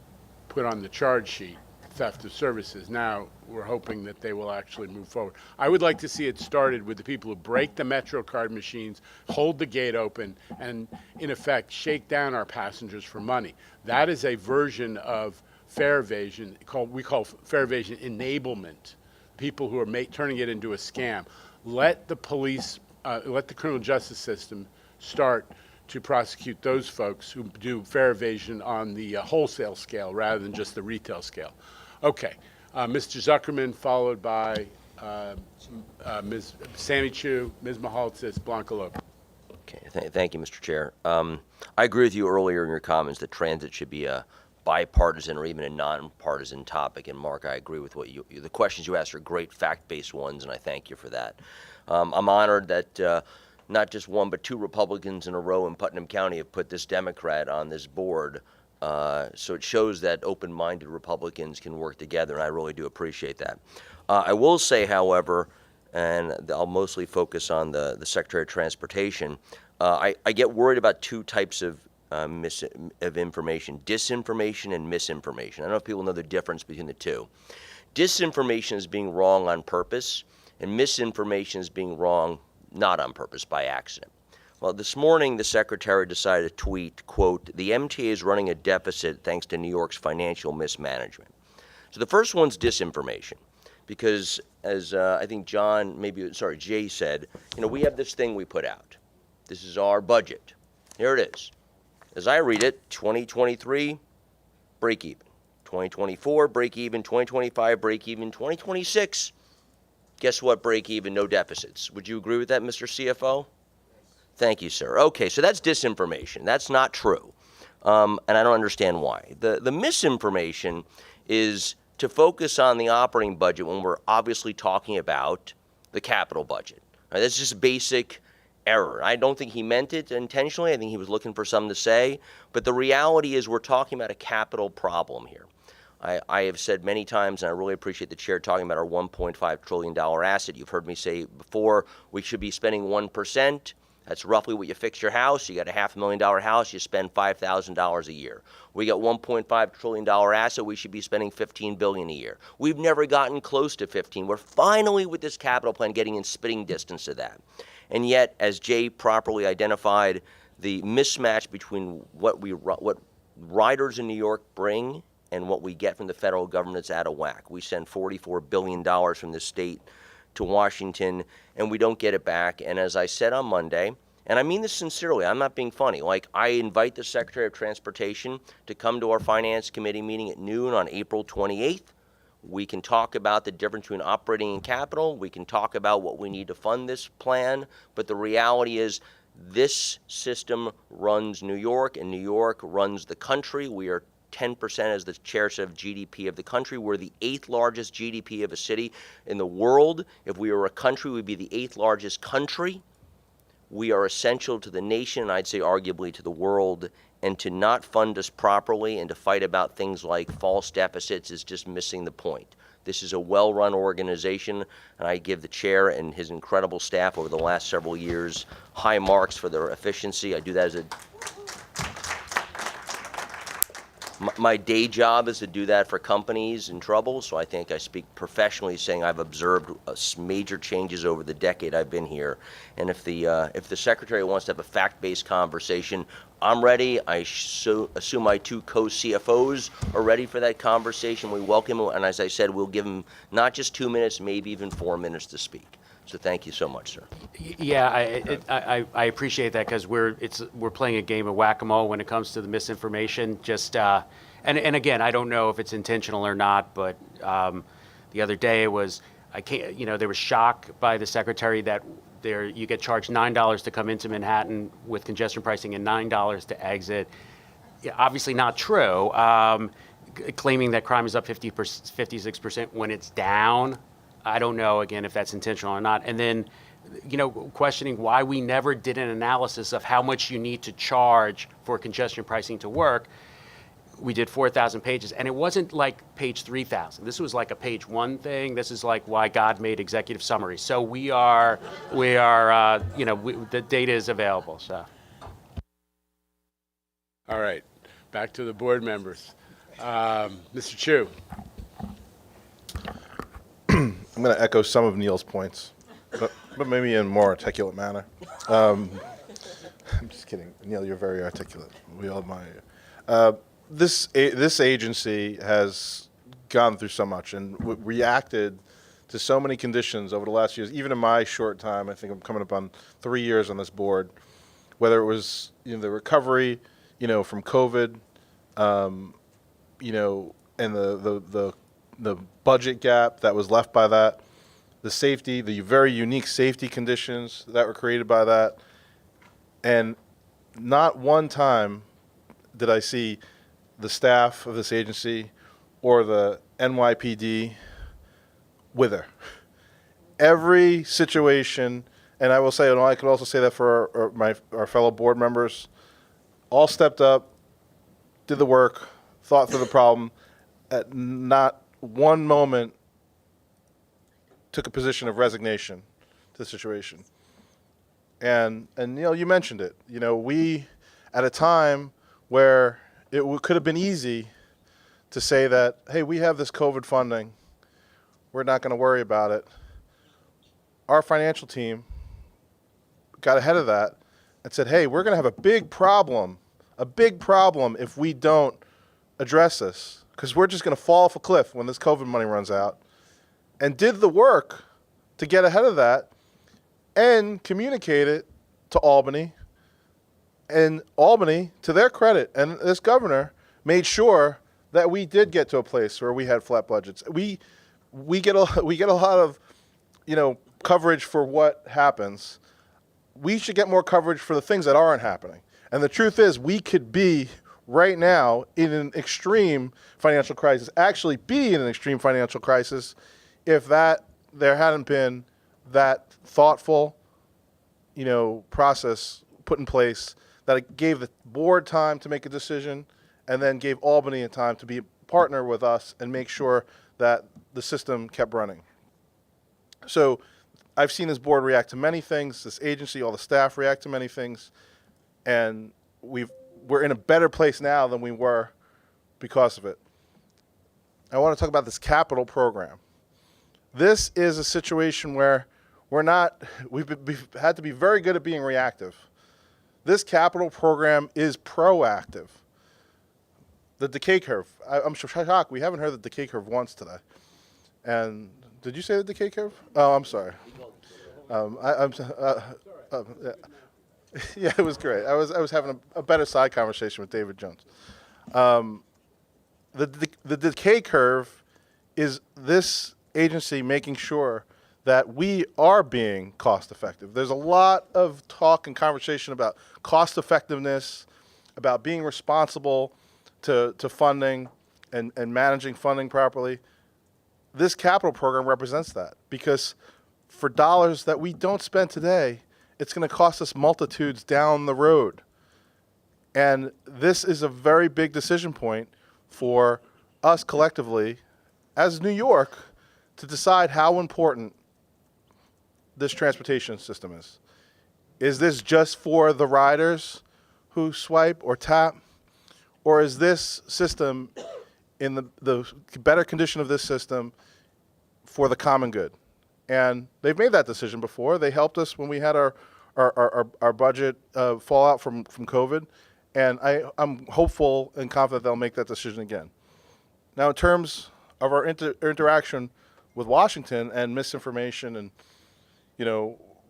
Speaker 9: put on the charge sheet theft of services. Now we're hoping that they will actually move forward. I would like to see it started with the people who break the MetroCard machines, hold the gate open, and in effect shake down our passengers for money. That is a version of fare evasion we call fare evasion enablement. People who are turning it into a scam. Let the police, let the criminal justice system start to prosecute those folks who do fare evasion on the wholesale scale rather than just the retail scale. Okay, Mr. Zuckerman, followed by Ms. Sammy Chu, Ms. Mahaltzis, Blanca Lopez.
Speaker 15: Okay, thank you, Mr. Chair. I agree with you earlier in your comments that transit should be a bipartisan or even a nonpartisan topic. And Mark, I agree with what the questions you asked are great fact-based ones, and I thank you for that. I'm honored that not just one but two Republicans in a row in Putnam County have put this Democrat on this board. So it shows that open-minded Republicans can work together, and I really do appreciate that. I will say, however, and I'll mostly focus on the Secretary of Transportation, I get worried about two types of information: disinformation and misinformation. I don't know if people know the difference between the two. Disinformation is being wrong on purpose, and misinformation is being wrong not on purpose, by accident. Well, this morning, the Secretary decided to tweet, quote, "The MTA is running a deficit thanks to New York's financial mismanagement." So the first one's disinformation, because as I think Jay said, you know, we have this thing we put out. This is our budget. Here it is. As I read it, 2023, break even. 2024, break even. 2025, break even. 2026, guess what, break even, no deficits. Would you agree with that, Mr. CFO? Thank you, sir. Okay, so that's disinformation. That's not true, and I don't understand why. The misinformation is to focus on the operating budget when we're obviously talking about the capital budget. Right, that's just basic error. I don't think he meant it intentionally. I think he was looking for something to say, but the reality is we're talking about a capital problem here. I have said many times, and I really appreciate the chair talking about our $1.5 trillion asset. You've heard me say before, we should be spending 1%. That's roughly what you fix your house. You got a $500,000 house, you spend $5,000 a year. We got $1.5 trillion asset, we should be spending $15 billion a year. We've never gotten close to 15. We're finally, with this capital plan, getting in spitting distance of that. And yet, as Jay properly identified, the mismatch between what riders in New York bring and what we get from the federal government is out of whack. We send $44 billion from the state to Washington, and we don't get it back. And as I said on Monday, and I mean this sincerely, I'm not being funny, like I invite the Secretary of Transportation to come to our Finance Committee meeting at noon on April 28th. We can talk about the difference between operating and capital. We can talk about what we need to fund this plan. But the reality is this system runs New York, and New York runs the country. We are 10%, as the chair said, of GDP of the country. We're the 8th largest GDP of a city in the world. If we were a country, we'd be the 8th largest country. We are essential to the nation, and I'd say arguably to the world. And to not fund us properly and to fight about things like false deficits is just missing the point. This is a well-run organization, and I give the chair and his incredible staff over the last several years high marks for their efficiency. I do that as a My day job is to do that for companies in trouble, so I think I speak professionally saying I've observed major changes over the decade I've been here. And if the secretary wants to have a fact-based conversation, I'm ready. I assume my two co-CFOs are ready for that conversation. We welcome him, and as I said, we'll give him not just 2 minutes, maybe even 4 minutes to speak. So thank you so much, sir.
Speaker 10: Yeah, I appreciate that, because we're playing a game of whack-a-mole when it comes to the misinformation. And again, I don't know if it's intentional or not, but the other day there was shock by the secretary that you get charged $9 to come into Manhattan with congestion pricing and $9 to exit. Yeah, obviously not true. Claiming that crime is up 56% when it's down. I don't know, again, if that's intentional or not. And then, questioning why we never did an analysis of how much you need to charge for congestion pricing to work. We did 4,000 pages, and it wasn't like page 3,000. This was like a page 1 thing. This is like why God made executive summaries. So the data is available, so.
Speaker 9: All right, back to the board members. Mr. Chu.
Speaker 16: I'm going to echo some of Neil's points, but maybe in a more articulate manner. I'm just kidding. Neil, you're very articulate. We all admire you. This agency has gone through so much and reacted to so many conditions over the last years. Even in my short time, I think I'm coming up on 3 years on this board, whether it was the recovery, from COVID, and the budget gap that was left by that, the safety, the very unique safety conditions that were created by that. And not one time did I see the staff of this agency or the NYPD wither. Every situation, and I will say, and I could also say that for our fellow board members, all stepped up, did the work, thought through the problem, at not one moment took a position of resignation to the situation. And Neil, you mentioned it. We, at a time where it could have been easy to say that, hey, we have this COVID funding, we're not going to worry about it. Our financial team got ahead of that and said, hey, we're going to have a big problem if we don't address this, because we're just going to fall off a cliff when this COVID money runs out, and did the work to get ahead of that and communicate it to Albany. And Albany, to their credit, and this governor, made sure that we did get to a place where we had flat budgets. We get a lot of coverage for what happens. We should get more coverage for the things that aren't happening. And the truth is, we could be right now in an extreme financial crisis, actually be in an extreme financial crisis, if there hadn't been that thoughtful, process put in place that it gave the board time to make a decision and then gave Albany a time to be a partner with us and make sure that the system kept running. So I've seen this board react to many things, this agency, all the staff react to many things, and we're in a better place now than we were because of it. I want to talk about this capital program. This is a situation where we've had to be very good at being reactive. This capital program is proactive. The decay curve, I'm shocked we haven't heard the decay curve once today. And did you say the decay curve? Oh, I'm sorry. Yeah, it was great. I was having a better side conversation with David Jones. The decay curve is this agency making sure that we are being cost effective. There's a lot of talk and conversation about cost effectiveness, about being responsible to funding and managing funding properly. This capital program represents that, because for dollars that we don't spend today, it's going to cost us multitudes down the road. And this is a very big decision point for us collectively as New York to decide how important this transportation system is. Is this just for the riders who swipe or tap? Or is this system in the better condition of this system for the common good? And they've made that decision before. They helped us when we had our budget fallout from COVID. And I'm hopeful and confident they'll make that decision again. Now, in terms of our interaction with Washington and misinformation and,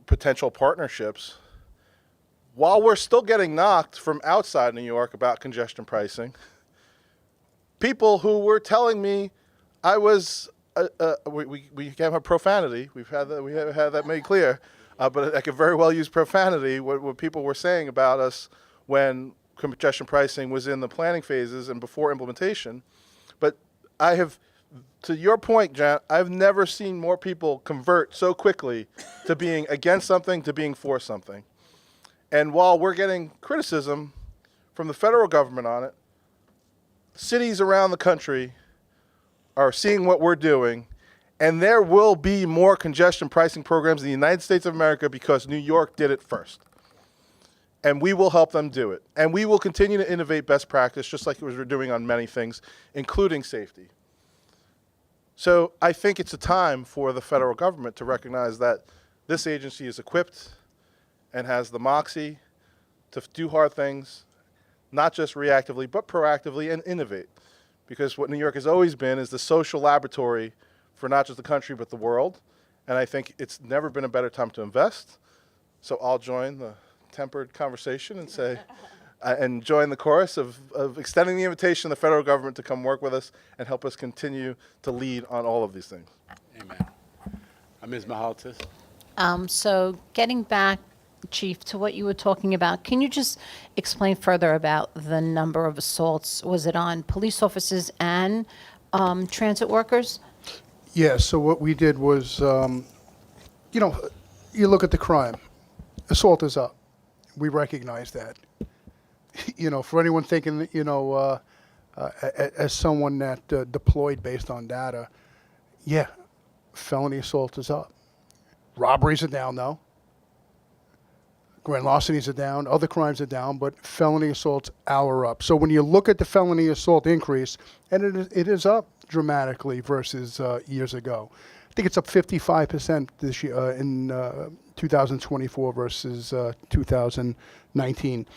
Speaker 16: potential partnerships, while we're still getting knocked from outside New York about congestion pricing, people who were telling me I was, we can't have profanity. We have had that made clear, but I could very well use profanity. What people were saying about us when congestion pricing was in the planning phases and before implementation. But I have, to your point, Jan, I've never seen more people convert so quickly to being against something to being for something. And while we're getting criticism from the federal government on it, cities around the country are seeing what we're doing, and there will be more congestion pricing programs in the United States of America because New York did it first. And we will help them do it. And we will continue to innovate best practice, just like we're doing on many things, including safety. So I think it's a time for the federal government to recognize that this agency is equipped and has the moxie to do hard things, not just reactively, but proactively, and innovate. Because what New York has always been is the social laboratory for not just the country, but the world. And I think it's never been a better time to invest. So I'll join the tempered conversation and say, and join the chorus of extending the invitation to the federal government to come work with us and help us continue to lead on all of these things.
Speaker 9: Amen. Ms. Mahaltis.
Speaker 17: So getting back, Chief, to what you were talking about, can you just explain further about the number of assaults? Was it on police officers and transit workers?
Speaker 11: Yeah, so what we did was, you look at the crime. Assault is up. We recognize that. For anyone thinking, as someone that deployed based on data, yeah, felony assault is up. Robberies are down, though. Grand larcenies are down. Other crimes are down, but felony assaults are up. So when you look at the felony assault increase, and it is up dramatically versus years ago. I think it's up 55% this year in 2024 versus 2019.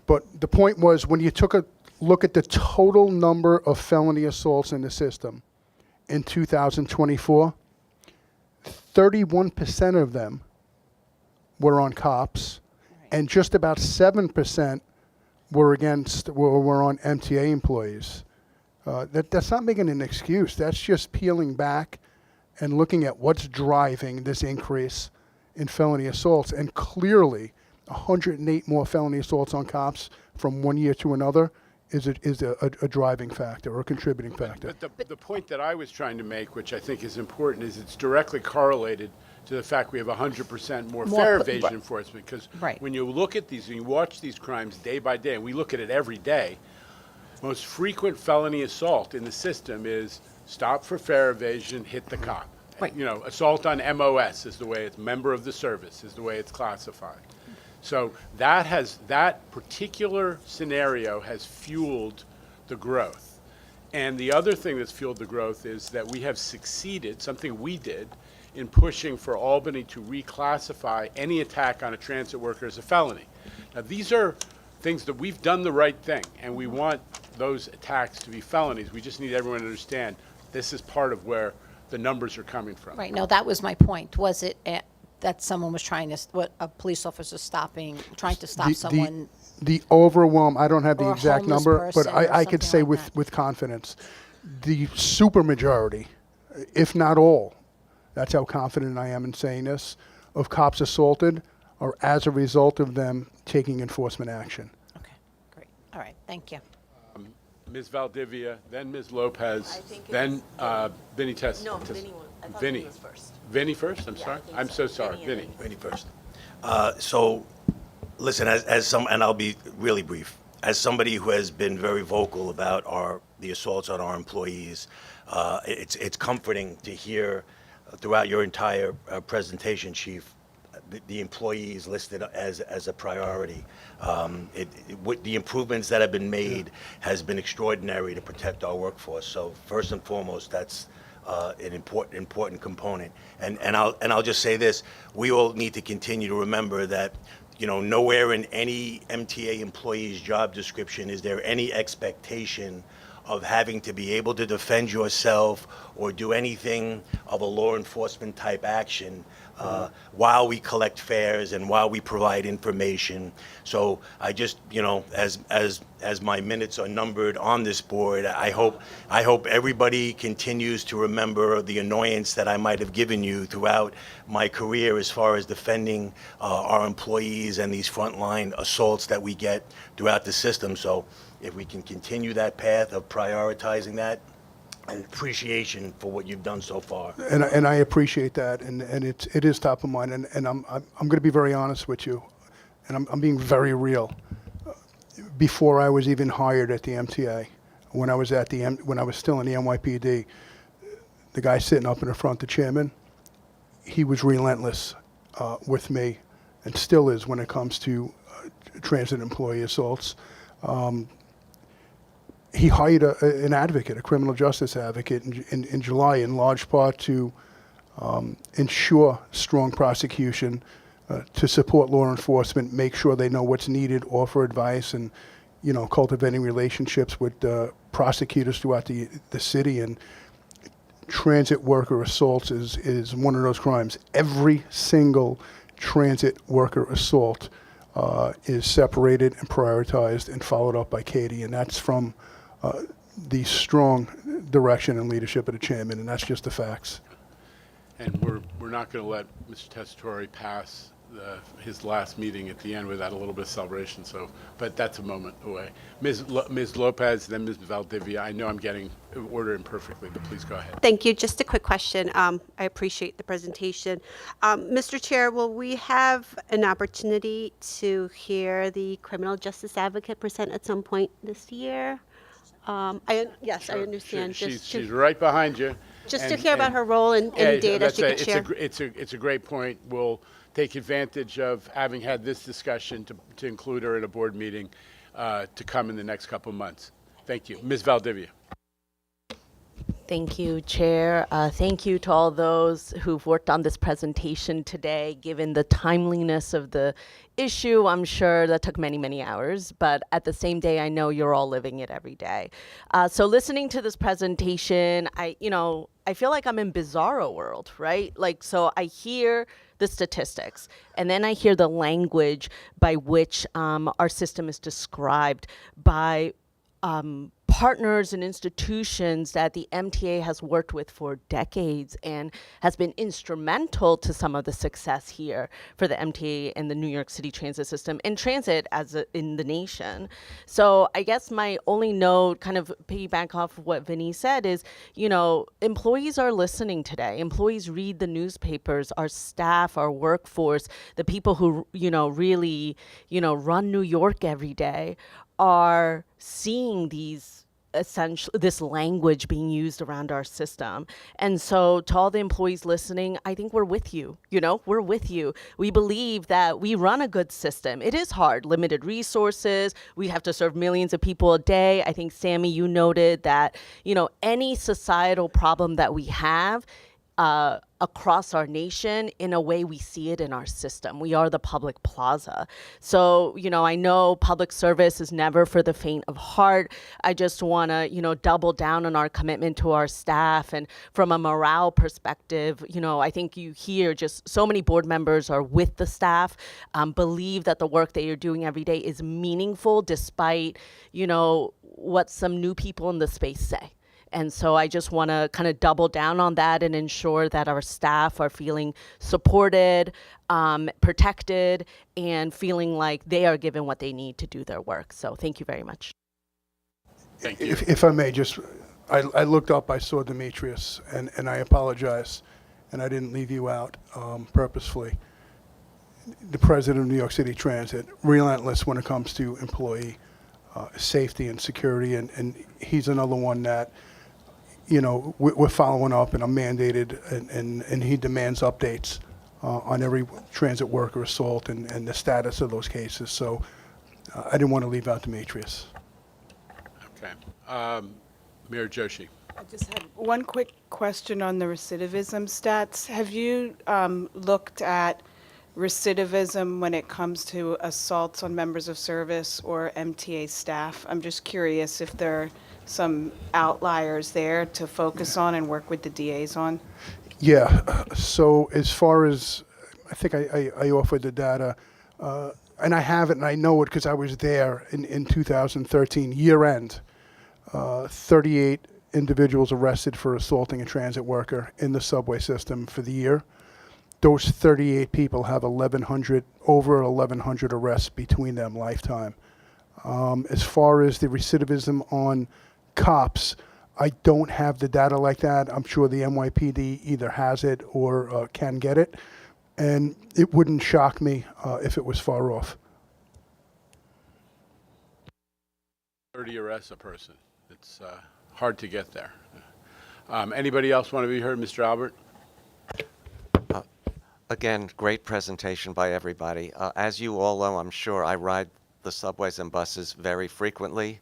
Speaker 11: But the point was, when you took a look at the total number of felony assaults in the system in 2024, 31% of them were on cops, and just about 7% were on MTA employees. That's not making an excuse. That's just peeling back and looking at what's driving this increase in felony assaults. And clearly, 108 more felony assaults on cops from one year to another is a driving factor or a contributing factor.
Speaker 9: But the point that I was trying to make, which I think is important, is it's directly correlated to the fact we have 100% more fare evasion enforcement. Because when you look at these and you watch these crimes day by day, and we look at it every day, most frequent felony assault in the system is stop for fare evasion, hit the cop. Right. Assault on MOS is the way it's, member of the service is the way it's classified. So that particular scenario has fueled the growth. And the other thing that's fueled the growth is that we have succeeded, something we did, in pushing for Albany to reclassify any attack on a transit worker as a felony. Now, these are things that we've done the right thing, and we want those attacks to be felonies. We just need everyone to understand this is part of where the numbers are coming from.
Speaker 17: Right. No, that was my point. Was it that someone was a police officer trying to stop someone?
Speaker 11: The overwhelm, I don't have the
Speaker 17: Or a
Speaker 11: exact
Speaker 17: homeless
Speaker 11: number, but
Speaker 17: person or
Speaker 11: I could
Speaker 17: something
Speaker 11: say
Speaker 17: like
Speaker 11: with confidence, the supermajority, if not all, that's how confident I am in saying this, of cops assaulted are as a result of them taking enforcement action.
Speaker 17: Okay, great. All right, thank you.
Speaker 9: Ms. Valdivia, then Ms. Lopez, then Vinny Test.
Speaker 18: No, Vinny won. I thought
Speaker 9: Vinny.
Speaker 18: Vinny was first.
Speaker 9: Vinny first? I'm sorry.
Speaker 18: I think
Speaker 9: I'm so sorry.
Speaker 18: Vinny
Speaker 9: Vinny.
Speaker 18: and
Speaker 19: Vinny first. So, listen, and I'll be really brief. As somebody who has been very vocal about the assaults on our employees, it's comforting to hear throughout your entire presentation, Chief, the employees listed as a priority. The improvements that have been made has been extraordinary to protect our workforce. So first and foremost, that's an important component. And I'll just say this: we all need to continue to remember that, nowhere in any MTA employee's job description is there any expectation of having to be able to defend yourself or do anything of a law enforcement type action while we collect fares and while we provide information. So I just, as my minutes are numbered on this board, I hope everybody continues to remember the annoyance that I might have given you throughout my career as far as defending our employees and these frontline assaults that we get throughout the system. So if we can continue that path of prioritizing that, and appreciation for what you've done so far.
Speaker 11: And I appreciate that, and it is top of mind. And I'm going to be very honest with you, and I'm being very real. Before I was even hired at the MTA, when I was still in the NYPD, the guy sitting up in the front, the chairman, he was relentless with me, and still is when it comes to transit employee assaults. He hired an advocate, a criminal justice advocate, in July, in large part to ensure strong prosecution, to support law enforcement, make sure they know what's needed, offer advice, and cultivating relationships with prosecutors throughout the city. And transit worker assaults is one of those crimes. Every single transit worker assault is separated and prioritized and followed up by Katie, and that's from the strong direction and leadership of the chairman, and that's just the facts.
Speaker 9: And we're not going to let Mr. Tessitore pass his last meeting at the end without a little bit of celebration. So, but that's a moment away. Ms. Lopez, then Ms. Valdivia. I know I'm getting order imperfectly, but please go ahead.
Speaker 18: Thank you. Just a quick question. I appreciate the presentation. Mr. Chair, will we have an opportunity to hear the criminal justice advocate present at some point this year? Yes,
Speaker 9: Sure.
Speaker 18: I understand.
Speaker 9: She's right behind you.
Speaker 18: Just to hear about her role and any data she could share.
Speaker 9: It's a great point. We'll take advantage of having had this discussion to include her at a board meeting to come in the next couple of months. Thank you. Ms. Valdivia.
Speaker 20: Thank you, Chair. Thank you to all those who've worked on this presentation today. Given the timeliness of the issue, I'm sure that took many, many hours, but at the same day, I know you're all living it every day. So listening to this presentation, I feel like I'm in bizarro world, right? So I hear the statistics, and then I hear the language by which our system is described by partners and institutions that the MTA has worked with for decades and has been instrumental to some of the success here for the MTA and the New York City transit system and transit in the nation. So I guess my only note, kind of piggyback off of what Vinny said, is, employees are listening today. Employees read the newspapers, our staff, our workforce, the people who, really, run New York every day are seeing this language being used around our system. And so to all the employees listening, I think we're with you. We're with you. We believe that we run a good system. It is hard, limited resources. We have to serve millions of people a day. I think, Sammy, you noted that, any societal problem that we have across our nation, in a way we see it in our system. We are the public plaza. So, I know public service is never for the faint of heart. I just want to, double down on our commitment to our staff. And from a morale perspective, I think you hear just so many board members are with the staff, believe that the work that you're doing every day is meaningful despite, what some new people in the space say. And so I just want to kind of double down on that and ensure that our staff are feeling supported, protected, and feeling like they are given what they need to do their work. So thank you very much.
Speaker 9: Thank you.
Speaker 11: If I may, I looked up, I saw Demetrius, and I apologize, and I didn't leave you out purposefully. The president of New York City Transit, relentless when it comes to employee safety and security, and he's another one that, we're following up, and I'm mandated, and he demands updates on every transit worker assault and the status of those cases. So I didn't want to leave out Demetrius.
Speaker 9: Okay. Mayor Joshi.
Speaker 2: I just had one quick question on the recidivism stats. Have you looked at recidivism when it comes to assaults on members of service or MTA staff? I'm just curious if there are some outliers there to focus on and work with the DAs on.
Speaker 11: Yeah, so as far as, I think I offered the data, and I have it and I know it because I was there in 2013, year end, 38 individuals arrested for assaulting a transit worker in the subway system for the year. Those 38 people have over 1,100 arrests between them lifetime. As far as the recidivism on cops, I don't have the data like that. I'm sure the NYPD either has it or can get it. And it wouldn't shock me if it was far off.
Speaker 9: 30 arrests a person. It's hard to get there. Anybody else want to be heard? Mr. Albert?
Speaker 21: Again, great presentation by everybody. As you all know, I'm sure I ride the subways and buses very frequently,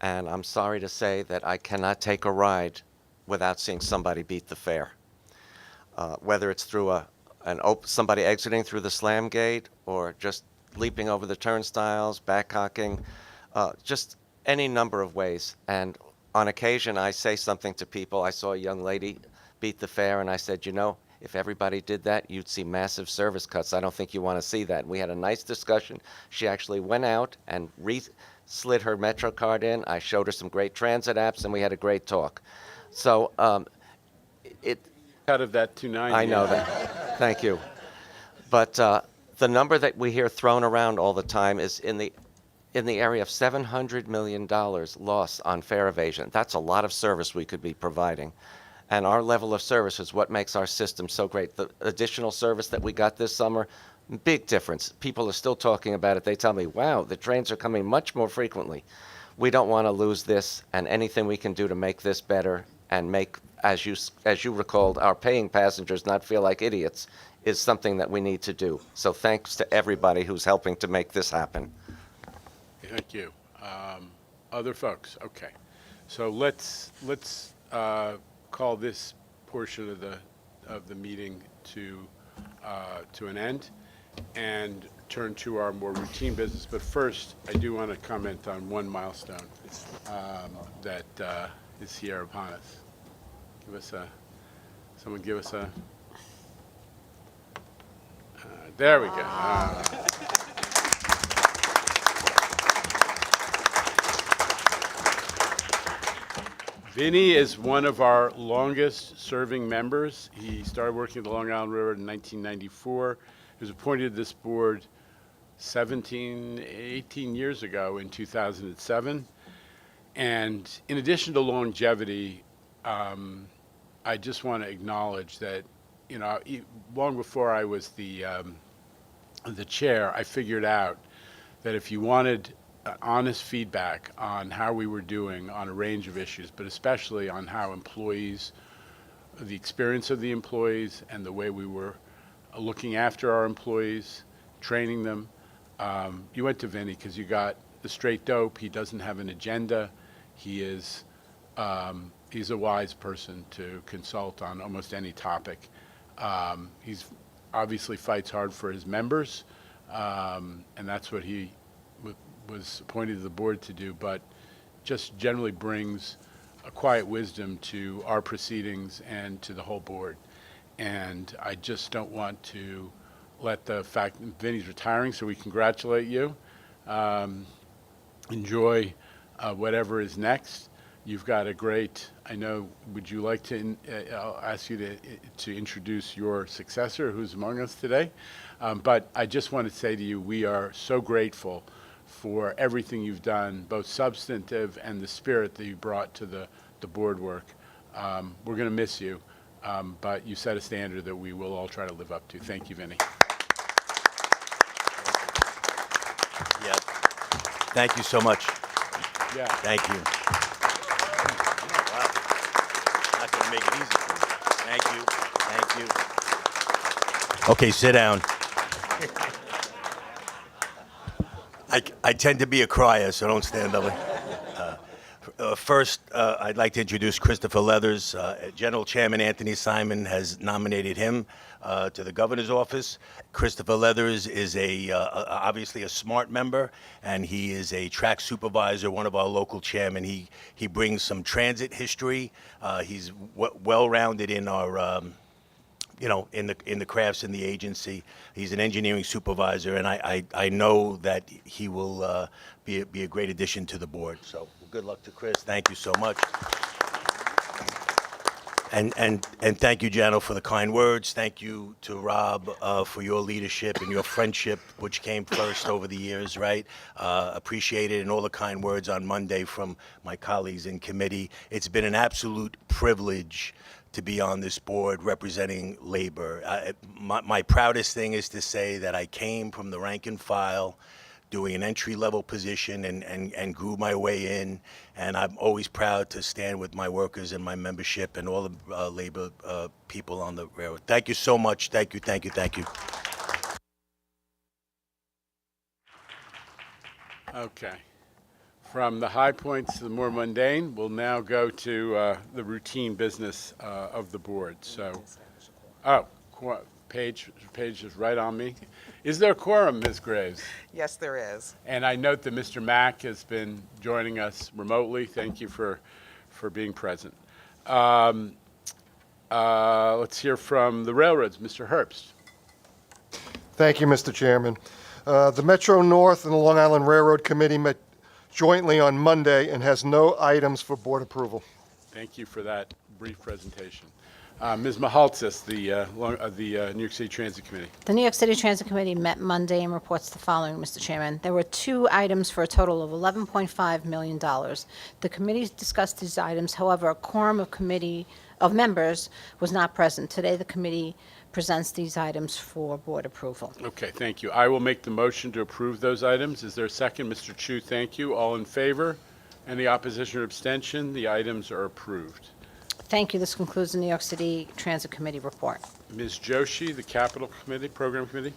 Speaker 21: and I'm sorry to say that I cannot take a ride without seeing somebody beat the fare. Whether it's through somebody exiting through the slam gate or just leaping over the turnstiles, backhocking, just any number of ways. And on occasion, I say something to people. I saw a young lady beat the fare, and I said, you know, if everybody did that, you'd see massive service cuts. I don't think you want to see that. And we had a nice discussion. She actually went out and slid her Metro card in. I showed her some great transit apps, and we had a great talk. So
Speaker 9: Out of that 290.
Speaker 21: I know that. Thank you. But the number that we hear thrown around all the time is in the area of $700 million loss on fare evasion. That's a lot of service we could be providing. And our level of service is what makes our system so great. The additional service that we got this summer, big difference. People are still talking about it. They tell me, wow, the trains are coming much more frequently. We don't want to lose this, and anything we can do to make this better and make, as you recalled, our paying passengers not feel like idiots is something that we need to do. So thanks to everybody who's helping to make this happen.
Speaker 9: Thank you. Other folks? Okay. So let's call this portion of the meeting to an end and turn to our more routine business. But first, I do want to comment on one milestone that is here upon us. Someone give us a. There we go. Vinny is one of our longest serving members. He started working at the Long Island Railroad in 1994. He was appointed to this board 18 years ago in 2007. And in addition to longevity, I just want to acknowledge that, you know, long before I was the chair, I figured out that if you wanted honest feedback on how we were doing on a range of issues, but especially on how employees, the experience of the employees and the way we were looking after our employees, training them, you went to Vinny because you got the straight dope. He doesn't have an agenda. He is, he's a wise person to consult on almost any topic. He's obviously fights hard for his members, and that's what he was appointed to the board to do, but just generally brings a quiet wisdom to our proceedings and to the whole board. And I just don't want to let the fact that Vinny's retiring, so we congratulate you. Enjoy whatever is next. You've got a great, I know, would you like to, I'll ask you to introduce your successor who's among us today. But I just want to say to you, we are so grateful for everything you've done, both substantive and the spirit that you brought to the board work. We're going to miss you, but you set a standard that we will all try to live up to. Thank you, Vinny.
Speaker 19: Yeah. Thank you so much.
Speaker 9: Yeah.
Speaker 19: Thank you. Wow. Not going to make it easy for you. Thank you. Thank you. Okay, sit down. I tend to be a crier, so don't stand up. First, I'd like to introduce Christopher Leathers. General Chairman Anthony Simon has nominated him to the governor's office. Christopher Leathers is obviously a smart member, and he is a track supervisor, one of our local chairmen. He brings some transit history. He's well-rounded in our in the crafts in the agency. He's an engineering supervisor, and I know that he will be a great addition to the board. So good luck to Chris. Thank you so much. And thank you, Jano, for the kind words. Thank you to Rob for your leadership and your friendship, which came first over the years, right? Appreciate it, and all the kind words on Monday from my colleagues in committee. It's been an absolute privilege to be on this board representing labor. My proudest thing is to say that I came from the rank and file, doing an entry-level position and grew my way in, and I'm always proud to stand with my workers and my membership and all the labor people on the railroad. Thank you so much. Thank you, thank you, thank you.
Speaker 9: Okay. From the high points to the more mundane, we'll now go to the routine business of the board. So, Paige is right on me. Is there a quorum, Ms. Graves?
Speaker 1: Yes, there is.
Speaker 9: And I note that Mr. Mack has been joining us remotely. Thank you for being present. Let's hear from the railroads. Mr. Herbst.
Speaker 14: Thank you, Mr. Chairman. The Metro North and the Long Island Railroad Committee met jointly on Monday and has no items for board approval.
Speaker 9: Thank you for that brief presentation. Ms. Mahaltzis, the New York City Transit Committee.
Speaker 17: The New York City Transit Committee met Monday and reports the following, Mr. Chairman. There were 2 items for a total of $11.5 million. The committee discussed these items. However, a quorum of members was not present. Today, the committee presents these items for board approval.
Speaker 9: Okay, thank you. I will make the motion to approve those items. Is there a second? Mr. Chu, thank you. All in favor? Any opposition or abstention? The items are approved.
Speaker 17: Thank you. This concludes the New York City Transit Committee report.
Speaker 9: Ms. Joshi, the Capital Committee, Program Committee.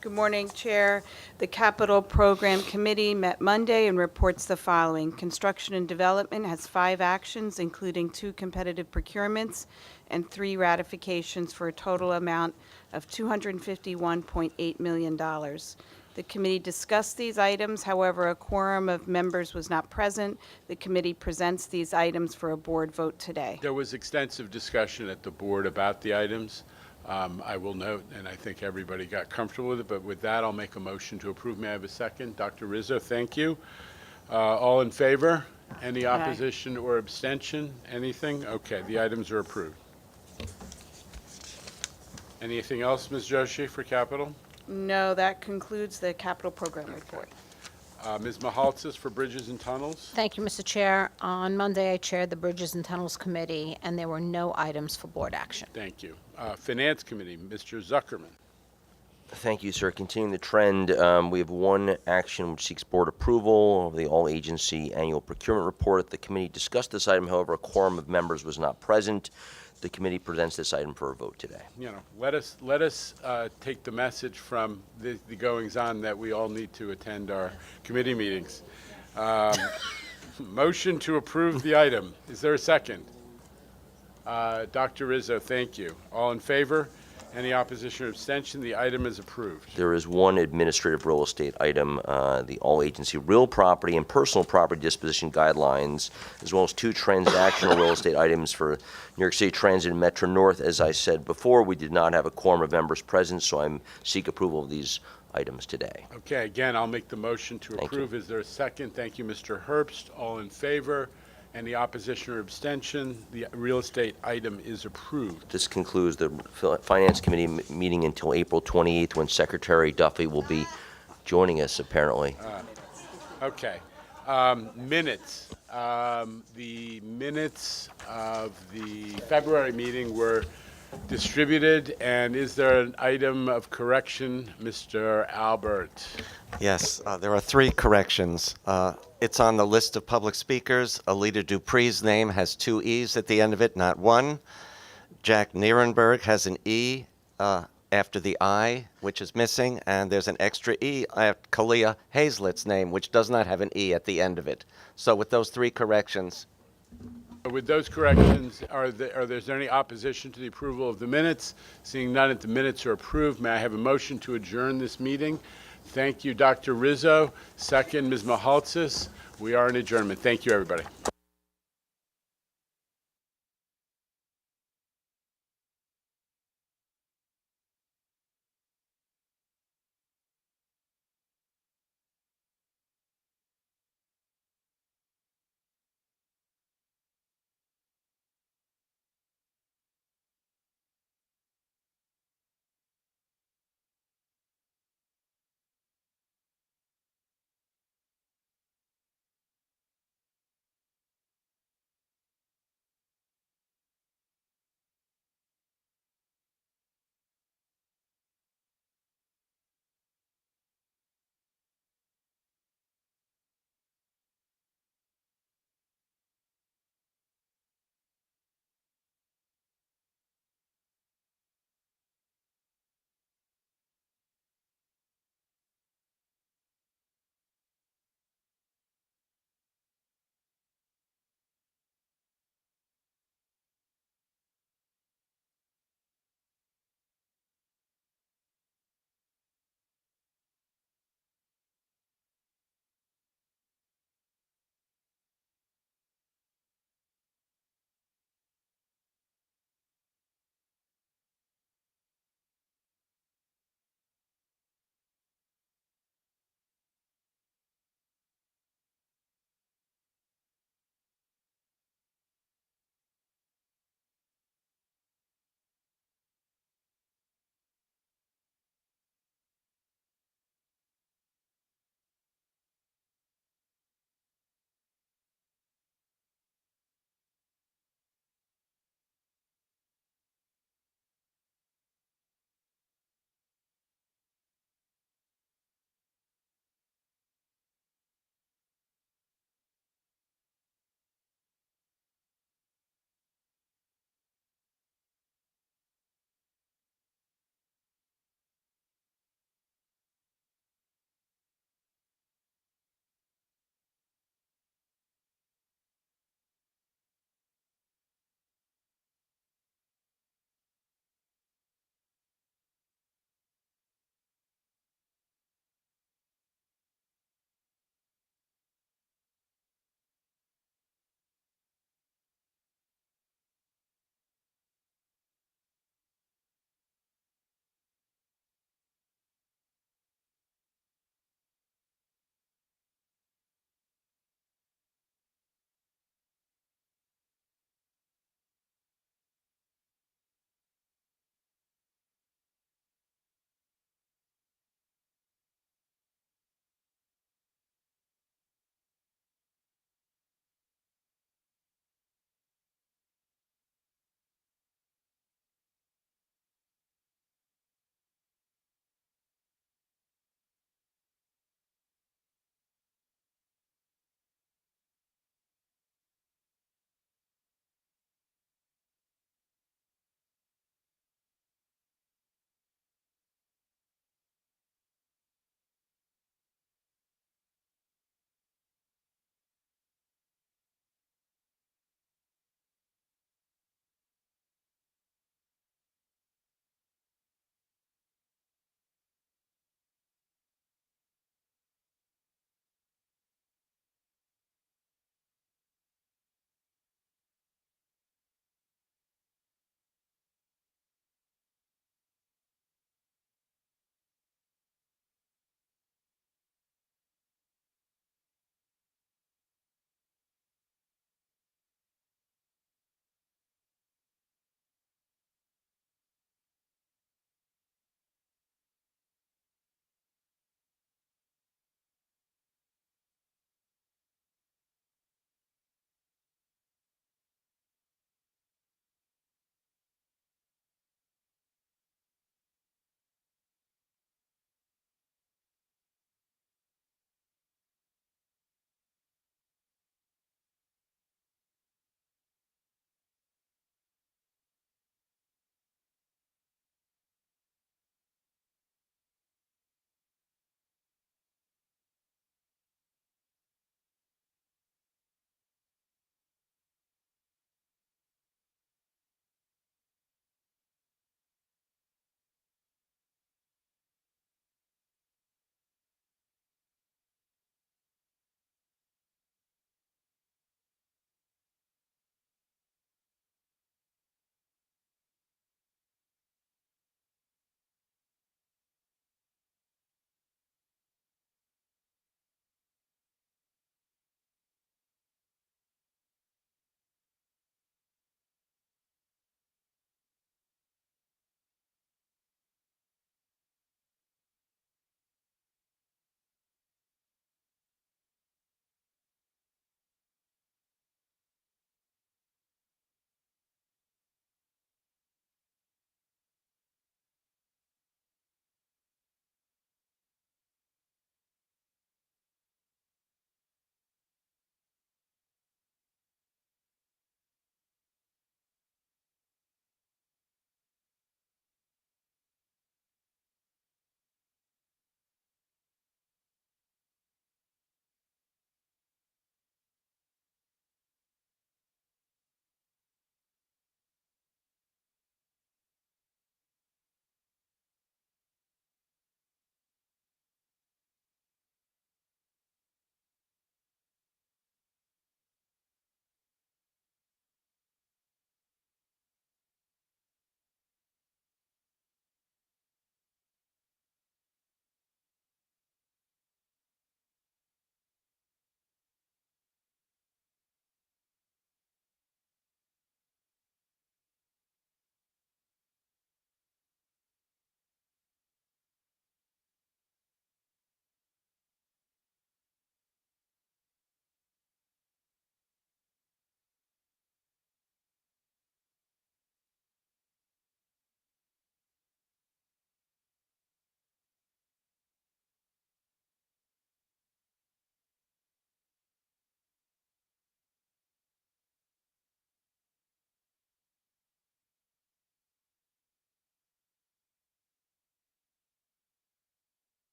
Speaker 2: Good morning, Chair. The Capital Program Committee met Monday and reports the following. Construction and Development has 5 actions, including 2 competitive procurements and 3 ratifications for a total amount of $251.8 million. The committee discussed these items. However, a quorum of members was not present. The committee presents these items for a board vote today.
Speaker 9: There was extensive discussion at the board about the items. I will note, and I think everybody got comfortable with it, but with that, I'll make a motion to approve. May I have a second? Dr. Rizzo, thank you. All in favor? Any opposition or abstention? Anything? Okay, the items are approved. Anything else, Ms. Joshi, for Capital?
Speaker 2: No, that concludes the Capital Program report.
Speaker 9: Ms. Mahaltzis for Bridges and Tunnels.
Speaker 17: Thank you, Mr. Chair. On Monday, I chaired the Bridges and Tunnels Committee, and there were no items for board action.
Speaker 9: Thank you. Finance Committee, Mr. Zuckerman.
Speaker 15: Thank you, sir. Continuing the trend, we have 1 action which seeks board approval of the all-agency annual procurement report. The committee discussed this item. However, a quorum of members was not present. The committee presents this item for a vote today.
Speaker 9: Let us take the message from the goings-on that we all need to attend our committee meetings. Motion to approve the item. Is there a second? Dr. Rizzo, thank you. All in favor? Any opposition or abstention? The item is approved.
Speaker 15: There is 1 administrative real estate item, the all-agency real property and personal property disposition guidelines, as well as 2 transactional real estate items for New York City Transit and Metro North. As I said before, we did not have a quorum of members present, so I seek approval of these items today.
Speaker 9: Okay, again, I'll make the motion to approve. Is there a second? Thank you, Mr. Herbst. All in favor? Any opposition or abstention? The real estate item is approved.
Speaker 15: This concludes the Finance Committee meeting until April 28th, when Secretary Duffy will be joining us, apparently.
Speaker 9: Okay. Minutes. The minutes of the February meeting were distributed, and is there an item of correction, Mr. Albert?
Speaker 21: Yes, there are 3 corrections. It's on the list of public speakers. Alita Dupree's name has 2 E's at the end of it, not 1. Jack Nierenberg has an E after the I, which is missing, and there's an extra E at Kalia Hazlett's name, which does not have an E at the end of it. So with those three corrections,
Speaker 9: With those corrections, are there any opposition to the approval of the minutes? Seeing none, the minutes are approved. May I have a motion to adjourn this meeting? Thank you, Dr. Rizzo. Second, Ms. Mahaltzis. We are in adjournment. Thank you, everybody.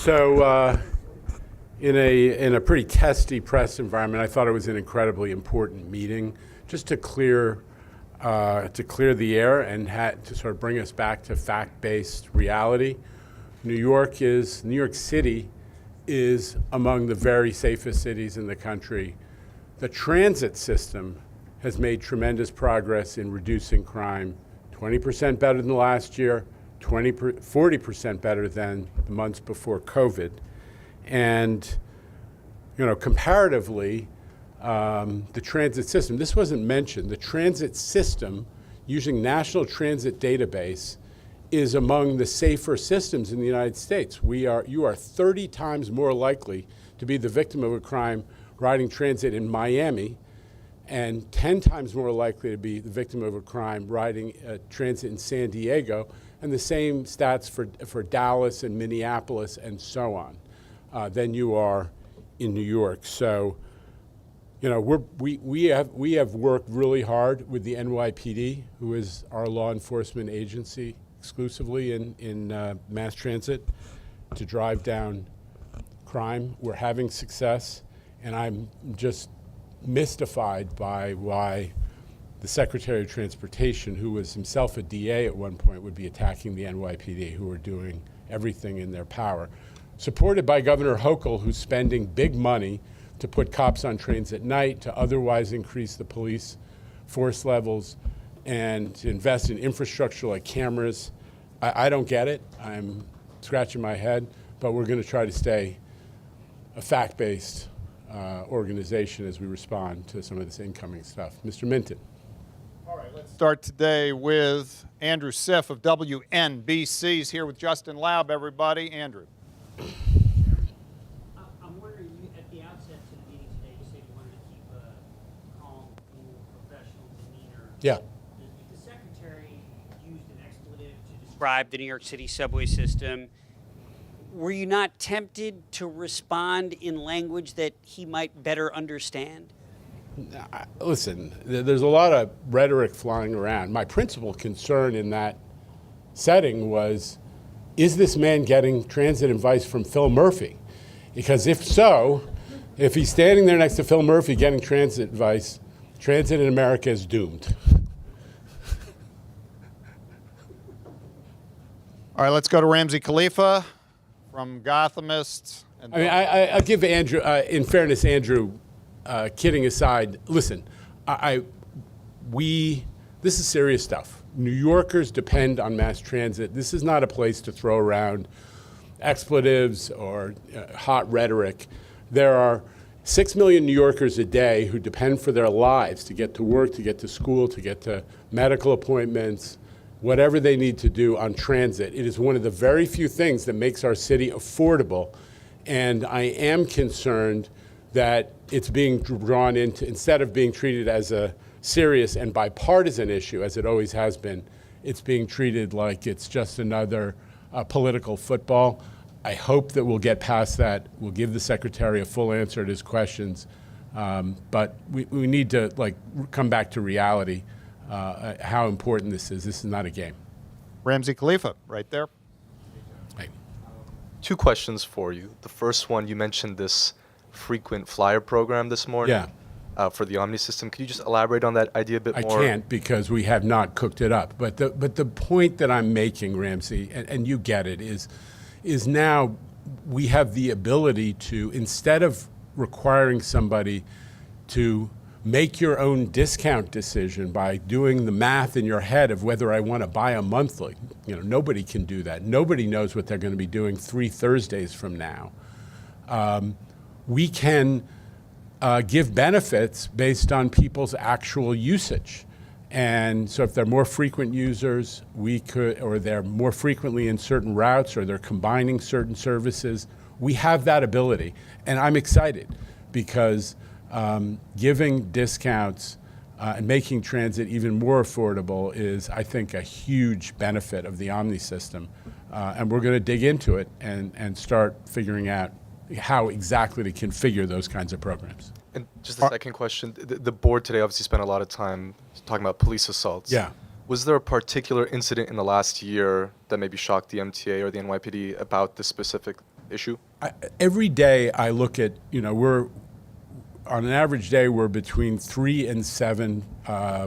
Speaker 9: So, in a pretty testy press environment, I thought it was an incredibly important meeting, just to clear the air and to sort of bring us back to fact-based reality. New York City is among the very safest cities in the country. The transit system has made tremendous progress in reducing crime, 20% better than last year, 40% better than the months before COVID. And, comparatively, the transit system, this wasn't mentioned, the transit system using National Transit Database is among the safer systems in the United States. You are 30 times more likely to be the victim of a crime riding transit in Miami, and 10 times more likely to be the victim of a crime riding transit in San Diego, and the same stats for Dallas and Minneapolis and so on, than you are in New York. So, we have worked really hard with the NYPD, who is our law enforcement agency exclusively in mass transit, to drive down crime. We're having success, and I'm just mystified by why the Secretary of Transportation, who was himself a DA at one point, would be attacking the NYPD, who are doing everything in their power. Supported by Governor Hochul, who's spending big money to put cops on trains at night, to otherwise increase the police force levels, and to invest in infrastructure like cameras. I don't get it. I'm scratching my head, but we're going to try to stay a fact-based organization as we respond to some of this incoming stuff. Mr. Minton.
Speaker 1: All right, let's start today with Andrew Siff of WNBC. He's here with Justin Laub, everybody. Andrew.
Speaker 22: I'm wondering, at the outset to the meeting today, you said you wanted to keep a calm, cool, professional demeanor.
Speaker 9: Yeah.
Speaker 22: The Secretary used an expletive to describe the New York City subway system. Were you not tempted to respond in language that he might better understand?
Speaker 9: Listen, there's a lot of rhetoric flying around. My principal concern in that setting was, is this man getting transit advice from Phil Murphy? Because if so, if he's standing there next to Phil Murphy getting transit advice, transit in America is doomed.
Speaker 1: All right, let's go to Ramsey Khalifa from Gothamist. And
Speaker 9: I'll give Andrew, in fairness, Andrew, kidding aside, listen, this is serious stuff. New Yorkers depend on mass transit. This is not a place to throw around expletives or hot rhetoric. There are 6 million New Yorkers a day who depend for their lives to get to work, to get to school, to get to medical appointments, whatever they need to do on transit. It is one of the very few things that makes our city affordable. And I am concerned that it's being drawn into, instead of being treated as a serious and bipartisan issue, as it always has been, it's being treated like it's just another political football. I hope that we'll get past that. We'll give the Secretary a full answer to his questions. But we need to come back to reality, how important this is. This is not a game.
Speaker 1: Ramsey Khalifa, right there.
Speaker 9: Hey.
Speaker 23: Two questions for you. The first one, you mentioned this frequent flyer program this morning.
Speaker 9: Yeah.
Speaker 23: For the Omni system. Can you just elaborate on that idea a bit more?
Speaker 9: I can't, because we have not cooked it up. But the point that I'm making, Ramsey, and you get it, is now we have the ability to, instead of requiring somebody to make your own discount decision by doing the math in your head of whether I want to buy a monthly. Nobody can do that. Nobody knows what they're going to be doing 3 Thursdays from now. We can give benefits based on people's actual usage. And so if they're more frequent users, or they're more frequently in certain routes, or they're combining certain services, we have that ability. And I'm excited because giving discounts and making transit even more affordable is, I think, a huge benefit of the Omni system. And we're going to dig into it and start figuring out how exactly to configure those kinds of programs.
Speaker 23: And just a second question. The board today obviously spent a lot of time talking about police assaults.
Speaker 9: Yeah.
Speaker 23: Was there a particular incident in the last year that maybe shocked the MTA or the NYPD about this specific
Speaker 4: issue?
Speaker 9: Every day I look at, we're, on an average day, we're between 3 and 7,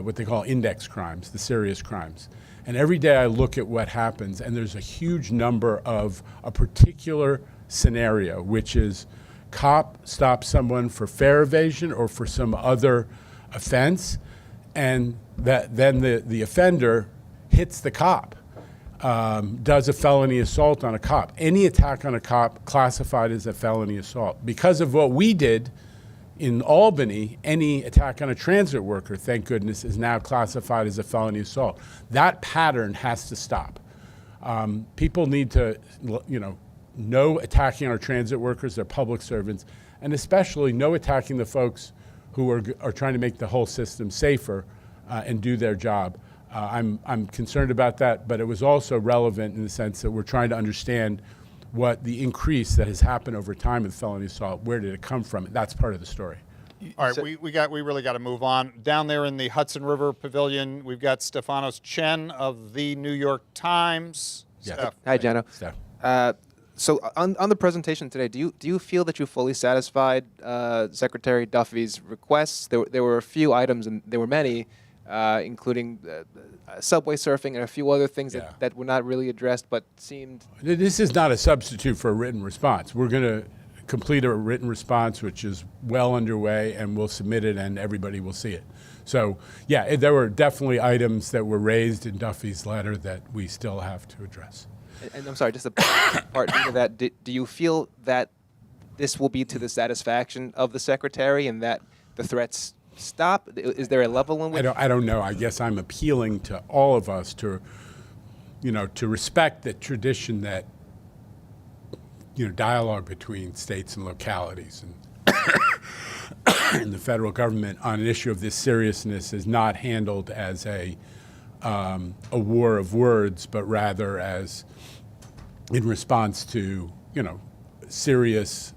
Speaker 9: what they call index crimes, the serious crimes. And every day I look at what happens, and there's a huge number of a particular scenario, which is cop stops someone for fare evasion or for some other offense, and then the offender hits the cop, does a felony assault on a cop. Any attack on a cop classified as a felony assault. Because of what we did in Albany, any attack on a transit worker, thank goodness, is now classified as a felony assault. That pattern has to stop. People need to, no attacking our transit workers, they're public servants, and especially no attacking the folks who are trying to make the whole system safer and do their job. I'm concerned about that, but it was also relevant in the sense that we're trying to understand what the increase that has happened over time with felony assault, where did it come from? That's part of the story.
Speaker 1: All right, we really got to move on. Down there in the Hudson River Pavilion, we've got Stefanos Chen of the New York Times.
Speaker 9: Yes.
Speaker 1: Steph.
Speaker 4: Hi, Jano.
Speaker 9: Steph.
Speaker 4: So on the presentation today, do you feel that you fully satisfied Secretary Duffy's requests? There were a few items, and there were many, including subway surfing and a few other things that were not really addressed, but seemed...
Speaker 9: This is not a substitute for a written response. We're going to complete a written response, which is well underway, and we'll submit it, and everybody will see it. So, yeah, there were definitely items that were raised in Duffy's letter that we still have to address.
Speaker 4: And I'm sorry, just a part of that. Do you feel that this will be to the satisfaction of the Secretary and that the threats stop? Is there a level in which...
Speaker 9: I don't know. I guess I'm appealing to all of us to respect the tradition that, dialogue between states and localities and the federal government on an issue of this seriousness is not handled as a war of words, but rather as in response to, serious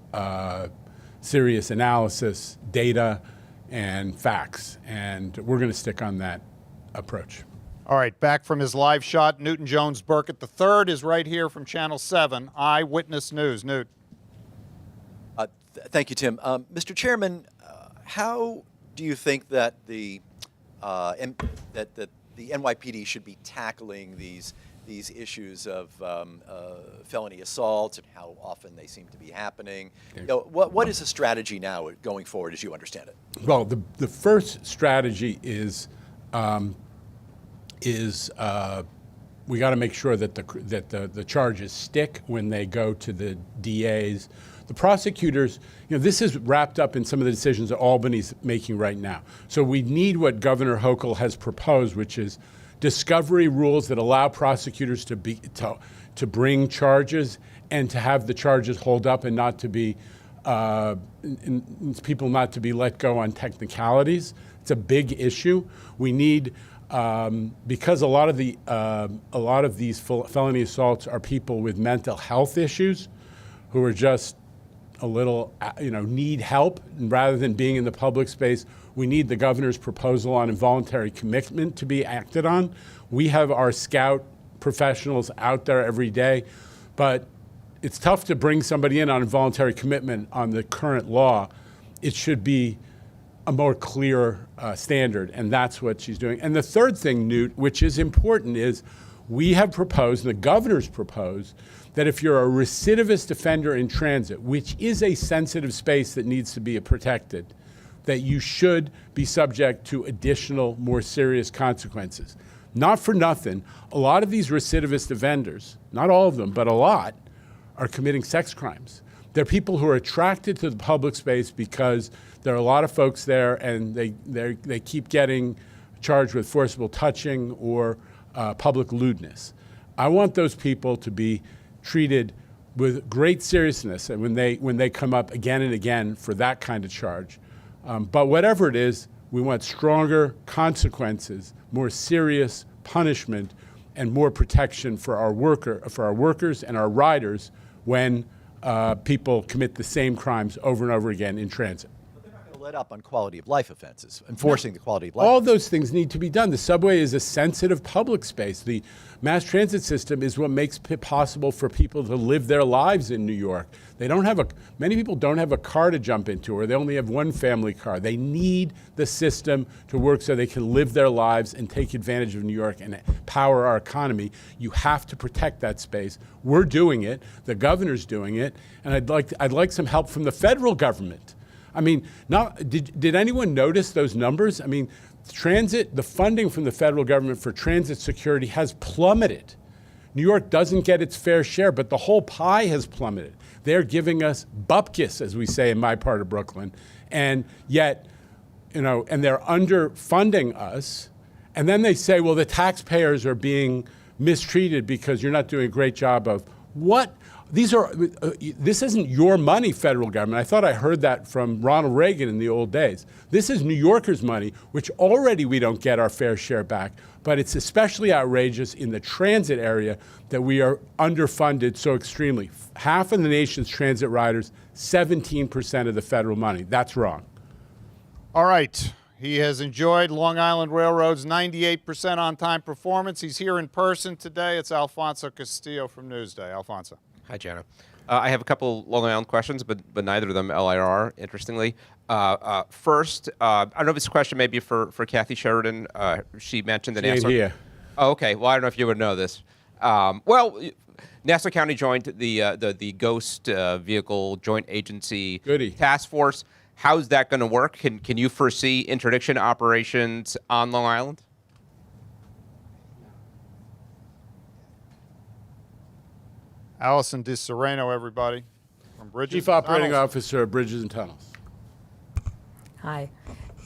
Speaker 9: analysis, data, and facts. And we're going to stick on that approach.
Speaker 1: All right, back from his live shot, Newton Jones Burkett III is right here from Channel 7, Eyewitness News. Newt.
Speaker 5: Thank you, Tim. Mr. Chairman, how do you think that the NYPD should be tackling these issues of felony assaults and how often they seem to be happening? What is the strategy now going forward, as you understand it?
Speaker 9: Well, the first strategy is we got to make sure that the charges stick when they go to the DAs. The prosecutors, this is wrapped up in some of the decisions that Albany's making right now. So we need what Governor Hochul has proposed, which is discovery rules that allow prosecutors to bring charges and to have the charges hold up and not to be people not to be let go on technicalities. It's a big issue. We need because a lot of these felony assaults are people with mental health issues who are just a little, need help, and rather than being in the public space, we need the governor's proposal on involuntary commitment to be acted on. We have our scout professionals out there every day, but it's tough to bring somebody in on involuntary commitment on the current law. It should be a more clear standard, and that's what she's doing. And the third thing, Newt, which is important, is we have proposed, and the governor's proposed, that if you're a recidivist offender in transit, which is a sensitive space that needs to be protected, that you should be subject to additional, more serious consequences. Not for nothing, a lot of these recidivist offenders, not all of them, but a lot, are committing sex crimes. They're people who are attracted to the public space because there are a lot of folks there and they keep getting charged with forcible touching or public lewdness. I want those people to be treated with great seriousness and when they come up again and again for that kind of charge. But whatever it is, we want stronger consequences, more serious punishment, and more protection for our workers and our riders when people commit the same crimes over and over again in transit.
Speaker 5: But they're not going to let up on quality of life offenses, enforcing the quality of life.
Speaker 9: All those things need to be done. The subway is a sensitive public space. The mass transit system is what makes it possible for people to live their lives in New York. Many people don't have a car to jump into, or they only have one family car. They need the system to work so they can live their lives and take advantage of New York and power our economy. You have to protect that space. We're doing it. The governor's doing it. And I'd like some help from the federal government. I mean, did anyone notice those numbers? I mean, the funding from the federal government for transit security has plummeted. New York doesn't get its fair share, but the whole pie has plummeted. They're giving us bupkis, as we say in my part of Brooklyn, and yet, and they're underfunding us. And then they say, well, the taxpayers are being mistreated because you're not doing a great job of what? This isn't your money, federal government. I thought I heard that from Ronald Reagan in the old days. This is New Yorkers' money, which already we don't get our fair share back. But it's especially outrageous in the transit area that we are underfunded so extremely. Half of the nation's transit riders, 17% of the federal money. That's wrong.
Speaker 1: All right. He has enjoyed Long Island Railroad's 98% on-time performance. He's here in person today. It's Alfonso Castillo from Newsday. Alfonso.
Speaker 6: Hi, Jana. I have a couple Long Island questions, but neither of them LIR, interestingly. First, I don't know if this question may be for Kathy Sheridan. She mentioned that
Speaker 9: She ain't
Speaker 6: Nassau.
Speaker 9: here.
Speaker 6: Oh, okay. Well, I don't know if you would know this. Well, Nassau County joined the Ghost Vehicle Joint Agency Task Force. How's that going to work? Can you foresee interdiction operations on Long Island?
Speaker 1: Allison DiSereno, everybody, from Bridges
Speaker 9: Chief
Speaker 1: and
Speaker 9: Operating
Speaker 1: Tunnels.
Speaker 9: Officer of Bridges and Tunnels.
Speaker 7: Hi.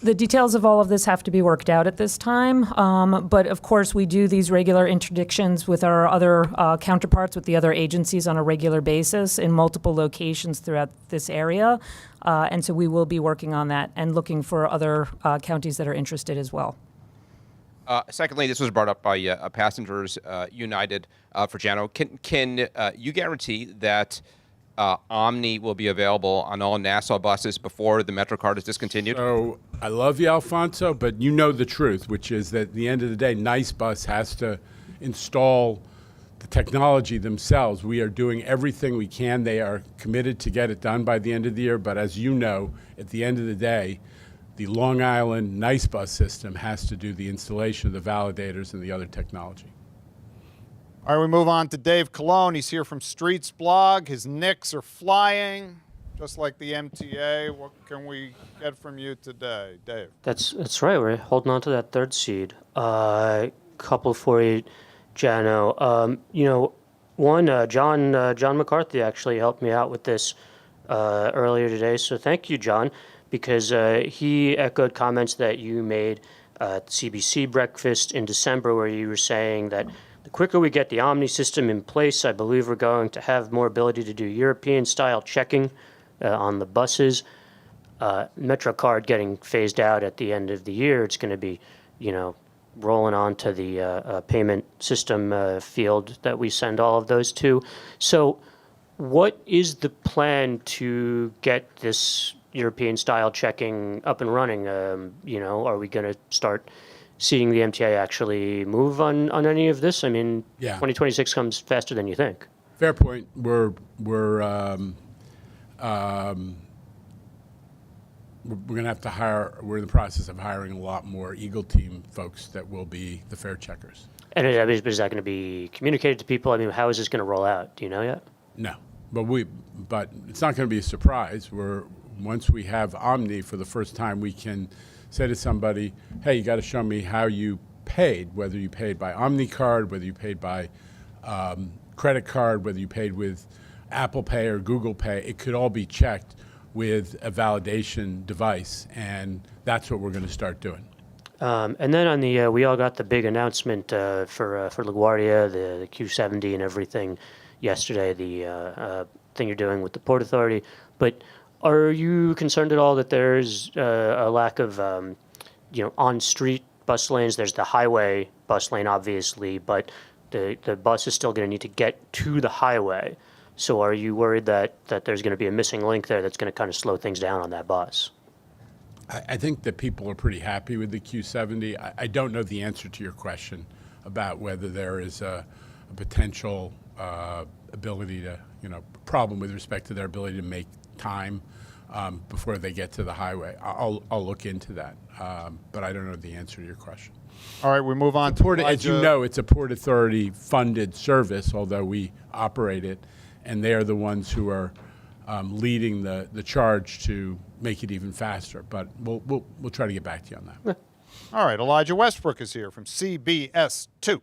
Speaker 7: The details of all of this have to be worked out at this time, but of course we do these regular interdictions with our other counterparts, with the other agencies on a regular basis in multiple locations throughout this area, and so we will be working on that and looking for other counties that are interested as well.
Speaker 6: Secondly, this was brought up by Passengers United for Jano. Can you guarantee that Omni will be available on all Nassau buses before the MetroCard is discontinued?
Speaker 9: So I love you, Alfonso, but you know the truth, which is that at the end of the day, Nice Bus has to install the technology themselves. We are doing everything we can. They are committed to get it done by the end of the year, but as you know, at the end of the day, the Long Island Nice Bus system has to do the installation of the validators and the other technology.
Speaker 1: All right, we move on to Dave Colon. He's here from Streets Blog. His Knicks are flying, just like the MTA. What can we get from you today, Dave?
Speaker 8: That's right. We're holding on to that third seed. Couple for you, Jano. John McCarthy actually helped me out with this earlier today. So thank you, John, because he echoed comments that you made at the CBC breakfast in December, where you were saying that the quicker we get the Omni system in place, I believe we're going to have more ability to do European-style checking on the buses. MetroCard getting phased out at the end of the year, it's going to be, rolling on to the payment system field that we send all of those to. So what is the plan to get this European-style checking up and running? Are we going to start seeing the MTA actually move on any of this? I mean,
Speaker 9: Yeah.
Speaker 8: 2026 comes faster than you think.
Speaker 9: Fair point. We're going to have to hire. We're in the process of hiring a lot more Eagle Team folks that will be the fare checkers.
Speaker 8: And is that going to be communicated to people? I mean, how is this going to roll out? Do you know yet?
Speaker 9: No, but it's not going to be a surprise. Once we have Omni for the first time, we can say to somebody, hey, you got to show me how you paid, whether you paid by Omni card, whether you paid by credit card, whether you paid with Apple Pay or Google Pay. It could all be checked with a validation device, and that's what we're going to start doing.
Speaker 8: And then on the, we all got the big announcement for LaGuardia, the Q70 and everything yesterday, the thing you're doing with the Port Authority. But are you concerned at all that there's a lack of, on-street bus lanes? There's the highway bus lane, obviously, but the bus is still going to need to get to the highway. So are you worried that there's going to be a missing link there that's going to kind of slow things down on that bus?
Speaker 9: I think that people are pretty happy with the Q70. I don't know the answer to your question about whether there is a potential ability to, problem with respect to their ability to make time before they get to the highway. I'll look into that, but I don't know the answer to your question.
Speaker 1: All right, we move on to
Speaker 9: Port, as you know, it's a Port Authority funded service, although we operate it, and they are the ones who are leading the charge to make it even faster. But we'll try to get back to you on that.
Speaker 1: All right, Elijah Westbrook is here from CBS 2.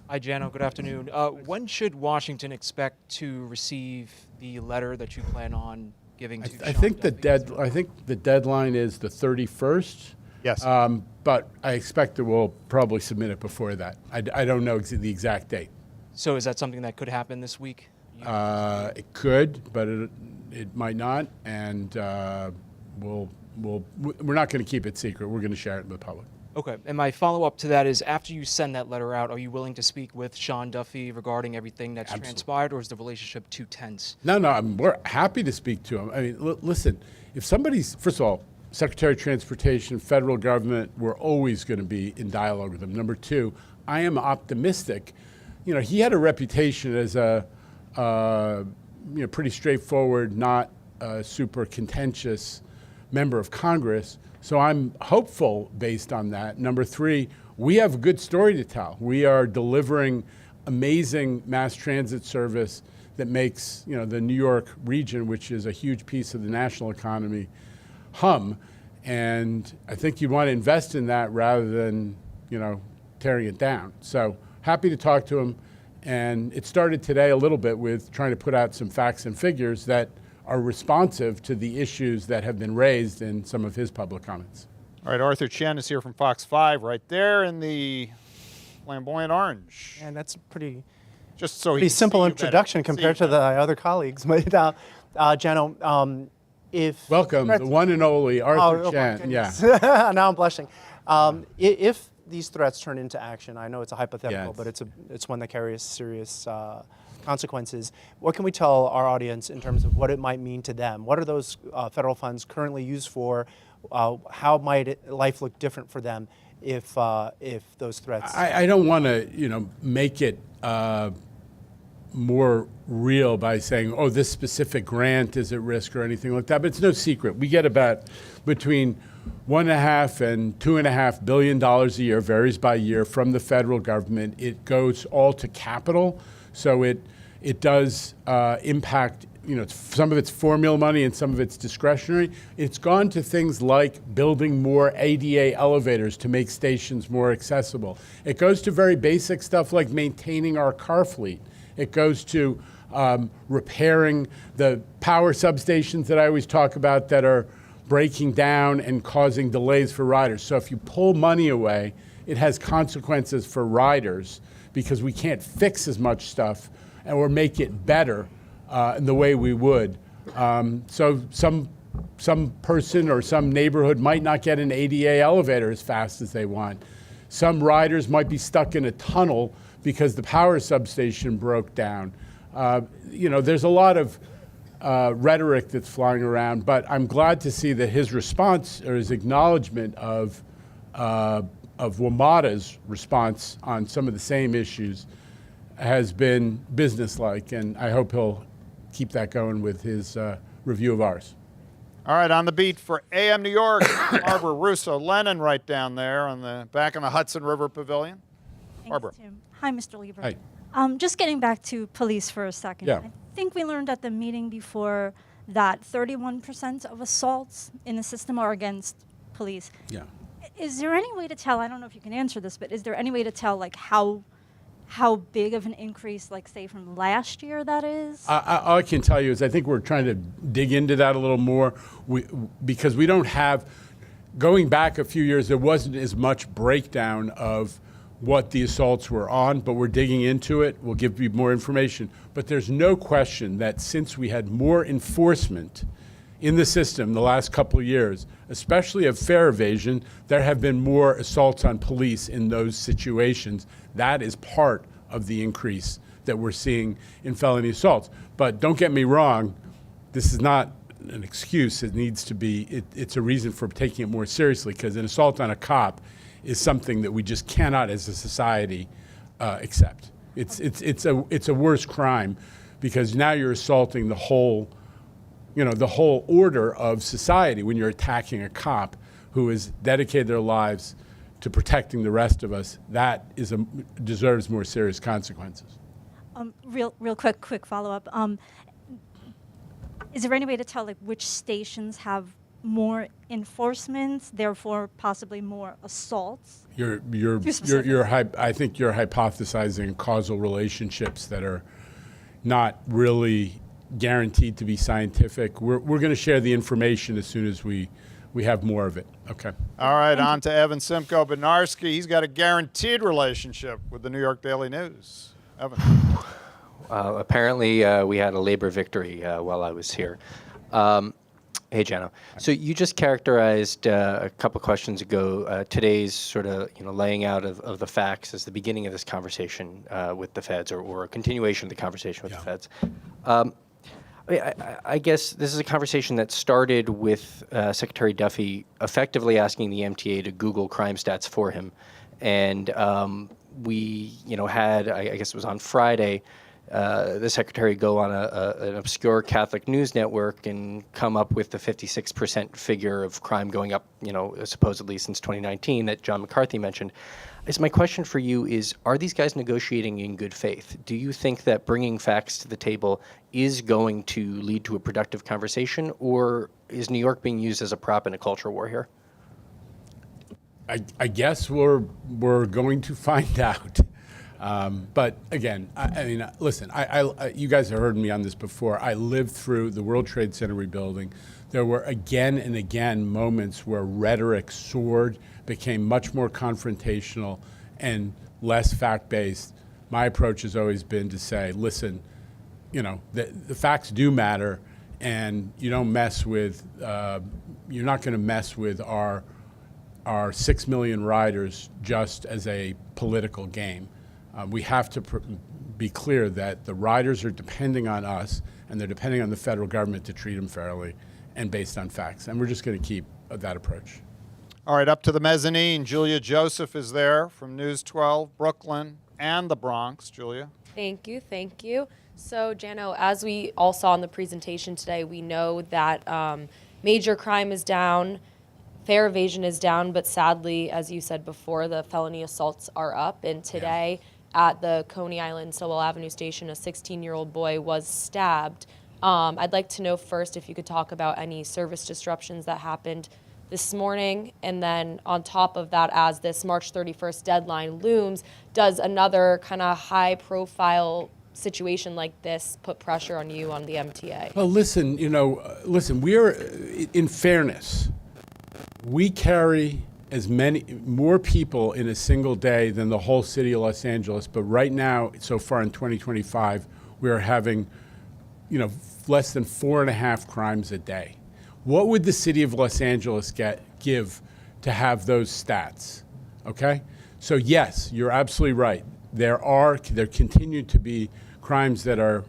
Speaker 3: Hi, Jano. Good afternoon. When should Washington expect to receive the letter that you plan on giving to
Speaker 9: I
Speaker 3: Sean
Speaker 9: think
Speaker 3: Duffy?
Speaker 9: the deadline is the 31st.
Speaker 1: Yes.
Speaker 9: But I expect that we'll probably submit it before that. I don't know the exact date.
Speaker 3: So is that something that could happen this week?
Speaker 9: It could, but it might not, and we're not going to keep it secret. We're going to share it with the public.
Speaker 3: Okay. And my follow-up to that is, after you send that letter out, are you willing to speak with Sean Duffy regarding everything that's transpired, or is the relationship too tense?
Speaker 9: No, we're happy to speak to him. I mean, listen, if somebody's, first of all, Secretary of Transportation, federal government, we're always going to be in dialogue with him. Number two, I am optimistic. He had a reputation as a pretty straightforward, not super contentious member of Congress. So I'm hopeful based on that. Number three, we have a good story to tell. We are delivering amazing mass transit service that makes the New York region, which is a huge piece of the national economy, hum. And I think you want to invest in that rather than tearing it down. So happy to talk to him. And it started today a little bit with trying to put out some facts and figures that are responsive to the issues that have been raised in some of his public comments.
Speaker 1: All right, Arthur Chen is here from Fox 5 right there in the flamboyant orange.
Speaker 12: And that's pretty,
Speaker 1: just so
Speaker 12: pretty simple introduction compared to the other colleagues. But Jano, if
Speaker 9: welcome, the one and only Arthur Chen. Yeah.
Speaker 12: Now I'm blushing. If these threats turn into action, I know it's a hypothetical, but it's one that carries serious consequences. What can we tell our audience in terms of what it might mean to them? What are those federal funds currently used for? How might life look different for them if those threats?
Speaker 9: I don't want to make it more real by saying, oh, this specific grant is at risk or anything like that. But it's no secret. We get about between $1.5 and $2.5 billion a year, varies by year, from the federal government. It goes all to capital, so it does impact. Some of it's formula money and some of it's discretionary. It's gone to things like building more ADA elevators to make stations more accessible. It goes to very basic stuff like maintaining our car fleet. It goes to repairing the power substations that I always talk about that are breaking down and causing delays for riders. So if you pull money away, it has consequences for riders because we can't fix as much stuff or make it better in the way we would. So some person or some neighborhood might not get an ADA elevator as fast as they want. Some riders might be stuck in a tunnel because the power substation broke down. There's a lot of rhetoric that's flying around, but I'm glad to see that his response or his acknowledgement of WMATA's response on some of the same issues has been businesslike, and I hope he'll keep that going with his review of ours.
Speaker 1: All right, on the beat for AM New York, Barbara Russo Lennon right down there on the back of the Hudson River Pavilion. Barbara.
Speaker 13: Tim. Hi, Mr. Lieber.
Speaker 9: Hi.
Speaker 13: Just getting back to police for a second.
Speaker 9: Yeah.
Speaker 13: I think we learned at the meeting before that 31% of assaults in the system are against police.
Speaker 9: Yeah.
Speaker 13: Is there any way to tell, I don't know if you can answer this, but is there any way to tell like how big of an increase, like say from last year that is?
Speaker 9: All I can tell you is I think we're trying to dig into that a little more because we don't have, going back a few years, there wasn't as much breakdown of what the assaults were on, but we're digging into it. We'll give you more information. But there's no question that since we had more enforcement in the system the last couple of years, especially of fare evasion, there have been more assaults on police in those situations. That is part of the increase that we're seeing in felony assaults. But don't get me wrong, this is not an excuse. It needs to be, it's a reason for taking it more seriously, because an assault on a cop is something that we just cannot as a society accept. It's a worse crime, because now you're assaulting the whole order of society when you're attacking a cop who has dedicated their lives to protecting the rest of us. That deserves more serious consequences.
Speaker 13: Real quick follow-up. Is there any way to tell which stations have more enforcement, therefore possibly more assaults?
Speaker 9: I think you're hypothesizing causal relationships that are not really guaranteed to be scientific. We're going to share the information as soon as we have more of it. Okay.
Speaker 1: All right, on to Evan Simcoe Benarski. He's got a guaranteed relationship with the New York Daily News. Evan.
Speaker 10: Apparently, we had a labor victory while I was here. Hey, Jano. So you just characterized a couple questions ago today's sort of laying out of the facts as the beginning of this conversation with the feds, or a continuation of the conversation with the feds. I guess this is a conversation that started with Secretary Duffy effectively asking the MTA to Google crime stats for him, and we had, I guess it was on Friday, the secretary go on an obscure Catholic news network and come up with the 56% figure of crime going up, supposedly since 2019 that John McCarthy mentioned. My question for you is, are these guys negotiating in good faith? Do you think that bringing facts to the table is going to lead to a productive conversation, or is New York being used as a prop in a culture war here?
Speaker 9: I guess we're going to find out. But again, I mean, listen, you guys have heard me on this before. I lived through the World Trade Center rebuilding. There were again and again moments where rhetoric soared, became much more confrontational and less fact-based. My approach has always been to say, listen, the facts do matter, and you don't mess with, you're not going to mess with our 6 million riders just as a political game. We have to be clear that the riders are depending on us, and they're depending on the federal government to treat them fairly and based on facts. And we're just going to keep that approach.
Speaker 1: All right, up to the mezzanine. Julia Joseph is there from News 12, Brooklyn, and the Bronx. Julia.
Speaker 16: Thank you. So, Jano, as we all saw in the presentation today, we know that major crime is down, fare evasion is down, but sadly, as you said before, the felony assaults are up. And today at the Coney Island Stillwell Avenue station, a 16-year-old boy was stabbed. I'd like to know first if you could talk about any service disruptions that happened this morning, and then on top of that, as this March 31st deadline looms, does another kind of high-profile situation like this put pressure on you on the MTA?
Speaker 9: Well, listen, we're, in fairness, we carry more people in a single day than the whole city of Los Angeles, but right now, so far in 2025, we are having, less than 4.5 crimes a day. What would the city of Los Angeles give to have those stats? Okay? So yes, you're absolutely right. There continue to be crimes that are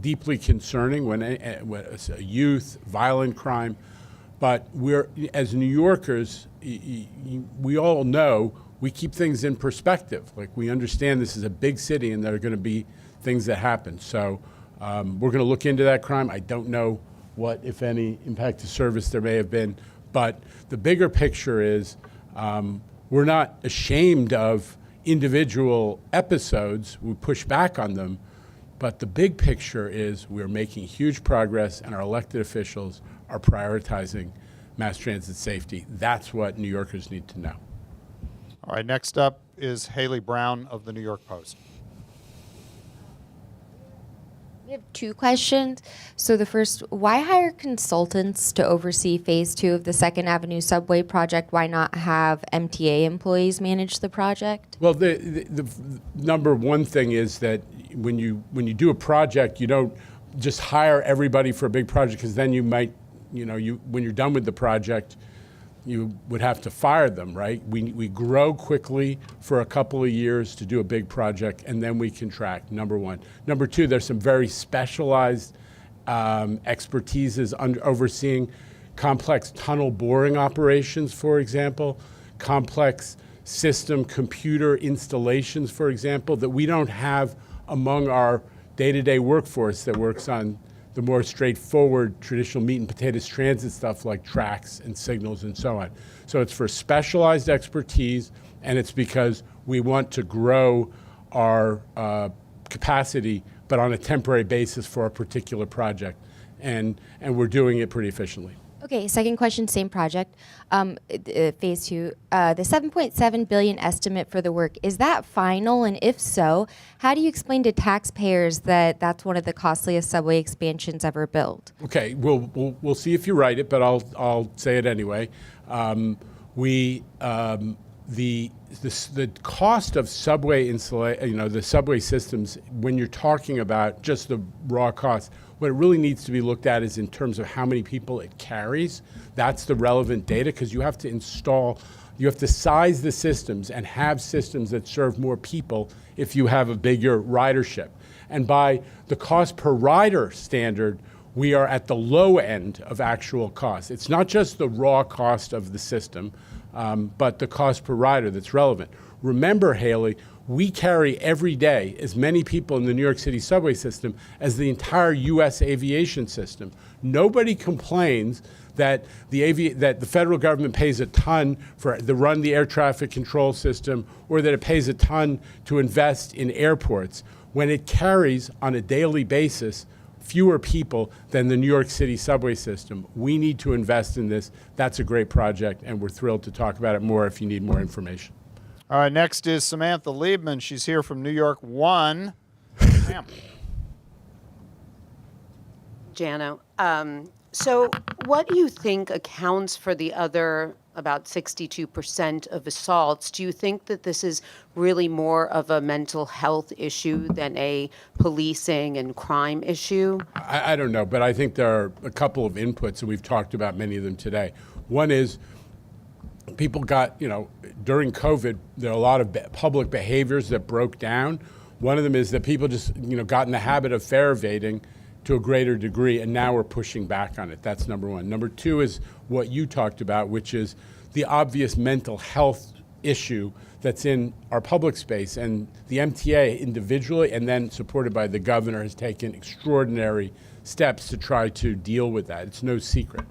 Speaker 9: deeply concerning when it's a youth, violent crime. But as New Yorkers, we all know we keep things in perspective. Like, we understand this is a big city and there are going to be things that happen. So we're going to look into that crime. I don't know what, if any, impact to service there may have been. But the bigger picture is we're not ashamed of individual episodes. We push back on them. But the big picture is we're making huge progress, and our elected officials are prioritizing mass transit safety. That's what New Yorkers need to know.
Speaker 1: All right, next up is Haley Brown of the New York Post.
Speaker 18: We have 2 questions. So the first, why hire consultants to oversee phase 2 of the 2nd Avenue subway project? Why not have MTA employees manage the project?
Speaker 9: Well, the number one thing is that when you do a project, you don't just hire everybody for a big project, because then you might, when you're done with the project, you would have to fire them, right? We grow quickly for a couple of years to do a big project, and then we contract, number one. Number two, there's some very specialized expertise is overseeing complex tunnel boring operations, for example, complex system computer installations, for example, that we don't have among our day-to-day workforce that works on the more straightforward traditional meat and potatoes transit stuff like tracks and signals and so on. So it's for specialized expertise, and it's because we want to grow our capacity, but on a temporary basis for a particular project. And we're doing it pretty efficiently.
Speaker 18: Okay, second question, same project. Phase 2, the $7.7 billion estimate for the work, is that final? And if so, how do you explain to taxpayers that that's one of the costliest subway expansions ever built?
Speaker 9: Okay, we'll see if you write it, but I'll say it anyway. The cost of subway the subway systems, when you're talking about just the raw cost, what it really needs to be looked at is in terms of how many people it carries. That's the relevant data, because you have to size the systems and have systems that serve more people if you have a bigger ridership. And by the cost per rider standard, we are at the low end of actual cost. It's not just the raw cost of the system, but the cost per rider that's relevant. Remember, Haley, we carry every day as many people in the New York City subway system as the entire U.S. aviation system. Nobody complains that the federal government pays a ton to run the air traffic control system, or that it pays a ton to invest in airports, when it carries on a daily basis fewer people than the New York City subway system. We need to invest in this. That's a great project, and we're thrilled to talk about it more if you need more information.
Speaker 1: All right, next is Samantha Liebman. She's here from New York 1. Ma'am.
Speaker 11: Jano, so what do you think accounts for the other about 62% of assaults? Do you think that this is really more of a mental health issue than a policing and crime issue?
Speaker 9: I don't know, but I think there are a couple of inputs, and we've talked about many of them today. One is people got, during COVID, there are a lot of public behaviors that broke down. One of them is that people just, got in the habit of fare evading to a greater degree, and now we're pushing back on it. That's number one. Number two is what you talked about, which is the obvious mental health issue that's in our public space. And the MTA individually, and then supported by the governor, has taken extraordinary steps to try to deal with that. It's no secret.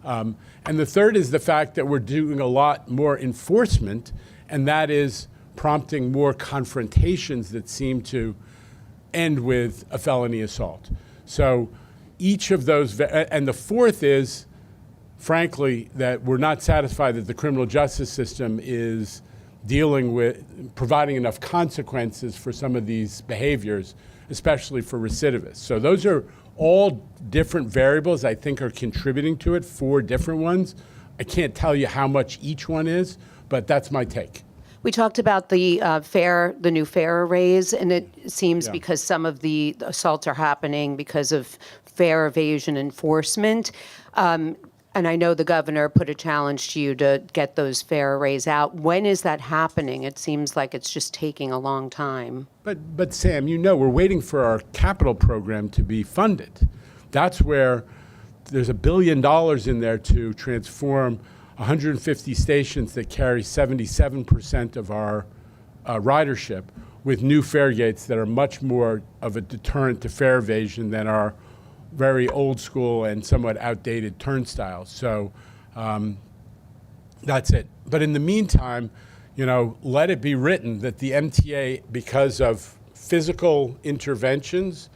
Speaker 9: And the third is the fact that we're doing a lot more enforcement, and that is prompting more confrontations that seem to end with a felony assault. So each of those, and the fourth is, frankly, that we're not satisfied that the criminal justice system is dealing with, providing enough consequences for some of these behaviors, especially for recidivists. So those are all different variables I think are contributing to it, 4 different ones. I can't tell you how much each one is, but that's my take.
Speaker 11: We talked about the new fare raise, and it seems because some of the assaults are happening because of fare evasion enforcement. And I know the governor put a challenge to you to get those fare raise out. When is that happening? It seems like it's just taking a long time.
Speaker 9: But Sam, we're waiting for our capital program to be funded. That's where there's $1 billion in there to transform 150 stations that carry 77% of our ridership with new fare gates that are much more of a deterrent to fare evasion than our very old school and somewhat outdated turnstiles. So that's it. But in the meantime, let it be written that the MTA, because of physical interventions,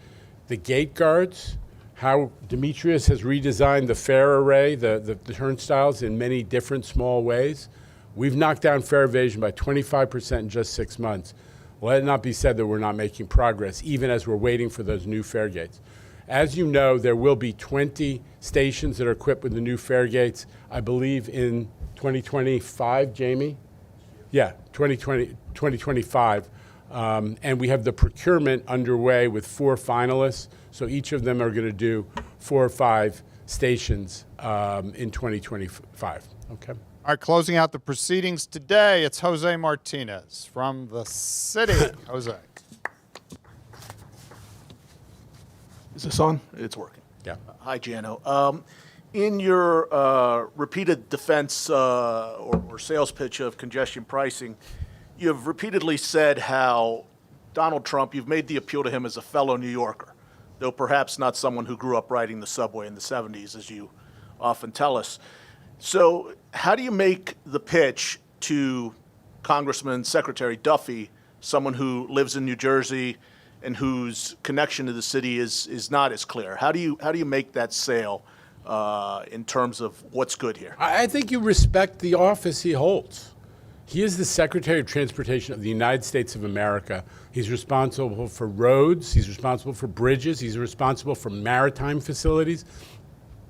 Speaker 9: the gate guards, how Demetrius has redesigned the fare array, the turnstiles in many different small ways. We've knocked down fare evasion by 25% in just 6 months. Let it not be said that we're not making progress, even as we're waiting for those new fare gates. As you know, there will be 20 stations that are equipped with the new fare gates, I believe in 2025, Jamie? Yeah, 2025. And we have the procurement underway with 4 finalists. So each of them are going to do 4 or 5 stations in 2025. Okay.
Speaker 1: All right, closing out the proceedings today, it's Jose Martinez from the city. Jose.
Speaker 19: Is this on? It's working.
Speaker 14: Yeah.
Speaker 19: Hi, Jano. In your repeated defense or sales pitch of congestion pricing, you have repeatedly said how Donald Trump, you've made the appeal to him as a fellow New Yorker, though perhaps not someone who grew up riding the subway in the 70s, as you often tell us. So how do you make the pitch to Congressman Secretary Duffy, someone who lives in New Jersey and whose connection to the city is not as clear? How do you make that sale in terms of what's good here?
Speaker 9: I think you respect the office he holds. He is the Secretary of Transportation of the United States of America. He's responsible for roads. He's responsible for bridges. He's responsible for maritime facilities.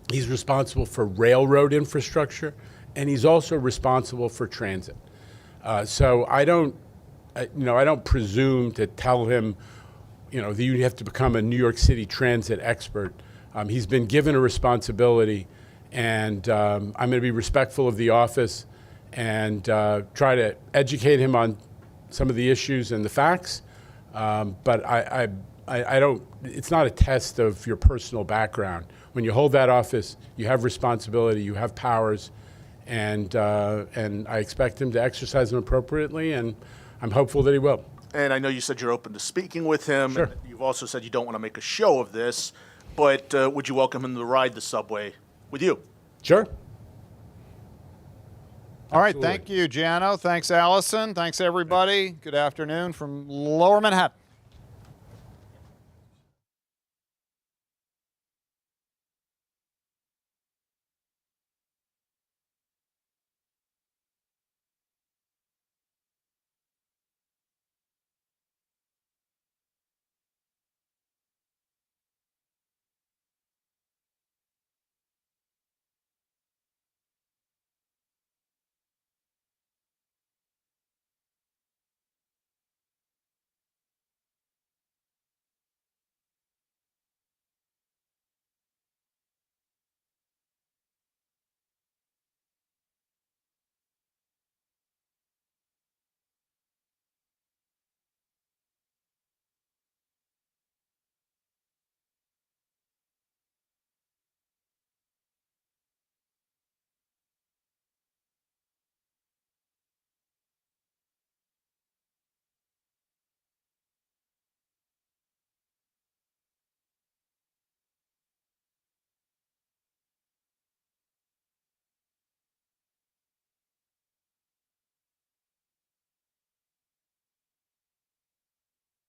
Speaker 9: He's responsible for railroad infrastructure, and he's also responsible for transit. So I don't presume to tell him, that you have to become a New York City transit expert. He's been given a responsibility, and I'm going to be respectful of the office and try to educate him on some of the issues and the facts. But I don't. It's not a test of your personal background. When you hold that office, you have responsibility, you have powers, and I expect him to exercise them appropriately, and I'm hopeful that he will.
Speaker 19: And I know you said you're open to speaking with him.
Speaker 9: Sure.
Speaker 19: And you've also said you don't want to make a show of this, but would you welcome him to ride the subway with you?
Speaker 9: Sure.
Speaker 1: All right, thank you, Jano. Thanks, Allison. Thanks, everybody. Good afternoon from Lower Manhattan.